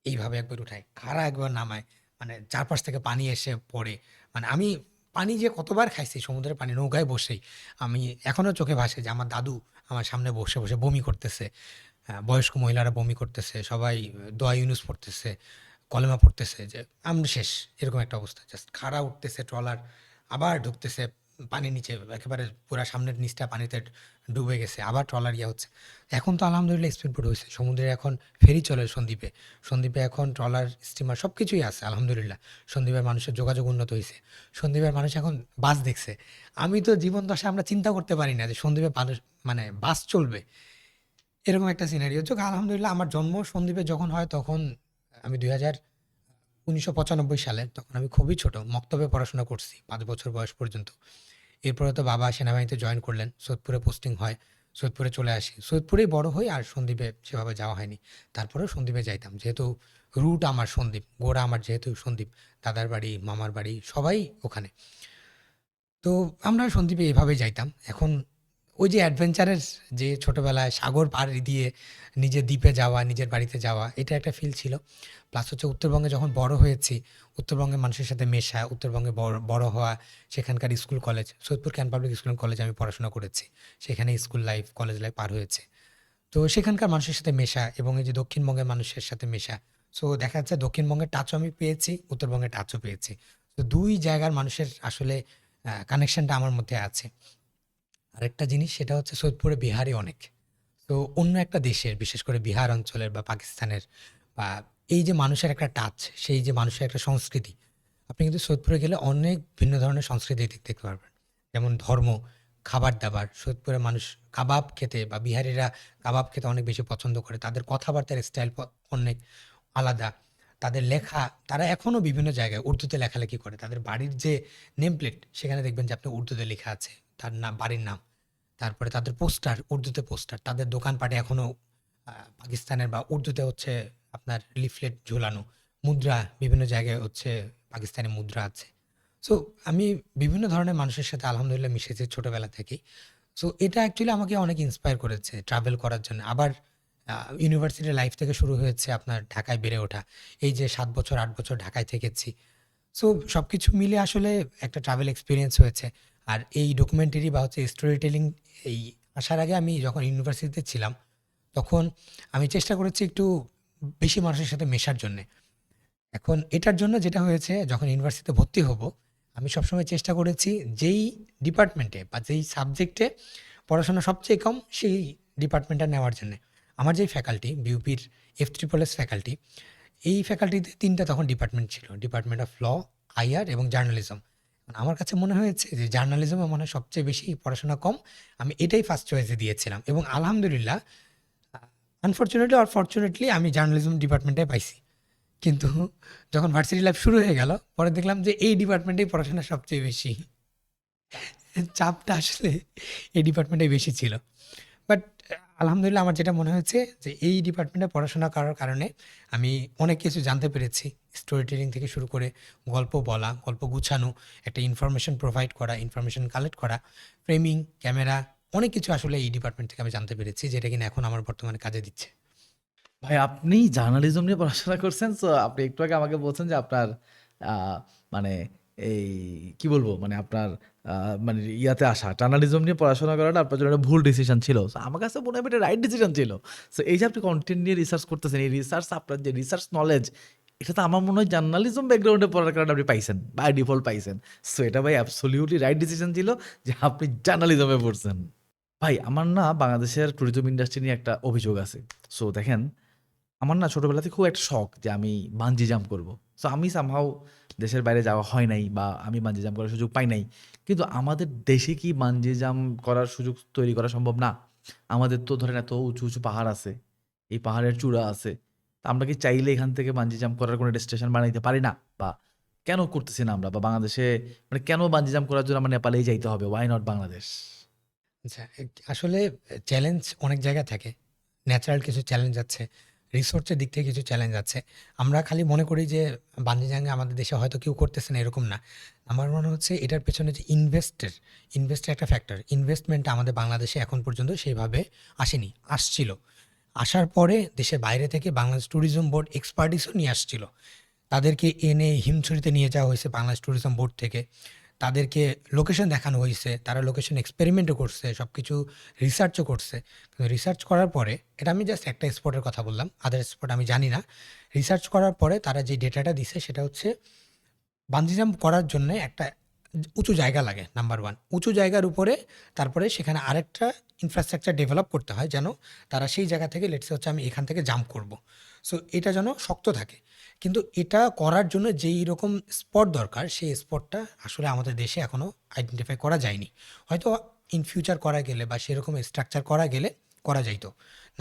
Speaker 1: এইভাবে একবার উঠায়, খাড়া একবার নামায়, মানে চারপাশ থেকে পানি এসে পড়ে। মানে আমি পানি যে কতবার খাইছি সমুদ্রের পানি নৌকায় বসেই। আমি এখনও চোখে ভাসে যে আমার দাদু আমার সামনে বসে, বসে বমি করতেছে। বয়স্ক মহিলারা বমি করতেছে, সবাই দোয়া ইউনুস পড়তেছে, কলেমা পড়তেছে যে আমরা শেষ, এরকম একটা অবস্থা। জাস্ট খাড়া উঠতেছে ট্রলার, আবার ঢুকতেছে পানির নিচে, একেবারে পুরা সামনের নিচটা পানিতে ডুবে গেছে, আবার ট্রলার ইয়ে হচ্ছে। এখন তো আলহামদুলিল্লাহ স্পিড বোট হয়েছে, সমুদ্রে এখন ফেরি চলে সন্দ্বীপে, সন্দ্বীপে এখন ট্রলার স্টিমার সব কিছুই আছে আলহামদুলিল্লাহ। সন্দ্বীপের মানুষের যোগাযোগ উন্নত হয়েছে, সন্দ্বীপের মানুষ এখন বাস দেখছে। আমি তো জীবন দশায় আমরা চিন্তা করতে পারি না যে সন্দ্বীপে মানুষ মানে বাস চলবে, এরকম একটা সিনারিও। যোগ আলহামদুলিল্লাহ আমার জন্ম সন্দ্বীপে যখন হয় তখন আমি 1995 সালে, তখন আমি খুবই ছোট, মক্তবে পড়াশোনা করছি 5 বছর বয়স পর্যন্ত। এরপরে তো বাবা সেনাবাহিনীতে জয়েন করলেন, সৈয়দপুরে পোস্টিং হয়, সৈয়দপুরে চলে আসি, সৈয়দপুরেই বড় হই, আর সন্দ্বীপে সেভাবে যাওয়া হয়নি। তারপরেও সন্দ্বীপে যাইতাম, যেহেতু রুট আমার সন্দ্বীপ, গোড়া আমার যেহেতু সন্দ্বীপ, দাদার বাড়ি মামার বাড়ি সবাই ওখানে। তো আমরা সন্দ্বীপে এভাবেই যাইতাম। এখন ওই যে অ্যাডভেঞ্চারের, যে ছোটবেলায় সাগর পাড়ি দিয়ে নিজের দ্বীপে যাওয়া, নিজের বাড়িতে যাওয়া, এটা একটা ফিল ছিল। প্লাস হচ্ছে উত্তরবঙ্গে যখন বড় হয়েছি, উত্তরবঙ্গের মানুষের সাথে মেশা, উত্তরবঙ্গে বড় বড় হওয়া, সেখানকার school college, Saidpur can't public school and কলেজে আমি পড়াশোনা করেছি, সেখানে স্কুল লাইফ কলেজ লাইফ পার হয়েছে। তো সেখানকার মানুষের সাথে মেশা এবং এই যে দক্ষিণবঙ্গের মানুষের সাথে মেশা, সো দেখা যাচ্ছে দক্ষিণবঙ্গের টাচও আমি পেয়েছি, উত্তরবঙ্গের টাচও পেয়েছি। তো দুই জায়গার মানুষের আসলে কানেকশনটা আমার মধ্যে আছে। আরেকটা জিনিস সেটা হচ্ছে সৈয়দপুরে বিহারি অনেক। তো অন্য একটা দেশের, বিশেষ করে বিহার অঞ্চলের বা পাকিস্তানের, বা এই যে মানুষের একটা টাচ, সেই যে মানুষের একটা সংস্কৃতি, আপনি কিন্তু সৈয়দপুরে গেলে অনেক ভিন্ন ধরনের সংস্কৃতি দেখতে পারবেন। যেমন ধর্ম, খাবার দাবার, সৈয়দপুরের মানুষ কাবাব খেতে বা বিহারিরা কাবাব খেতে অনেক বেশি পছন্দ করে, তাদের কথাবার্তার স্টাইল অনেক আলাদা। তাদের লেখা, তারা এখনও বিভিন্ন জায়গায় উর্দুতে লেখালেখি করে, তাদের বাড়ির যে নেম প্লেট সেখানে দেখবেন যে আপনি উর্দুতে লেখা আছে তার নাম, বাড়ির নাম। তারপরে তাদের পোস্টার উর্দুতে, পোস্টার তাদের দোকানপাটে এখনও পাকিস্তানের বা উর্দুতে হচ্ছে আপনার লিফলেট ঝোলানো, মুদ্রা বিভিন্ন জায়গায় হচ্ছে পাকিস্তানি মুদ্রা আছে। সো আমি বিভিন্ন ধরনের মানুষের সাথে আলহামদুলিল্লাহ মিশেছি ছোটবেলা থেকেই। সো এটা অ্যাকচুয়ালি আমাকে অনেক ইন্সপায়ার করেছে ট্রাভেল করার জন্য। আবার ইউনিভার্সিটি লাইফ থেকে শুরু হয়েছে আপনার ঢাকায় বেড়ে ওঠা, এই যে 7 বছর 8 বছর ঢাকায় থেকেছি। সো সবকিছু মিলে আসলে একটা ট্রাভেল এক্সপিরিয়েন্স হয়েছে। আর এই ডকুমেন্টারি বা হচ্ছে স্টোরি টেলিং, এই আসার আগে আমি যখন ইউনিভার্সিটিতে ছিলাম, তখন আমি চেষ্টা করেছি একটু বেশি মানুষের সাথে মেশার জন্যে। এখন এটার জন্য যেটা হয়েছে, যখন ইউনিভার্সিটিতে ভর্তি হব, আমি সবসময় চেষ্টা করেছি যেই ডিপার্টমেন্টে বা যেই সাবজেক্টে পড়াশোনা সবচেয়ে কম, সেই ডিপার্টমেন্টটা নেওয়ার জন্যে। আমার যেই ফ্যাকাল্টি বিউপির FSSS ফ্যাকাল্টি, এই ফ্যাকাল্টিতে 3টা তখন ডিপার্টমেন্ট ছিল, ডিপার্টমেন্ট অফ ল, IR এবং জার্নালিজম। আমার কাছে মনে হয়েছে যে জার্নালিজমে মনে হয় সবচেয়ে বেশি পড়াশোনা কম, আমি এটাই ফার্স্ট চয়েসে দিয়েছিলাম এবং আলহামদুলিল্লাহ, আনফর্চুনেটলি অর ফর্চুনেটলি আমি জার্নালিজম ডিপার্টমেন্টে পাইছি। কিন্তু যখন ভার্সিটি লাইফ শুরু হয়ে গেল, পরে দেখলাম যে এই ডিপার্টমেন্টেই পড়াশোনা সবচেয়ে বেশি, চাপটা আসলে এই ডিপার্টমেন্টেই বেশি ছিল। বাট আলহামদুলিল্লাহ আমার যেটা মনে হয়েছে যে এই ডিপার্টমেন্টে পড়াশোনা করার কারণে আমি অনেক কিছু জানতে পেরেছি, স্টোরি টেলিং থেকে শুরু করে গল্প বলা, গল্প গুছানো, একটা ইনফরমেশন প্রোভাইড করা, ইনফরমেশন কালেক্ট করা, ফ্রেমিং, ক্যামেরা, অনেক কিছু আসলে এই ডিপার্টমেন্ট থেকে আমি জানতে পেরেছি, যেটা কিনা এখন আমার বর্তমানে কাজে দিচ্ছে।
Speaker 2: ভাই আপনি জার্নালিজম নিয়ে পড়াশোনা করছেন, সো আপনি একটু আগে আমাকে বলছেন যে আপনার মানে এই কি বলবো, মানে আপনার মানে ইয়াতে আসা জার্নালিজম নিয়ে পড়াশোনা করাটা আপনার জন্য একটা ভুল ডিসিশন ছিল। সো আমার কাছে মনে হয় এটা রাইট ডিসিশন ছিল। সো এই যে আপনি কন্টেন্ট নিয়ে রিসার্চ করতেছেন, এই রিসার্চ, আপনার যে রিসার্চ নলেজ, এটা তো আমার মনে হয় জার্নালিজম ব্যাকগ্রাউন্ডে পড়ার কারণে আপনি পাইছেন, বাই ডিফল্ট পাইছেন। সো এটা ভাই অ্যাবসলিউটলি রাইট ডিসিশন ছিল যে আপনি জার্নালিজমে পড়ছেন। ভাই আমার না বাংলাদেশের ট্যুরিজম ইন্ডাস্ট্রি নিয়ে একটা অভিযোগ আছে। সো দেখেন, আমার না ছোটবেলাতে খুব একটা শখ যে আমি বানজি জাম্প করব। সো আমি সামহাও দেশের বাইরে যাওয়া হয় নাই বা আমি বানজি জাম্প করার সুযোগ পাই নাই। কিন্তু আমাদের দেশে কি বানজি জাম্প করার সুযোগ তৈরি করা সম্ভব না? আমাদের তো ধরেন এত উঁচু, উঁচু পাহাড় আছে। এই পাহাড়ের চূড়া আছে। তা আমরা কি চাইলে এখান থেকে বানজি জাম্প করার কোনো ডেস্টিনেশন বানাইতে পারি না? বা কেন করতেছি না আমরা? বা বাংলাদেশে মানে কেন বানজি জাম্প করার জন্য আমার নেপালেই যাইতে হবে? Why not Bangladesh?
Speaker 1: আচ্ছা, আসলে চ্যালেঞ্জ অনেক জায়গায় থাকে। ন্যাচারাল কিছু চ্যালেঞ্জ আছে, রিসোর্সের দিক থেকে কিছু চ্যালেঞ্জ আছে। আমরা খালি মনে করি যে বাঞ্জি জাম্পিং আমাদের দেশে হয়তো কেউ করতেছে না, এরকম না। আমার মনে হচ্ছে এটার পেছনে যে ইনভেস্টের একটা ফ্যাক্টর। ইনভেস্টমেন্টটা আমাদের বাংলাদেশে এখন পর্যন্ত সেইভাবে আসেনি। আসছিল। আসার পরে দেশের বাইরে থেকে বাংলাদেশ ট্যুরিজম বোর্ড এক্সপার্টিসও নিয়ে আসছিল। তাদেরকে এনে হিমছড়িতে নিয়ে যাওয়া হয়েছে বাংলাদেশ ট্যুরিজম বোর্ড থেকে। তাদেরকে লোকেশন দেখানো হইছে। তারা লোকেশন এক্সপেরিমেন্টও করছে, সবকিছু রিসার্চও করছে। কিন্তু রিসার্চ করার পরে, এটা আমি জাস্ট একটা স্পটের কথা বললাম, আদার স্পট আমি জানি না। রিসার্চ করার পরে তারা যে ডেটাটা দিছে সেটা হচ্ছে বানজি জাম্প করার জন্যে একটা উঁচু জায়গা লাগে, নাম্বার 1। উঁচু জায়গার উপরে তারপরে সেখানে আরেকটা ইনফ্রাস্ট্রাকচার ডেভেলপ করতে হয় যেন তারা সেই জায়গা থেকে লেটস সে হচ্ছে আমি এখান থেকে জাম্প করব। সো এটা যেন শক্ত থাকে। কিন্তু এটা করার জন্য যেই রকম স্পট দরকার সেই স্পটটা আসলে আমাদের দেশে এখনও আইডেন্টিফাই করা যায়নি। হয়তো ইন ফিউচার করা গেলে বা সেরকম স্ট্রাকচার করা গেলে করা যাইতো,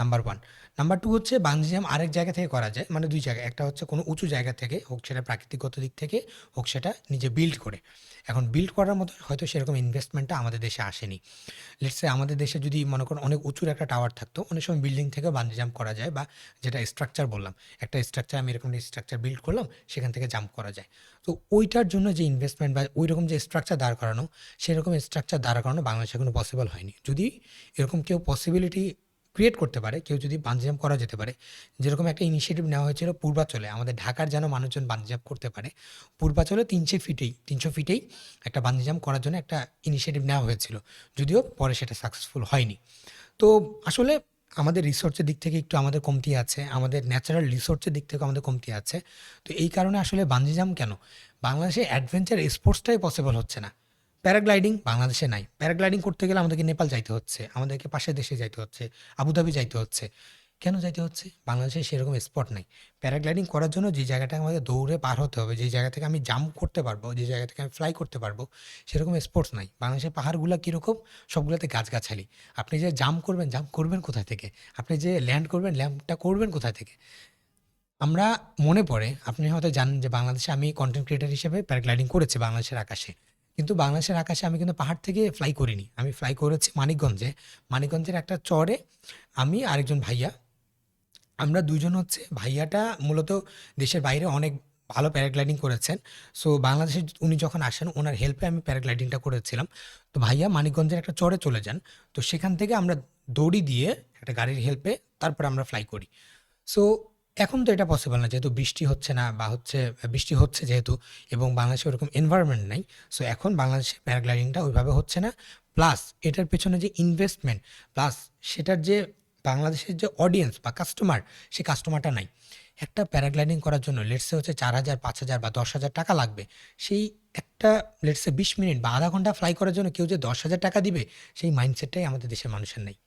Speaker 1: নাম্বার 1। নাম্বার 2 হচ্ছে বানজি জাম্প আরেক জায়গা থেকে করা যায়, মানে 2 জায়গায়। একটা হচ্ছে কোনো উঁচু জায়গা থেকে হোক, সেটা প্রাকৃতিকগত দিক থেকে হোক, সেটা নিজে বিল্ড করে। এখন বিল্ড করার মতো হয়তো সেরকম ইনভেস্টমেন্টটা আমাদের দেশে আসেনি। লেটস সে আমাদের দেশে যদি মনে করেন অনেক উঁচুর একটা টাওয়ার থাকতো, অনেক সময় বিল্ডিং থেকেও বানজি জাম্প করা যায়, বা যেটা স্ট্রাকচার বললাম, একটা স্ট্রাকচার আমি এরকম স্ট্রাকচার বিল্ড করলাম, সেখান থেকে জাম্প করা যায়। তো ওইটার জন্য যে ইনভেস্টমেন্ট বা ওই রকম যে স্ট্রাকচার দাঁড় করানো, সেরকম স্ট্রাকচার দাঁড় করানো বাংলাদেশে এখনো পসিবল হয়নি। যদি এরকম কেউ পসিবিলিটি ক্রিয়েট করতে পারে, কেউ যদি বানজি জাম্প করা যেতে পারে, যেরকম একটা ইনিশিয়েটিভ নেওয়া হয়েছিল পূর্বাচলে, আমাদের ঢাকার যেন মানুষজন বানজি জাম্প করতে পারে। পূর্বাচলে 300 ফিটেই একটা বানজি জাম্প করার জন্য একটা ইনিশিয়েটিভ নেওয়া হয়েছিল, যদিও পরে সেটা সাকসেসফুল হয়নি। তো আসলে আমাদের রিসোর্সের দিক থেকে একটু আমাদের কমতি আছে, আমাদের ন্যাচারাল রিসোর্সের দিক থেকে আমাদের কমতি আছে। তো এই কারণে আসলে বানজি জাম্প কেন বাংলাদেশে অ্যাডভেঞ্চার স্পোর্টসটাই পসিবল হচ্ছে না। প্যারাগ্লাইডিং বাংলাদেশে নাই। প্যারাগ্লাইডিং করতে গেলে আমাদেরকে নেপাল যাইতে হচ্ছে, আমাদেরকে পাশের দেশে যাইতে হচ্ছে, আবুধাবি যাইতে হচ্ছে। কেন যাইতে হচ্ছে? বাংলাদেশে সেরকম স্পট নাই। প্যারাগ্লাইডিং করার জন্য যে জায়গাটা আমাদের দৌড়ে পার হতে হবে, যে জায়গা থেকে আমি জাম্প করতে পারবো, যে জায়গা থেকে আমি ফ্লাই করতে পারবো, সেরকম স্পোর্টস নাই। বাংলাদেশের পাহাড়গুলো কীরকম? সবগুলোতে গাছগাছালি। আপনি যে জাম্প করবেন কোথা থেকে? আপনি যে ল্যান্ড করবেন, ল্যান্ডটা করবেন কোথা থেকে? আমরা মনে পড়ে, আপনি হয়তো জানেন যে বাংলাদেশে আমি কন্টেন্ট ক্রিয়েটর হিসেবে প্যারাগ্লাইডিং করেছি বাংলাদেশের আকাশে। কিন্তু বাংলাদেশের আকাশে আমি কিন্তু পাহাড় থেকে ফ্লাই করিনি। আমি ফ্লাই করেছি মানিকগঞ্জে। মানিকগঞ্জের একটা চরে আমি আরেকজন ভাইয়া, আমরা ২ জন হচ্ছে, ভাইয়াটা মূলত দেশের বাইরে অনেক ভালো প্যারাগ্লাইডিং করেছেন। সো বাংলাদেশে উনি যখন আসেন, উনার হেল্পে আমি প্যারাগ্লাইডিংটা করেছিলাম। তো ভাইয়া মানিকগঞ্জের একটা চরে চলে যান। তো সেখান থেকে আমরা দড়ি দিয়ে একটা গাড়ির হেল্পে তারপরে আমরা ফ্লাই করি। সো এখন তো এটা পসিবল না, যেহেতু বৃষ্টি হচ্ছে না, বা হচ্ছে বৃষ্টি হচ্ছে যেহেতু, এবং বাংলাদেশে ওরকম এনভায়রনমেন্ট নাই। সো এখন বাংলাদেশে প্যারাগ্লাইডিংটা ওইভাবে হচ্ছে না। প্লাস এটার পেছনে যে ইনভেস্টমেন্ট, প্লাস সেটার যে বাংলাদেশের যে অডিয়েন্স বা কাস্টমার, সেই কাস্টমারটা নাই। একটা প্যারাগ্লাইডিং করার জন্য লেটসে হচ্ছে 4,000, 5,000 বা 10,000 টাকা লাগবে। সেই একটা লেটসে 20 মিনিট বা আধা ঘন্টা ফ্লাই করার জন্য কেউ যে 10,000 টাকা দিবে, সেই মাইন্ডসেটটাই আমাদের দেশের মানুষের নেই।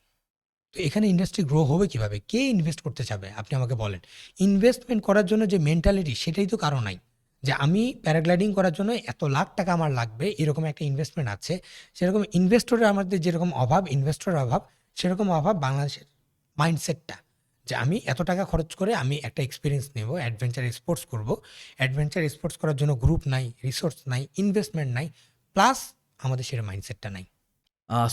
Speaker 1: তো এখানে ইন্ডাস্ট্রি গ্রো হবে কিভাবে? কে ইনভেস্ট করতে চাবে? আপনি আমাকে বলেন। ইনভেস্টমেন্ট করার জন্য যে মেন্টালিটি, সেটাই তো কারো নাই। যে আমি প্যারাগ্লাইডিং করার জন্য এত লাখ টাকা আমার লাগবে, এরকম একটা ইনভেস্টমেন্ট আছে। সেরকম ইনভেস্টরের আমাদের যেরকম অভাব, ইনভেস্টরের অভাব, সেরকম অভাব বাংলাদেশের মাইন্ডসেটটা। যে আমি এত টাকা খরচ করে আমি একটা এক্সপেরিয়েন্স নেব, অ্যাডভেঞ্চার স্পোর্টস করব। অ্যাডভেঞ্চার স্পোর্টস করার জন্য গ্রুপ নাই, রিসোর্স নাই, ইনভেস্টমেন্ট নাই, প্লাস আমাদের সেরকম মাইন্ডসেটটা নাই।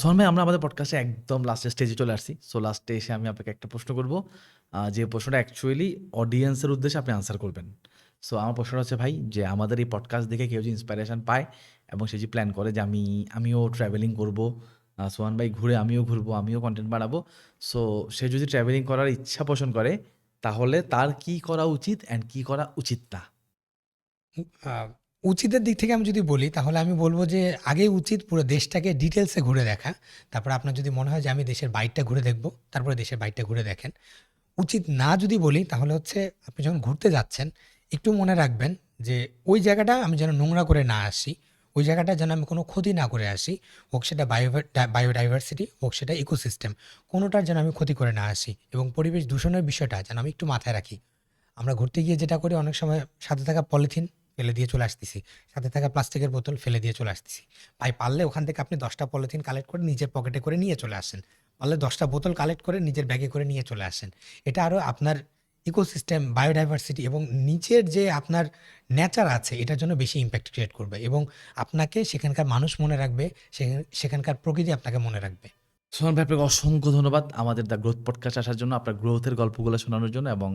Speaker 2: সোহান ভাই, আমরা আমাদের পডকাস্টে একদম লাস্টের স্টেজে চলে আসছি। সো লাস্টে এসে আমি আপনাকে একটা প্রশ্ন করব, যে প্রশ্নটা অ্যাকচুয়ালি অডিয়েন্সের উদ্দেশ্যে আপনি আনসার করবেন। সো আমার প্রশ্নটা হচ্ছে ভাই, যে আমাদের এই পডকাস্ট দেখে কেউ যে ইন্সপিরেশন পায় এবং সে যে প্ল্যান করে যে আমিও ট্রাভেলিং করব, সোহান ভাই ঘুরে আমিও ঘুরবো, আমিও কন্টেন্ট বানাবো। সো সে যদি ট্রাভেলিং করার ইচ্ছা পোষণ করে, তাহলে তার কি করা উচিত অ্যান্ড কি করা উচিত না?
Speaker 1: আ উচিতের দিক থেকে আমি যদি বলি, তাহলে আমি বলব যে আগে উচিত পুরো দেশটাকে ডিটেইলসে ঘুরে দেখা। তারপরে আপনার যদি মনে হয় যে আমি দেশের বাইরটা ঘুরে দেখব, তারপরে দেশের বাইরটা ঘুরে দেখেন। উচিত না যদি বলি, তাহলে হচ্ছে আপনি যখন ঘুরতে যাচ্ছেন, একটু মনে রাখবেন যে ওই জায়গাটা আমি যেন নোংরা করে না আসি। ওই জায়গাটা যেন আমি কোনো ক্ষতি না করে আসি। হোক সেটা বায়োডাইভার্সিটি, হোক সেটা ইকোসিস্টেম। কোনোটার যেন আমি ক্ষতি করে না আসি, এবং পরিবেশ দূষণের বিষয়টা যেন আমি একটু মাথায় রাখি। আমরা ঘুরতে গিয়ে যেটা করি, অনেক সময় সাথে থাকা পলিথিন ফেলে দিয়ে চলে আসতেছি, সাথে থাকা প্লাস্টিকের বোতল ফেলে দিয়ে চলে আসতেছি। ভাই পারলে ওখান থেকে আপনি 10টা পলিথিন কালেক্ট করে নিজের পকেটে করে নিয়ে চলে আসেন। পারলে 10টা বোতল কালেক্ট করে নিজের ব্যাগে করে নিয়ে চলে আসেন। এটা আরও আপনার ইকোসিস্টেম, বায়োডাইভার্সিটি এবং নিচের যে আপনার নেচার আছে, এটার জন্য বেশি ইম্প্যাক্ট ক্রিয়েট করবে, এবং আপনাকে সেখানকার মানুষ মনে রাখবে, সেখানকার প্রকৃতি আপনাকে মনে রাখবে।
Speaker 2: সোহান ভাই, আপনাকে অসংখ্য ধন্যবাদ আমাদের দ্য গ্রোথ পডকাস্ট আসার জন্য, আপনার গ্রোথের গল্পগুলো শোনানোর জন্য এবং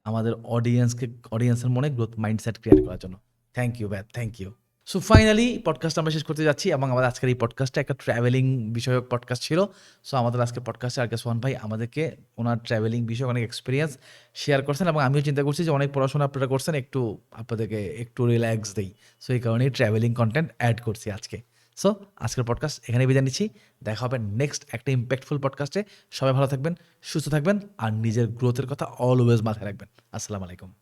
Speaker 2: আমাদের অডিয়েন্সের মনে গ্রোথ মাইন্ডসেট ক্রিয়েট করার জন্য। থ্যাংক ইউ ভাই, thank you. So finally podcast আমরা শেষ করতে যাচ্ছি এবং আমাদের আজকের এই পডকাস্টটা একটা ট্রাভেলিং বিষয়ক পডকাস্ট ছিল। সো আমাদের আজকের পডকাস্টে আর কে সোহান ভাই আমাদেরকে ওনার ট্রাভেলিং বিষয়ক অনেক এক্সপিরিয়েন্স শেয়ার করছেন এবং আমিও চিন্তা করছি যে অনেক পড়াশোনা আপনারা করছেন, একটু আপনাদেরকে একটু রিল্যাক্স দেই। সো এই কারণেই ট্রাভেলিং কন্টেন্ট অ্যাড করছি আজকে। সো আজকের পডকাস্ট এখানেই বিদায় নিচ্ছি। দেখা হবে নেক্সট একটা ইম্প্যাক্টফুল পডকাস্টে। সবাই ভালো থাকবেন, সুস্থ থাকবেন আর নিজের গ্রোথের কথা অলওয়েজ মাথায় রাখবেন। আসসালামু আলাইকুম।